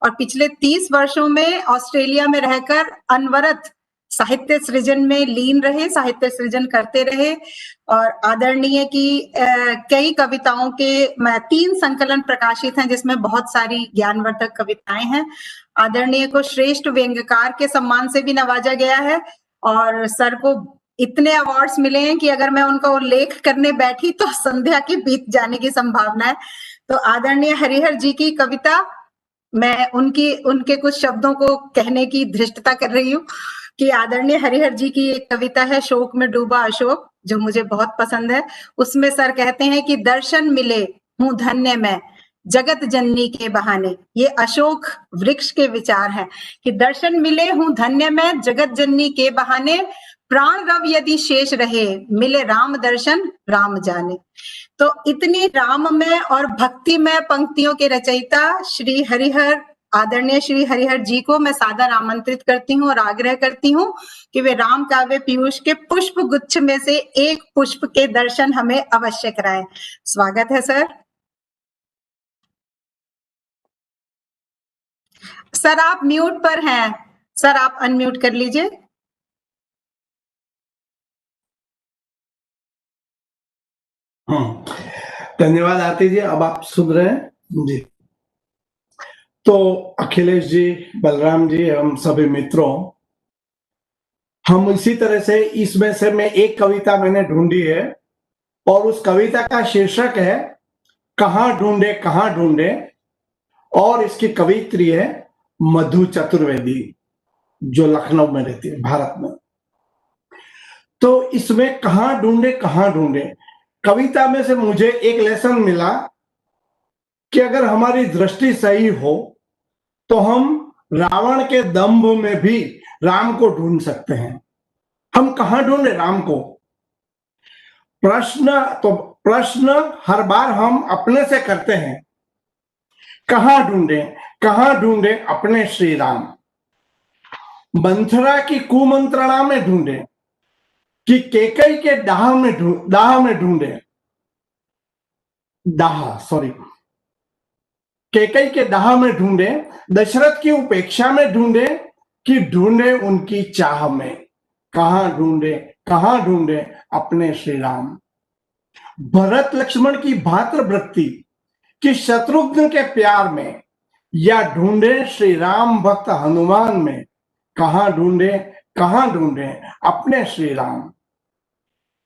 और पिछले 30 वर्षों में ऑस्ट्रेलिया में रहकर अनवरत साहित्य सृजन में लीन रहे, साहित्य सृजन करते रहे। और आदरणीय की कई कविताओं के 3 संकलन प्रकाशित हैं जिसमें बहुत सारी ज्ञानवर्धक कविताएं हैं। आदरणीय को श्रेष्ठ व्यंग्यकार के सम्मान से भी नवाजा गया है और सर को इतने अवार्ड्स मिले हैं कि अगर मैं उनका उल्लेख करने बैठी तो संध्या की बीत जाने की संभावना है। तो आदरणीय हरिहर जी की कविता, मैं उनके कुछ शब्दों को कहने की धृष्टता कर रही हूँ कि आदरणीय हरिहर जी की एक कविता है शोक में डूबा अशोक, जो मुझे बहुत पसंद है। उसमें सर कहते हैं कि दर्शन मिले हूँ धन्य मैं जगत जननी के बहाने। ये अशोक वृक्ष के विचार हैं कि दर्शन मिले हूँ धन्य मैं जगत जननी के बहाने, प्राण रव यदि शेष रहे मिले राम दर्शन राम जाने। तो इतनी राममय और भक्तिमय पंक्तियों के रचयिता श्री हरिहर, आदरणीय श्री हरिहर जी को मैं सादर आमंत्रित करती हूँ और आग्रह करती हूँ कि वे राम काव्य पीयूष के पुष्प गुच्छ में से एक पुष्प के दर्शन हमें अवश्य कराएं। स्वागत है सर। सर आप म्यूट पर हैं, सर आप अनम्यूट कर लीजिए। धन्यवाद आरती जी, अब आप सुन रहे हैं जी। तो अखिलेश जी, बलराम जी, हम सभी मित्रों, हम इसी तरह से इसमें से मैं एक कविता मैंने ढूंढी है और उस कविता का शीर्षक है कहाँ ढूंढे कहाँ ढूंढे, और इसकी कवित्री है मधु चतुर्वेदी जो लखनऊ में रहती है, भारत में। तो इसमें कहाँ ढूंढे कविता में से मुझे एक लेसन मिला कि अगर हमारी दृष्टि सही हो तो हम रावण के दंभ में भी राम को ढूंढ सकते हैं। हम कहाँ ढूंढे राम को? प्रश्न हर बार हम अपने से करते हैं, कहाँ ढूंढे अपने श्री राम। मंथरा की कुमंत्रणा में ढूंढे कि केकई के दाह में ढूंढे, केकई के दाह में ढूंढे, दशरथ की उपेक्षा में ढूंढे कि ढूंढे उनकी चाह में। कहाँ ढूंढे अपने श्री राम। भरत लक्ष्मण की भातृवृत्ति कि शत्रुघ्न के प्यार में, या ढूंढे श्री राम भक्त हनुमान में। कहाँ ढूंढे अपने श्री राम।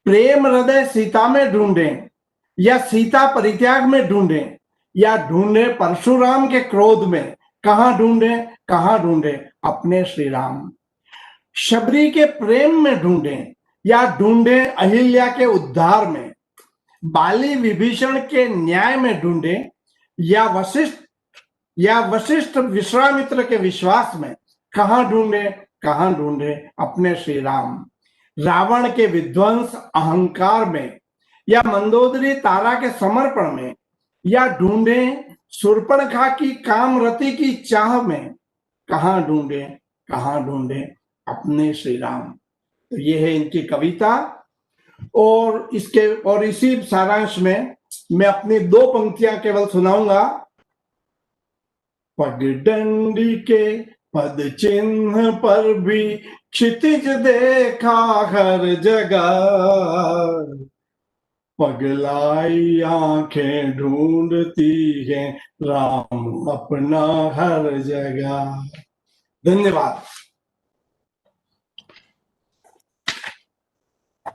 प्रेम हृदय सीता में ढूंढे, या सीता परित्याग में ढूंढे, या ढूंढे परशुराम के क्रोध में। कहाँ ढूंढे अपने श्री राम। शबरी के प्रेम में ढूंढे, या ढूंढे अहिल्या के उद्धार में। बाली विभीषण के न्याय में ढूंढे, या वशिष्ठ विश्वामित्र के विश्वास में। कहाँ ढूंढे अपने श्री राम। रावण के विध्वंस अहंकार में, या मंदोदरी तारा के समर्पण में, या ढूंढे शूर्पणखा की कामरति की चाह में। कहाँ ढूंढे अपने श्री राम। तो ये है इनकी कविता। और इसी सारांश में मैं अपनी 2 पंक्तियां केवल सुनाऊंगा। पगडंडी के पद चिन्ह पर भी क्षितिज देखा हर जगह, पगलाई आंखें ढूंढती हैं राम अपना हर जगह। धन्यवाद।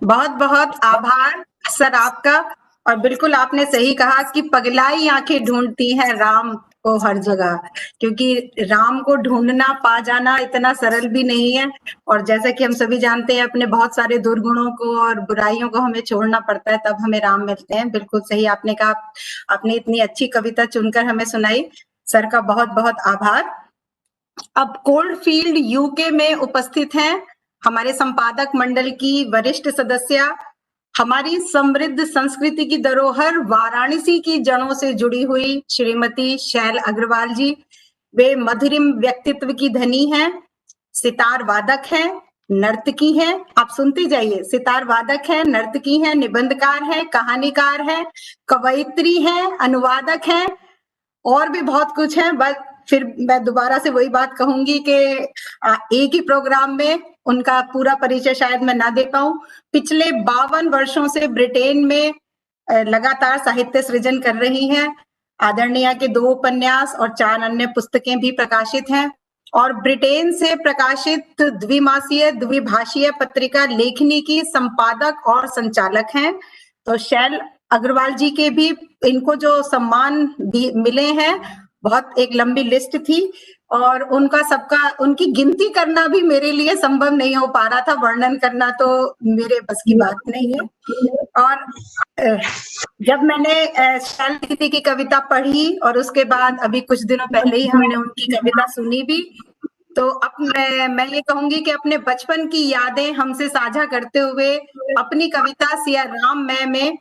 बहुत बहुत आभार सर आपका। और बिल्कुल आपने सही कहा कि पगलाई आंखें ढूंढती हैं राम को हर जगह, क्योंकि राम को ढूंढना पा जाना इतना सरल भी नहीं है। और जैसा कि हम सभी जानते हैं अपने बहुत सारे दुर्गुणों को और बुराइयों को हमें छोड़ना पड़ता है, तब हमें राम मिलते हैं। बिल्कुल सही आपने कहा। आपने इतनी अच्छी कविता चुनकर हमें सुनाई, सर का बहुत बहुत आभार। अब कोल्डफील्ड यूके में उपस्थित हैं हमारे संपादक मंडल की वरिष्ठ सदस्य, हमारी समृद्ध संस्कृति की धरोहर वाराणसी की जड़ों से जुड़ी हुई श्रीमती शैल अग्रवाल जी। वे मधुरिम व्यक्तित्व की धनी हैं, सितार वादक हैं, नर्तकी हैं। आप सुनते जाइए, सितार वादक हैं, नर्तकी हैं, निबंधकार हैं, कहानीकार हैं, कवयित्री हैं, अनुवादक हैं और भी बहुत कुछ है। बस फिर मैं दोबारा से वही बात कहूंगी कि एक ही प्रोग्राम में उनका पूरा परिचय शायद मैं ना दे पाऊं। पिछले 52 वर्षों से ब्रिटेन में लगातार साहित्य सृजन कर रही हैं। आदरणीय के 2 उपन्यास और 4 अन्य पुस्तकें भी प्रकाशित हैं और ब्रिटेन से प्रकाशित द्विभाषीय पत्रिका लेखनी की संपादक और संचालक हैं। तो शैल अग्रवाल जी के भी इनको जो सम्मान मिले हैं, बहुत एक लंबी लिस्ट थी और उनकी गिनती करना भी मेरे लिए संभव नहीं हो पा रहा था, वर्णन करना तो मेरे बस की बात नहीं है। और जब मैंने शैल दीदी की कविता पढ़ी और उसके बाद अभी कुछ दिनों पहले ही हमने उनकी कविता सुनी भी, तो अब मैं ये कहूंगी कि अपने बचपन की यादें हमसे साझा करते हुए अपनी कविता सिया राम में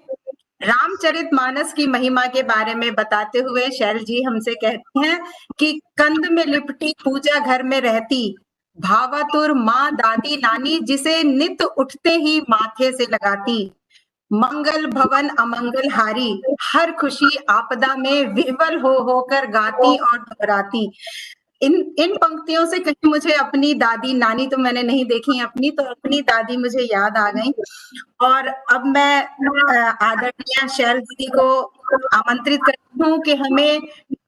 रामचरितमानस की महिमा के बारे में बताते हुए शैल जी हमसे कहते हैं कि कंद में लिपटी पूजा घर में रहती, भावातुर माँ दादी नानी जिसे नित उठते ही माथे से लगाती, मंगल भवन अमंगल हारी, हर खुशी आपदा में विह्वल होकर गाती और दोहराती। इन पंक्तियों से कहीं मुझे अपनी दादी, नानी तो मैंने नहीं देखी अपनी, तो अपनी दादी मुझे याद आ गई। और अब मैं आदरणीय शैल दीदी को आमंत्रित करती हूँ कि हमें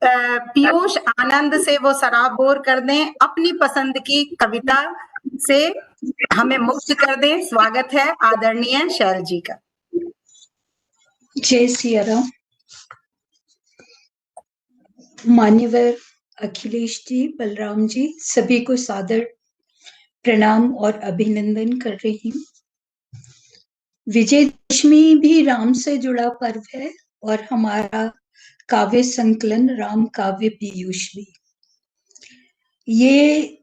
पीयूष आनंद से वो सराबोर कर दें, अपनी पसंद की कविता से हमें मुक्त कर दें। स्वागत है आदरणीय शैल जी का। जय सिया राम। मान्यवर अखिलेश जी, बलराम जी, सभी को सादर प्रणाम और अभिनंदन कर रही हूँ। विजयदशमी भी राम से जुड़ा पर्व है और हमारा काव्य संकलन राम काव्य पीयूष भी। ये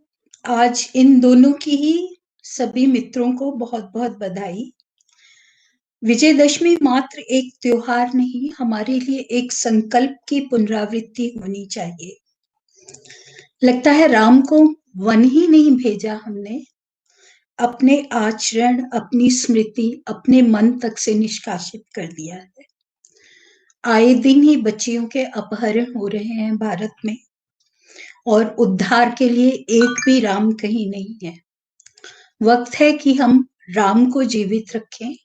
आज इन दोनों की ही सभी मित्रों को बहुत बहुत बधाई। विजयदशमी मात्र एक त्योहार नहीं, हमारे लिए एक संकल्प की पुनरावृत्ति होनी चाहिए। लगता है राम को वन ही नहीं भेजा हमने, अपने आचरण, अपनी स्मृति, अपने मन तक से निष्कासित कर दिया है। आए दिन ही बच्चियों के अपहरण हो रहे हैं भारत में और उद्धार के लिए एक भी राम कहीं नहीं है। वक्त है कि हम राम को जीवित रखें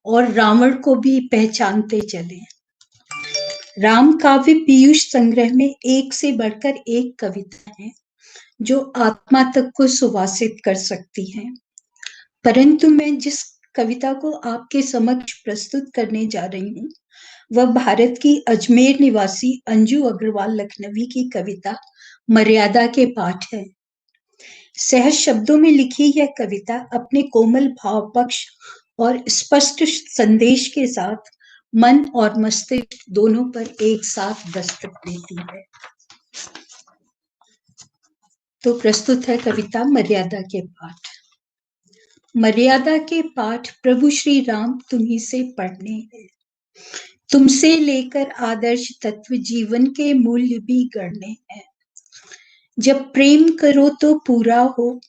और रावण को भी पहचानते चलें। राम काव्य पीयूष संग्रह में एक से बढ़कर एक कविता है जो आत्मा तक को सुवासित कर सकती है। परंतु मैं जिस कविता को आपके समक्ष प्रस्तुत करने जा रही हूँ वह भारत की अजमेर निवासी अंजू अग्रवाल लखनवी की कविता मर्यादा के पाठ है। सहज शब्दों में लिखी यह कविता अपने कोमल भाव पक्ष और स्पष्ट संदेश के साथ मन और मस्तिष्क दोनों पर एक साथ दस्तक देती है। तो प्रस्तुत है कविता मर्यादा के पाठ। मर्यादा के पाठ प्रभु श्री राम तुम्ही से पढ़ने हैं, तुमसे लेकर आदर्श तत्व जीवन के मूल्य भी गढ़ने हैं। जब प्रेम करो तो पूरा हो,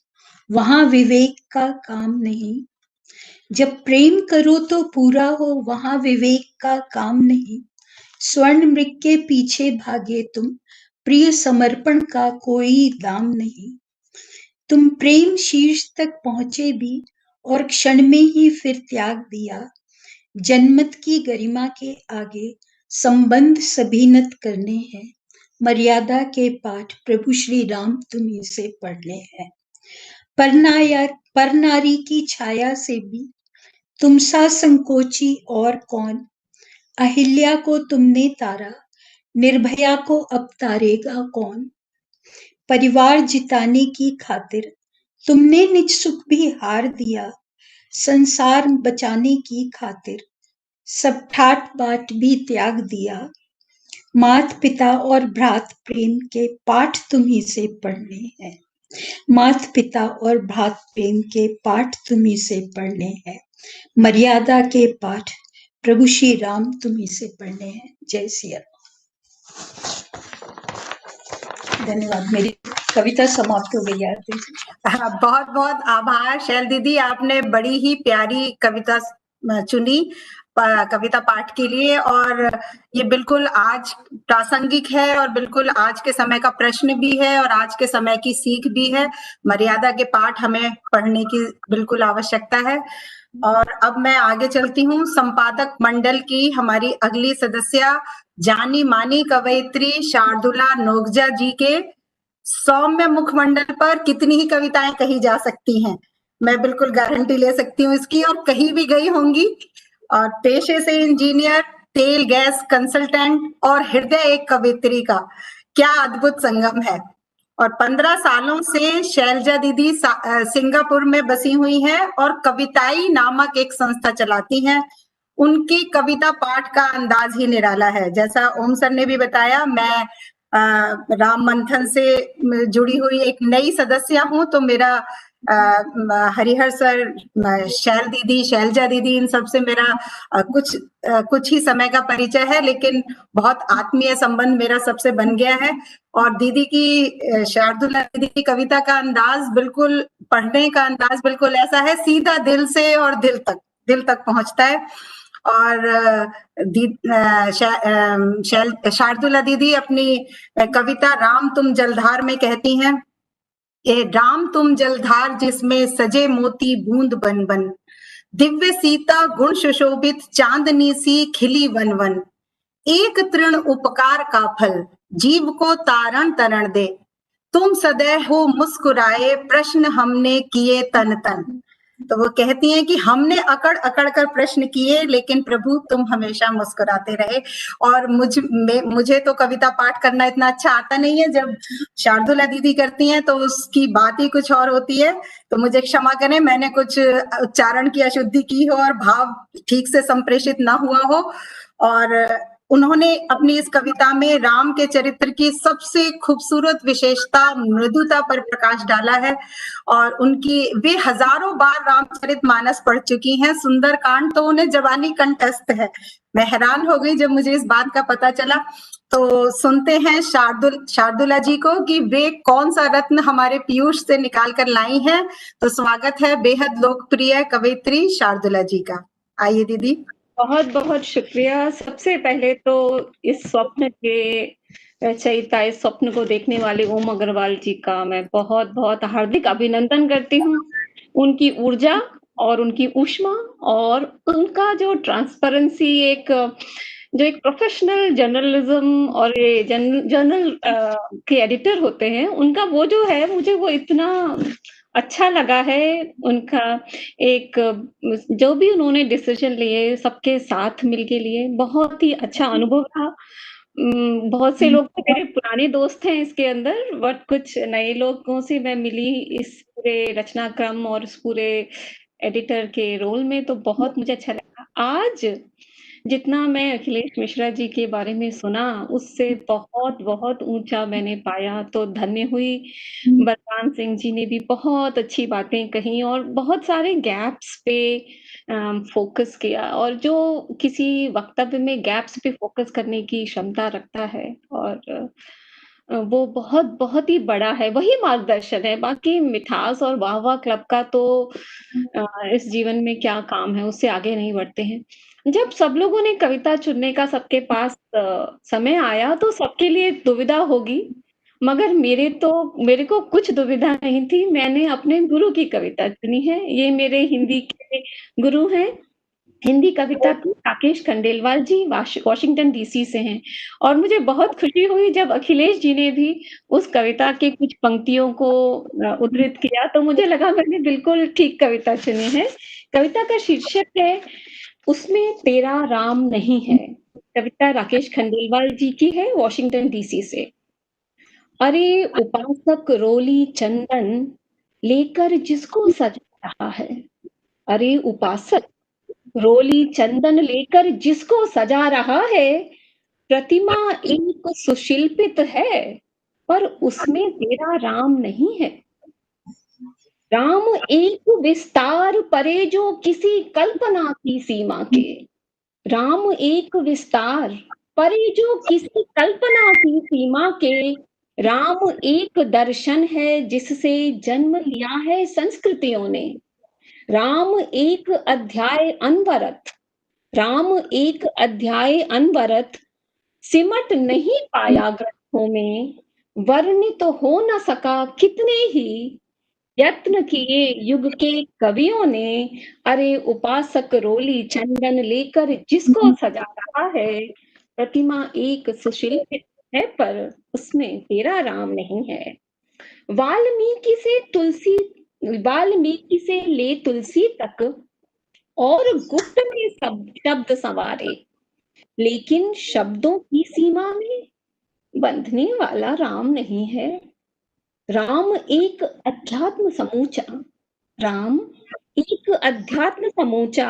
वहां विवेक का काम नहीं। जब प्रेम करो तो पूरा हो, वहां विवेक का काम नहीं। स्वर्ण मृग के पीछे भागे तुम, प्रिय समर्पण का कोई दाम नहीं। तुम प्रेम शीर्ष तक पहुंचे भी और क्षण में ही फिर त्याग दिया। जन्मत की गरिमा के आगे संबंध सभी नत करने हैं। मर्यादा के पाठ प्रभु श्री राम तुम्ही से पढ़ने हैं। पर नारी की छाया से भी तुम सा संकोची और कौन। अहिल्या को तुमने तारा, निर्भया को अब तारेगा कौन। परिवार जिताने की खातिर तुमने निज सुख भी हार दिया। संसार बचाने की खातिर सब ठाट बाट भी त्याग दिया। मात पिता और भ्रात प्रेम के पाठ तुम्ही से पढ़ने हैं। मात पिता और भ्रात प्रेम के पाठ तुम्ही से पढ़ने हैं। मर्यादा के पाठ प्रभु श्री राम तुम्ही से पढ़ने हैं। जय सिया राम। धन्यवाद। मेरी कविता समाप्त हो गई यार। बहुत बहुत आभार शैल दीदी, आपने बड़ी ही प्यारी कविता चुनी कविता पाठ के लिए, और ये बिल्कुल आज प्रासंगिक है और बिल्कुल आज के समय का प्रश्न भी है और आज के समय की सीख भी है। मर्यादा के पाठ हमें पढ़ने की बिल्कुल आवश्यकता है। और अब मैं आगे चलती हूँ। संपादक मंडल की हमारी अगली सदस्य जानी मानी कवयित्री शार्दुला नोगजा जी के सौम्य मुखमंडल पर कितनी ही कविताएं कही जा सकती हैं, मैं बिल्कुल गारंटी ले सकती हूँ इसकी, और कहीं भी गई होंगी। और पेशे से इंजीनियर, तेल गैस कंसल्टेंट और हृदय एक कवित्री का क्या अद्भुत संगम है। और 15 सालों से शैलजा दीदी सिंगापुर में बसी हुई हैं और कविताई नामक एक संस्था चलाती हैं। उनकी कविता पाठ का अंदाज ही निराला है। जैसा ओम सर ने भी बताया, मैं राम मंथन से जुड़ी हुई एक नई सदस्य हूँ, तो मेरा हरिहर सर, शैल दीदी, शैलजा दीदी, इन सब से मेरा कुछ ही समय का परिचय है, लेकिन बहुत आत्मीय संबंध मेरा सबसे बन गया है। और दीदी की, शार्दुला दीदी की कविता का अंदाज बिल्कुल, पढ़ने का अंदाज बिल्कुल ऐसा है, सीधा दिल से और दिल तक पहुंचता है। और शार्दुला दीदी अपनी कविता राम तुम जलधार में कहती हैं, ए राम तुम जलधार जिसमें सजे मोती बूंद बन बन, दिव्य सीता गुण सुशोभित चांदनी सी खिली वन वन, एक तृण उपकार का फल जीव को तारण तरण दे, तुम सदैव हो मुस्कुराए प्रश्न हमने किए तन तन। तो वो कहती हैं कि हमने अकड़ अकड़ कर प्रश्न किए, लेकिन प्रभु तुम हमेशा मुस्कुराते रहे। और मुझे तो कविता पाठ करना इतना अच्छा आता नहीं है, जब शार्दुला दीदी करती हैं तो उसकी बात ही कुछ और होती है। तो मुझे क्षमा करें, मैंने कुछ उच्चारण की अशुद्धि की हो और भाव ठीक से संप्रेषित ना हुआ हो। और उन्होंने अपनी इस कविता में राम के चरित्र की सबसे खूबसूरत विशेषता मृदुता पर प्रकाश डाला है। और वे हजारों बार रामचरितमानस पढ़ चुकी हैं। सुंदरकांड तो उन्हें जबानी कंठस्थ है। मैं हैरान हो गई जब मुझे इस बात का पता चला। तो सुनते हैं शार्दुला जी को कि वे कौन सा रत्न हमारे पीयूष से निकाल कर लाई हैं। तो स्वागत है बेहद लोकप्रिय कवयित्री शार्दुला जी का। आइए दीदी। बहुत बहुत शुक्रिया। सबसे पहले तो इस स्वप्न के रचयिता, इस स्वप्न को देखने वाले ओम अग्रवाल जी का मैं बहुत बहुत हार्दिक अभिनंदन करती हूँ। उनकी ऊर्जा और उनकी ऊष्मा और उनका जो ट्रांसपेरेंसी, जो एक प्रोफेशनल जर्नलिज्म और ये जर्नल के एडिटर होते हैं, उनका वो जो है, मुझे वो इतना अच्छा लगा है। उनका एक, जो भी उन्होंने डिसीजन लिए सबके साथ मिलके लिए, बहुत ही अच्छा अनुभव था। बहुत से लोग तो मेरे पुराने दोस्त हैं इसके अंदर, बट कुछ नए लोगों से मैं मिली इस पूरे रचनाक्रम और इस पूरे एडिटर के रोल में, तो बहुत मुझे अच्छा लगा। आज जितना मैं अखिलेश मिश्रा जी के बारे में सुना, उससे बहुत बहुत ऊंचा मैंने पाया, तो धन्य हुई। बलराम सिंह जी ने भी बहुत अच्छी बातें कही और बहुत सारे गैप्स पे फोकस किया, और जो किसी वक्तव्य में गैप्स पे फोकस करने की क्षमता रखता है, और वो बहुत बहुत ही बड़ा है, वही मार्गदर्शन है। बाकी मिठास और वाह वाह क्लब का तो इस जीवन में क्या काम है, उससे आगे नहीं बढ़ते हैं। जब सब लोगों ने कविता चुनने का सबके पास समय आया, तो सबके लिए दुविधा होगी, मगर मेरे को कुछ दुविधा नहीं थी। मैंने अपने गुरु की कविता चुनी है। ये मेरे हिंदी के गुरु हैं, हिंदी कविता के राकेश खंडेलवाल जी, वॉशिंगटन डीसी से हैं। और मुझे बहुत खुशी हुई जब अखिलेश जी ने भी उस कविता के कुछ पंक्तियों को उद्धृत किया, तो मुझे लगा मैंने बिल्कुल ठीक कविता चुनी है। कविता का शीर्षक है उसमें तेरा राम नहीं है। कविता राकेश खंडेलवाल जी की है, वॉशिंगटन डीसी से। अरे उपासक रोली चंदन लेकर जिसको सजा रहा है, अरे उपासक रोली चंदन लेकर जिसको सजा रहा है, प्रतिमा एक सुशिल्पित है, पर उसमें तेरा राम नहीं है। राम एक विस्तार परे जो किसी कल्पना की सीमा के, राम एक विस्तार परे जो किसी कल्पना की सीमा के, राम एक दर्शन है जिससे जन्म लिया है संस्कृतियों ने, राम एक अध्याय अनवरत, राम एक अध्याय अनवरत सिमट नहीं पाया ग्रंथों में, वर्णित तो हो न सका कितने ही यत्न किए युग के कवियों ने। अरे उपासक रोली चंदन लेकर जिसको सजा रहा है, प्रतिमा एक सुशिल्पित है पर उसमें तेरा राम नहीं है। वाल्मीकि से ले तुलसी तक और गुप्त में सब शब्द संवारे, लेकिन शब्दों की सीमा में बंधने वाला राम नहीं है। राम एक अध्यात्म समूचा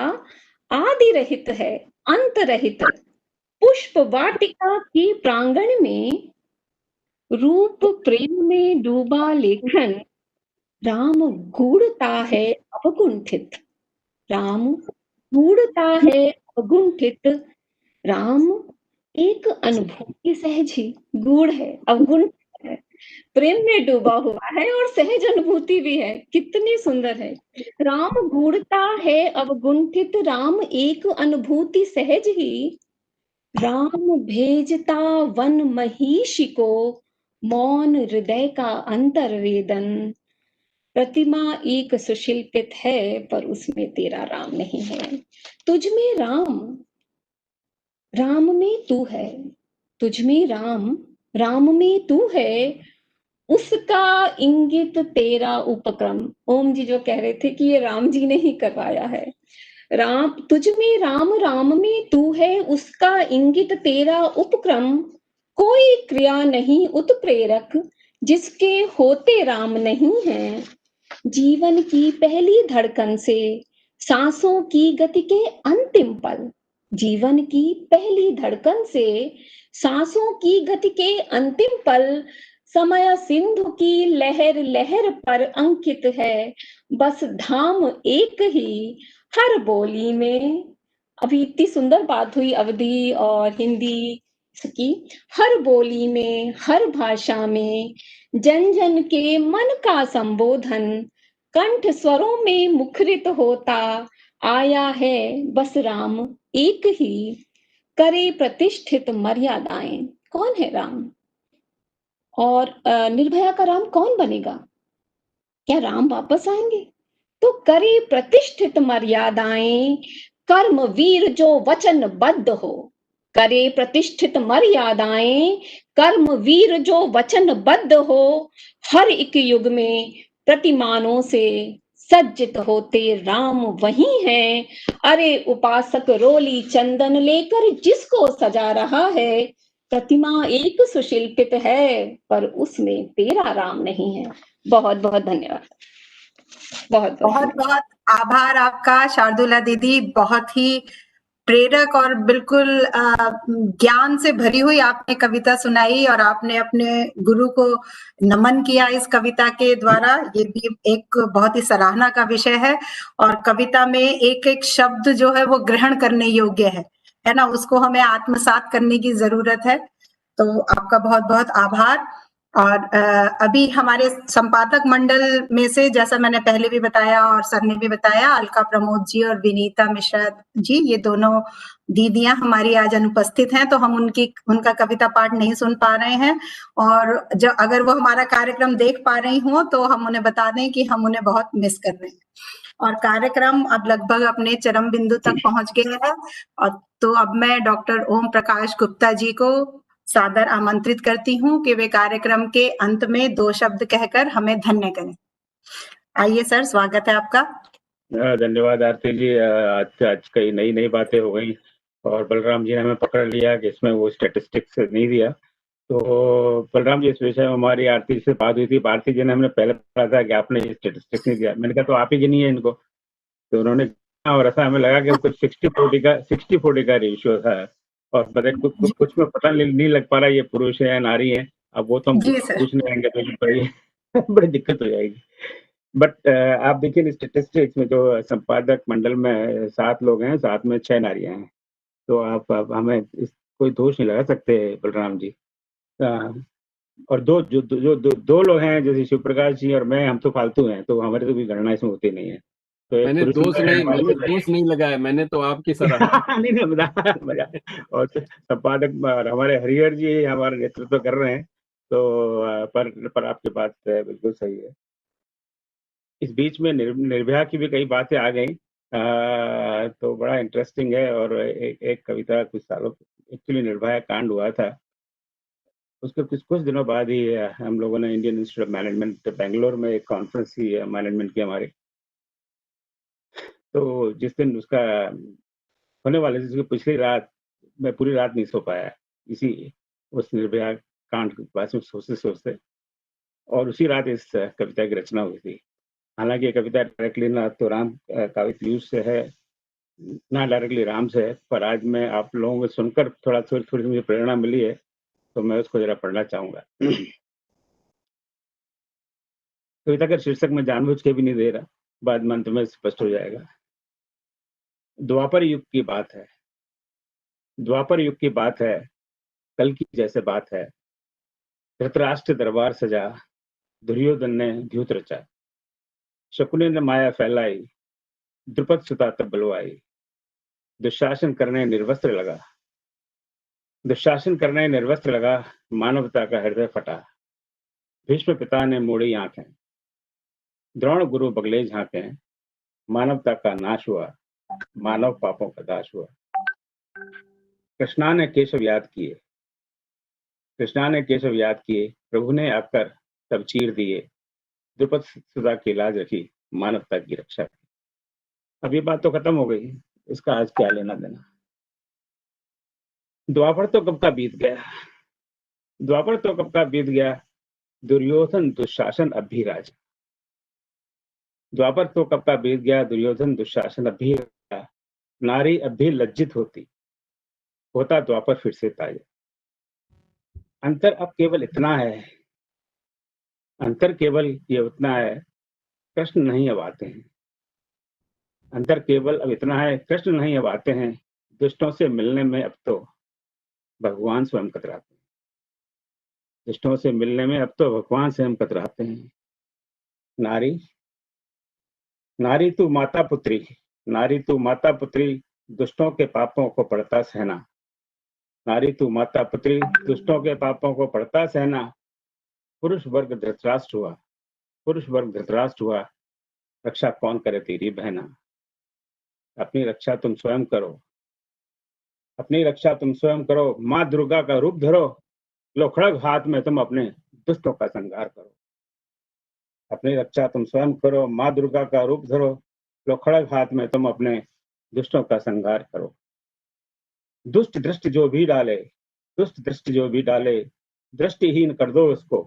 आदि रहित है, अंत रहित। पुष्प वाटिका के प्रांगण में रूप प्रेम में डूबा लेखन, राम गूढ़ता है अवगुंठित। राम गूढ़ता है अवगुंठित। राम एक अनुभूति सहज ही गूढ़ है, अवगुंठित है, प्रेम में डूबा हुआ है और सहज अनुभूति भी है। कितनी सुंदर है। राम गूढ़ता है अवगुंठित, राम एक अनुभूति सहज ही। राम भेजता वन महिषी को, मौन हृदय का अंतर्वेदन। प्रतिमा एक सुशिल्पित है पर उसमें तेरा राम नहीं है। तुझ में राम, राम में तू है। तुझ में राम, राम में तू है। उसका इंगित तेरा उपक्रम। ओम जी जो कह रहे थे कि ये राम जी ने ही करवाया है। राम, तुझ में राम, राम में तू है। उसका इंगित तेरा उपक्रम। कोई क्रिया नहीं उत्प्रेरक, जिसके होते राम नहीं है। जीवन की पहली धड़कन से सांसों की गति के अंतिम पल, जीवन की पहली धड़कन से सांसों की गति के अंतिम पल, समय सिंधु की लहर लहर पर अंकित है। बस धाम एक ही हर बोली में। अभी इतनी सुंदर बात हुई अवधी और हिंदी की। हर बोली में, हर भाषा में जन जन के मन का संबोधन कंठ स्वरों में मुखरित होता आया है। बस राम एक ही करे प्रतिष्ठित मर्यादाएं। कौन है राम? और निर्भया का राम कौन बनेगा? क्या राम वापस आएंगे? तो करे प्रतिष्ठित मर्यादाएं, कर्म वीर जो वचनबद्ध हो। करे प्रतिष्ठित मर्यादाएं, कर्म वीर जो वचनबद्ध हो। हर एक युग में प्रतिमानों से सज्जित होते राम वही हैं। अरे उपासक रोली चंदन लेकर जिसको सजा रहा है, प्रतिमा एक सुशिल्पित है पर उसमें तेरा राम नहीं है। बहुत बहुत धन्यवाद। बहुत बहुत आभार आपका शार्दुला दीदी। बहुत ही प्रेरक और बिल्कुल ज्ञान से भरी हुई आपने कविता सुनाई और आपने अपने गुरु को नमन किया इस कविता के द्वारा। ये भी एक बहुत ही सराहना का विषय है और कविता में एक एक शब्द जो है वो ग्रहण करने योग्य है ना, उसको हमें आत्मसात करने की जरूरत है। तो आपका बहुत बहुत आभार। और अभी हमारे संपादक मंडल में से, जैसा मैंने पहले भी बताया और सर ने भी बताया, अलका प्रमोद जी और विनीता मिश्रा जी, ये दोनों दीदियां हमारी आज अनुपस्थित हैं, तो हम उनका कविता पाठ नहीं सुन पा रहे हैं। और जो अगर वो हमारा कार्यक्रम देख पा रही हो तो हम उन्हें बता दें कि हम उन्हें बहुत मिस कर रहे हैं। और कार्यक्रम अब लगभग अपने चरम बिंदु तक पहुंच गया है। और तो अब मैं डॉक्टर ओम प्रकाश गुप्ता जी को सादर आमंत्रित करती हूँ कि वे कार्यक्रम के अंत में 2 शब्द कहकर हमें धन्य करें। आइए सर, स्वागत है आपका। धन्यवाद आरती जी। आज कई नई बातें हो गई और बलराम जी ने हमें पकड़ लिया कि इसमें वो स्टैटिस्टिक्स नहीं दिया। तो बलराम जी, इस विषय में हमारी आरती से बात हुई थी। आरती जी ने हमने पहले कहा था कि आपने ये स्टैटिस्टिक्स नहीं दिया। मैंने कहा तो आप ही गिनी है इनको। तो उन्होंने कहा और ऐसा हमें लगा कि कुछ 60-40 का रेशियो था और कुछ में पता नहीं लग पा रहा ये पुरुष है या नारी है। अब वो तो हम पूछने आएंगे तो बड़ी दिक्कत हो जाएगी। बट आप देखिए स्टेटिस्टिक्स में जो संपादक मंडल में 7 लोग हैं, 7 में 6 नारियां हैं। तो आप हमें कोई दोष नहीं लगा सकते बलराम जी। और दो लोग हैं जैसे शिव प्रकाश जी और मैं, हम तो फालतू हैं, तो हमारे तो कोई गणना इसमें होती नहीं है। तो एक मैंने दोष नहीं लगाया, मैंने तो आपकी सराहना नहीं नहीं, मजा। और संपादक हमारे हरिहर जी हमारा नेतृत्व कर रहे हैं, तो पर आपकी बात बिल्कुल सही है। इस बीच में निर्भया की भी कई बातें आ गई, तो बड़ा इंटरेस्टिंग है। और एक कविता कुछ सालों एक्चुअली निर्भया कांड हुआ था, उसके कुछ दिनों बाद ही हम लोगों ने Indian institute of management Bangalore में एक कॉन्फ्रेंस की मैनेजमेंट की हमारी। तो जिस दिन उसका होने वाले जिसकी पिछली रात मैं पूरी रात नहीं सो पाया, इसी उस निर्भया कांड के बारे में सोचते सोचते, और उसी रात इस कविता की रचना हुई थी। हालांकि ये कविता डायरेक्टली ना तो राम काव्य पीयूष से है, ना डायरेक्टली राम से है, पर आज मैं आप लोगों को सुनकर थोड़ी थोड़ी मुझे प्रेरणा मिली है, तो मैं उसको जरा पढ़ना चाहूंगा। कविता का शीर्षक मैं जानबूझ के भी नहीं दे रहा, बाद में अंत में स्पष्ट हो जाएगा। द्वापर युग की बात है, द्वापर युग की बात है, कल की जैसे बात है। धृतराष्ट्र दरबार सजा, दुर्योधन ने द्यूत रचा। शकुनी ने माया फैलाई, द्रुपद सुता तब बुलवाई। दुशासन करने निर्वस्त्र लगा, दुशासन करने निर्वस्त्र लगा। मानवता का हृदय फटा। भीष्म पिता ने मोड़ी आंखें, द्रोण गुरु बगले झांके। मानवता का नाश हुआ, मानव पापों का दाश हुआ। कृष्णा ने केशव याद किए, कृष्णा ने केशव याद किए। प्रभु ने आकर तब चीर दिए। द्रुपद सुता की लाज रखी, मानवता की रक्षा की। अब ये बात तो खत्म हो गई, इसका आज क्या लेना देना। द्वापर तो कब का बीत गया, द्वापर तो कब का बीत गया। दुर्योधन दुशासन अब भी राजा। द्वापर तो कब का बीत गया, दुर्योधन दुशासन अब भी राजा। नारी अब भी लज्जित होती, होता द्वापर फिर से ताजा। अंतर अब केवल इतना है, अंतर केवल ये उतना है, कृष्ण नहीं अब आते हैं। अंतर केवल अब इतना है, कृष्ण नहीं अब आते हैं। दुष्टों से मिलने में अब तो भगवान स्वयं कतराते हैं। दुष्टों से मिलने में अब तो भगवान से हम कतराते हैं। नारी नारी तू माता पुत्री, नारी तू माता पुत्री, दुष्टों के पापों को पड़ता सहना। नारी तू माता पुत्री, दुष्टों के पापों को पड़ता सहना। पुरुष वर्ग धृतराष्ट्र हुआ, पुरुष वर्ग धृतराष्ट्र हुआ। रक्षा कौन करे तेरी बहना। अपनी रक्षा तुम स्वयं करो, अपनी रक्षा तुम स्वयं करो। माँ दुर्गा का रूप धरो, लो खड़ग हाथ में तुम अपने दुष्टों का संहार करो। अपनी रक्षा तुम स्वयं करो, माँ दुर्गा का रूप धरो, लो खड़ग हाथ में तुम अपने दुष्टों का संहार करो। दुष्ट दृष्टि जो भी डाले, दुष्ट दृष्टि जो भी डाले, दृष्टिहीन कर दो उसको।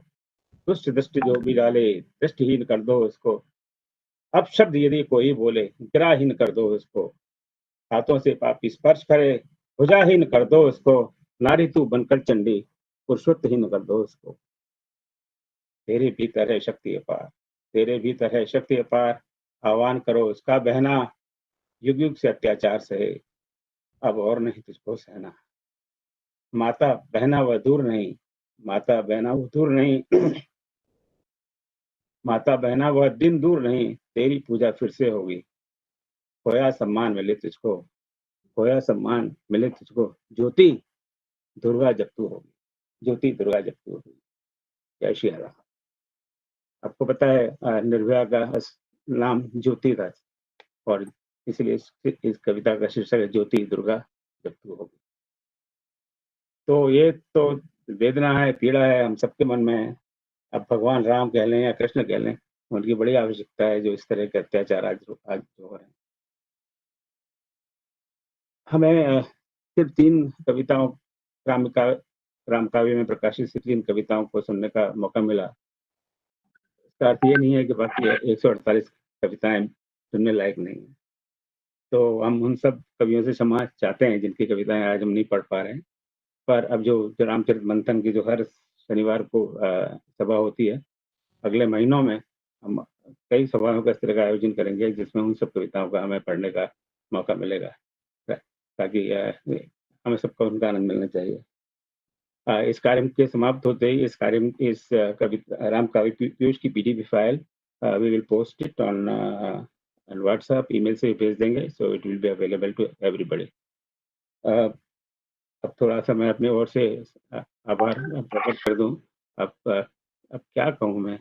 दुष्ट दृष्टि जो भी डाले, दृष्टिहीन कर दो उसको। अपशब्द यदि कोई बोले, गिराहीन कर दो उसको। हाथों से पापी स्पर्श करे, भुजाहीन कर दो उसको। नारी तू बनकर चंडी, पुरुषोत्तहीन कर दो उसको। तेरे भीतर है शक्ति अपार, तेरे भीतर है शक्ति अपार। आह्वान करो उसका बहना, युग युग से अत्याचार सहे, अब और नहीं तुझको सहना। माता बहना वह दूर नहीं, माता बहना वह दूर नहीं। माता बहना वह दिन दूर नहीं, तेरी पूजा फिर से होगी। खोया सम्मान मिले तुझको, खोया सम्मान मिले तुझको। ज्योति दुर्गा जब तू होगी, ज्योति दुर्गा जब तू होगी। जय श्री राम। आपको पता है निर्भया का नाम ज्योति था, और इसलिए इस कविता का शीर्षक है ज्योति दुर्गा जब तू होगी। तो ये तो वेदना है, पीड़ा है, हम सबके मन में है। अब भगवान राम कह लें या कृष्ण कह लें, उनकी बड़ी आवश्यकता है जो इस तरह के अत्याचार आज हो रहे हैं। हमें सिर्फ 3 कविताओं राम काव्य में प्रकाशित 3 कविताओं को सुनने का मौका मिला। इसका अर्थ ये नहीं है कि बाकी 148 कविताएं सुनने लायक नहीं है। तो हम उन सब कवियों से क्षमा चाहते हैं जिनकी कविताएं आज हम नहीं पढ़ पा रहे हैं। पर अब जो रामचरित मंथन की जो हर शनिवार को सभा होती है, अगले महीनों में हम कई सभाओं का इस तरह का आयोजन करेंगे जिसमें उन सब कविताओं का हमें पढ़ने का मौका मिलेगा, ताकि हमें सबको उनका आनंद मिलना चाहिए। इस कार्यक्रम के समाप्त होते ही राम काव्य पीयूष की PDF file we will post it on and WhatsApp email से भी भेज देंगे, so it will be available to everybody. अब थोड़ा सा मैं अपनी ओर से आभार प्रकट कर दूं। अब क्या कहूं मैं,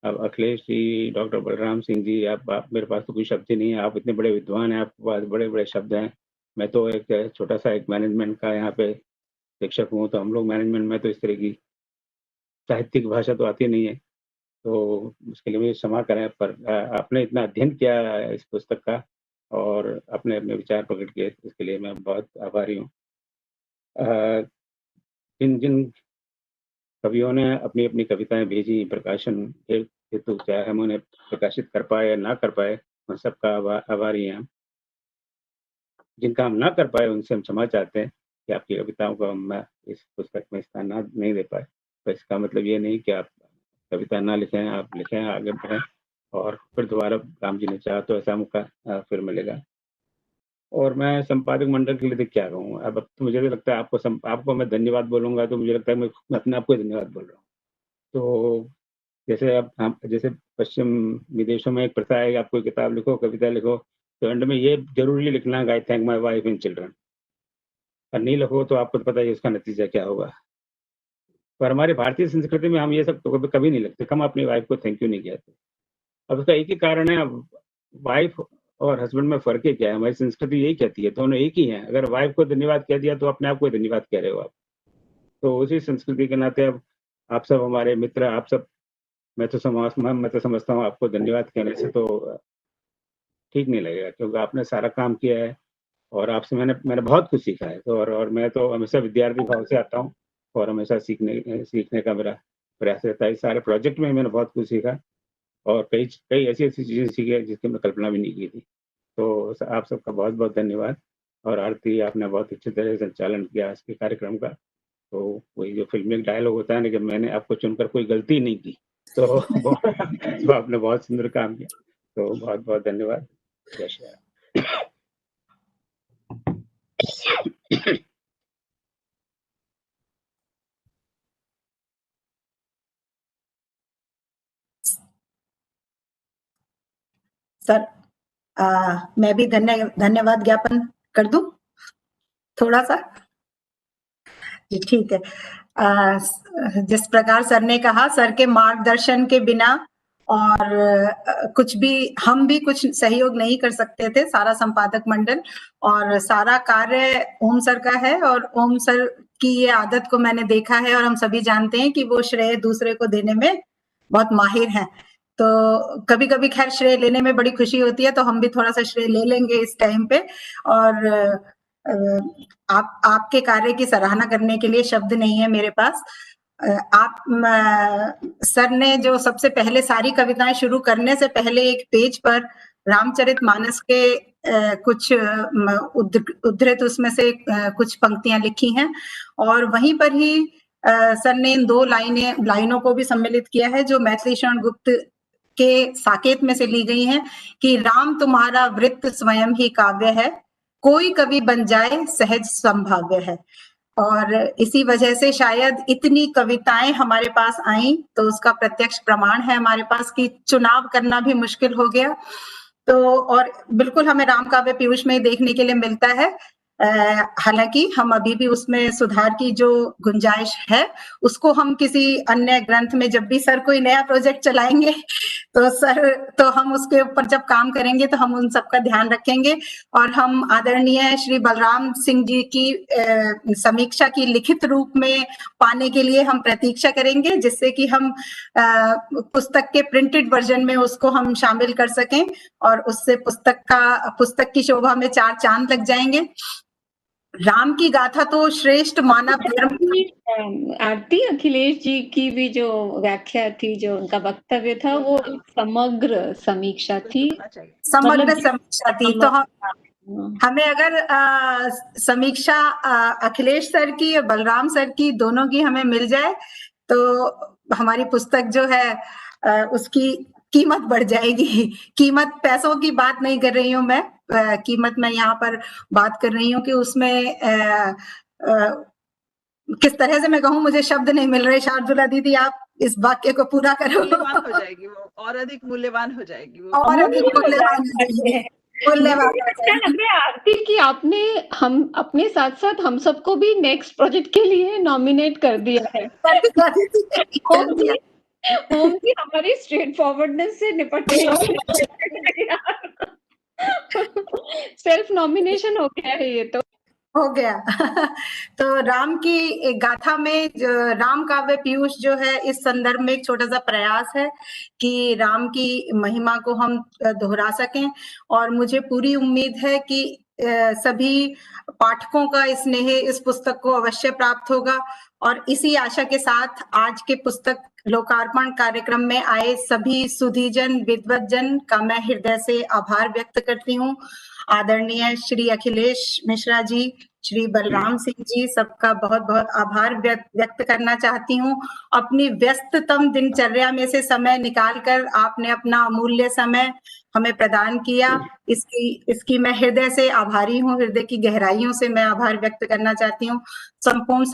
अब अखिलेश जी, डॉक्टर बलराम सिंह जी, आप मेरे पास तो कोई शब्द ही नहीं है। आप इतने बड़े विद्वान हैं, आपके पास बड़े बड़े शब्द हैं। मैं तो एक छोटा सा एक मैनेजमेंट का यहाँ पे शिक्षक हूँ, तो हम लोग मैनेजमेंट में तो इस तरह की साहित्यिक भाषा तो आती नहीं है, तो उसके लिए मुझे क्षमा करें। पर आपने इतना अध्ययन किया इस पुस्तक का और अपने अपने विचार प्रकट किए, इसके लिए मैं बहुत आभारी हूँ। जिन जिन कवियों ने अपनी अपनी कविताएं भेजी प्रकाशन हेतु, चाहे हम उन्हें प्रकाशित कर पाए या ना कर पाए, उन सबका आभारी हैं हम। जिनका हम ना कर पाए उनसे हम क्षमा चाहते हैं कि आपकी कविताओं को हम इस पुस्तक में स्थान नहीं दे पाए। तो इसका मतलब ये नहीं कि आप कविता ना लिखें, आप लिखें, आगे बढ़ें, और फिर दोबारा राम जी ने चाहा तो ऐसा मौका फिर मिलेगा। और मैं संपादक मंडल के लिए क्या कहूँ, अब तो मुझे भी लगता है आपको मैं धन्यवाद बोलूंगा तो मुझे लगता है मैं अपने आप को धन्यवाद बोल रहा हूँ। तो जैसे अब हम जैसे पश्चिम विदेशों में एक प्रथा है कि आप कोई किताब लिखो, कविता लिखो, तो एंड में ये जरूरी लिखना है, आई thank my wife and children. और नहीं लिखो तो आपको पता है इसका नतीजा क्या होगा। पर हमारी भारतीय संस्कृति में हम ये सब तो कभी नहीं लिखते, हम अपनी वाइफ को थैंक यू नहीं कहते। अब उसका एक ही कारण है, वाइफ और हस्बैंड में फर्क ही क्या है, हमारी संस्कृति यही कहती है, दोनों एक ही है। अगर वाइफ को धन्यवाद कह दिया तो अपने आप को धन्यवाद कह रहे हो आप। तो उसी संस्कृति के नाते अब आप सब हमारे मित्र, आप सब, मैं तो समझता हूँ आपको धन्यवाद कहने से तो ठीक नहीं लगेगा, क्योंकि आपने सारा काम किया है और आपसे मैंने बहुत कुछ सीखा है। तो और मैं तो हमेशा विद्यार्थी भाव से आता हूँ और हमेशा सीखने का मेरा प्रयास रहता है। सारे प्रोजेक्ट में मैंने बहुत कुछ सीखा और कई ऐसी चीजें सीखी है जिसकी मैं कल्पना भी नहीं की थी। तो आप सबका बहुत बहुत धन्यवाद। और आरती, आपने बहुत अच्छी तरह से संचालन किया इसके कार्यक्रम का। तो वही जो फिल्मी एक डायलॉग होता है ना कि मैंने आपको चुनकर कोई गलती नहीं की, तो आपने बहुत सुंदर काम किया। तो बहुत बहुत धन्यवाद। जय श्री राम। सर, मैं भी धन्यवाद ज्ञापन कर दूं थोड़ा सा? जी ठीक है। जिस प्रकार सर ने कहा, सर के मार्गदर्शन के बिना और कुछ भी, हम भी कुछ सहयोग नहीं कर सकते थे, सारा संपादक मंडल, और सारा कार्य ओम सर का है। और ओम सर की ये आदत को मैंने देखा है और हम सभी जानते हैं कि वो श्रेय दूसरे को देने में बहुत माहिर हैं। तो कभी कभी खैर श्रेय लेने में बड़ी खुशी होती है, तो हम भी थोड़ा सा श्रेय ले लेंगे इस टाइम पे। और आपके कार्य की सराहना करने के लिए शब्द नहीं है मेरे पास। सर ने जो सबसे पहले सारी कविताएं शुरू करने से पहले एक पेज पर रामचरितमानस के कुछ उद्धृत उसमें से कुछ पंक्तियां लिखी हैं, और वहीं पर ही सर ने इन 2 लाइनों को भी सम्मिलित किया है जो मैथिली शरण गुप्त के साकेत में से ली गई हैं कि राम तुम्हारा वृत्त स्वयं ही काव्य है, कोई कवि बन जाए सहज संभाव्य है। और इसी वजह से शायद इतनी कविताएं हमारे पास आई, तो उसका प्रत्यक्ष प्रमाण है हमारे पास कि चुनाव करना भी मुश्किल हो गया। तो और बिल्कुल हमें राम काव्य पीयूष में देखने के लिए मिलता है। हालांकि हम अभी भी उसमें सुधार की जो गुंजाइश है, उसको हम किसी अन्य ग्रंथ में, जब भी सर कोई नया प्रोजेक्ट चलाएंगे तो हम उसके ऊपर जब काम करेंगे तो हम उन सबका ध्यान रखेंगे। और हम आदरणीय श्री बलराम सिंह जी की समीक्षा की लिखित रूप में पाने के लिए हम प्रतीक्षा करेंगे, जिससे कि हम पुस्तक के प्रिंटेड वर्जन में उसको हम शामिल कर सकें और उससे पुस्तक की शोभा में 4 चांद लग जाएंगे। राम की गाथा तो श्रेष्ठ मानव धर्म। आरती, अखिलेश जी की भी जो व्याख्या थी, जो उनका वक्तव्य था, वो समग्र समीक्षा थी, समग्र समीक्षा थी। तो हमें अगर समीक्षा अखिलेश सर की और बलराम सर की, दोनों की हमें मिल जाए तो हमारी पुस्तक जो है उसकी कीमत बढ़ जाएगी। कीमत पैसों की बात नहीं कर रही हूँ मैं, कीमत मैं यहाँ पर बात कर रही हूँ कि उसमें किस तरह से मैं कहूँ, मुझे शब्द नहीं मिल रहे। शार्दुला दीदी, आप इस वाक्य को पूरा करो। मूल्यवान हो जाएगी वो, और अधिक मूल्यवान हो जाएगी वो। और अधिक मूल्यवान हो जाएगी, मूल्यवान हो क्या जाएगी। लग रहा है आरती कि आपने हम अपने साथ साथ हम सबको भी नेक्स्ट प्रोजेक्ट के लिए नॉमिनेट कर दिया है। कर दिया। ओम जी हमारी स्ट्रेट फॉरवर्डनेस से निपटने सेल्फ नॉमिनेशन हो गया है ये तो। हो गया। तो राम की एक गाथा में राम काव्य पीयूष जो है, इस संदर्भ में एक छोटा सा प्रयास है कि राम की महिमा को हम दोहरा सकें, और मुझे पूरी उम्मीद है कि सभी पाठकों का स्नेह इस पुस्तक को अवश्य प्राप्त होगा। और इसी आशा के साथ आज के पुस्तक लोकार्पण कार्यक्रम में आए सभी सुधीजन विद्वतजन का मैं हृदय से आभार व्यक्त करती हूँ। आदरणीय श्री अखिलेश मिश्रा जी, श्री बलराम सिंह जी, सबका बहुत बहुत आभार व्यक्त करना चाहती हूँ। अपनी व्यस्ततम दिनचर्या में से समय निकालकर आपने अपना अमूल्य समय हमें प्रदान किया, इसकी मैं हृदय से आभारी हूँ, हृदय की गहराइयों से मैं आभार व्यक्त करना चाहती हूँ। संपूर्ण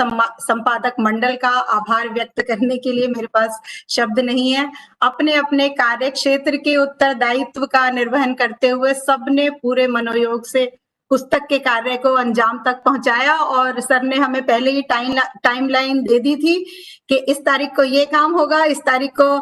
संपादक मंडल का आभार व्यक्त करने के लिए मेरे पास शब्द नहीं है। अपने अपने कार्य क्षेत्र के उत्तरदायित्व का निर्वहन करते हुए सबने पूरे मनोयोग से पुस्तक के कार्य को अंजाम तक पहुंचाया, और सर ने हमें पहले ही टाइमलाइन दे दी थी कि इस तारीख को ये काम होगा, इस तारीख को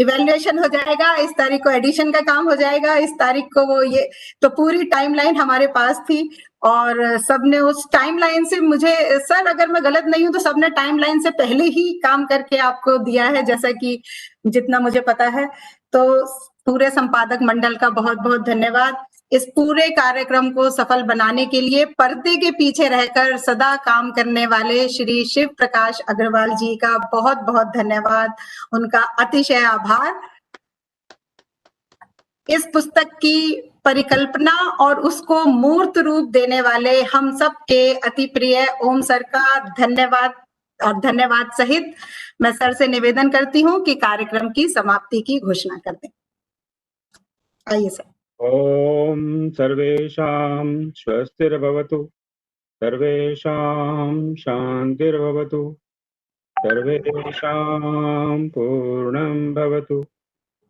इवैल्यूएशन हो जाएगा, इस तारीख को एडिशन का काम हो जाएगा, इस तारीख को वो ये, तो पूरी टाइमलाइन हमारे पास थी। और सबने उस टाइमलाइन से मुझे, सर अगर मैं गलत नहीं हूं तो सबने टाइमलाइन से पहले ही काम करके आपको दिया है, जैसा कि जितना मुझे पता है। तो पूरे संपादक मंडल का बहुत बहुत धन्यवाद। इस पूरे कार्यक्रम को सफल बनाने के लिए पर्दे के पीछे रहकर सदा काम करने वाले श्री शिव प्रकाश अग्रवाल जी का बहुत बहुत धन्यवाद, उनका अतिशय आभार। इस पुस्तक की परिकल्पना और उसको मूर्त रूप देने वाले हम सब के अति प्रिय ओम सर का धन्यवाद, और धन्यवाद सहित मैं सर से निवेदन करती हूँ कि कार्यक्रम की समाप्ति की घोषणा कर दें। आइए सर। ओम सर्वेषां स्वस्तिर्भवतु, सर्वेषां शान्तिर्भवतु, सर्वेषां पूर्णं भवतु,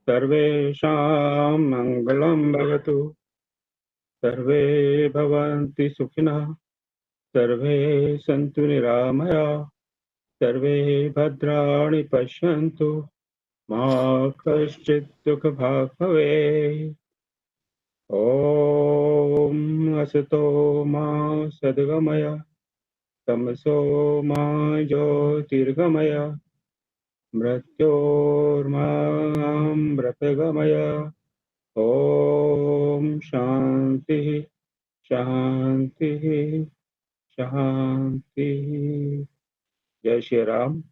सर्वेषां मङ्गलं भवतु, सर्वे भवन्ति सुखिनः, सर्वे सन्तु निरामयाः, सर्वे भद्राणि पश्यन्तु, मा कश्चित् दुःखभाग् भवेत्। ॐ असतो मा सद्गमय, तमसो मा ज्योतिर्गमय, मृत्योर्मामृतगमय। ॐ शान्तिः शान्तिः शान्तिः। जय श्री राम।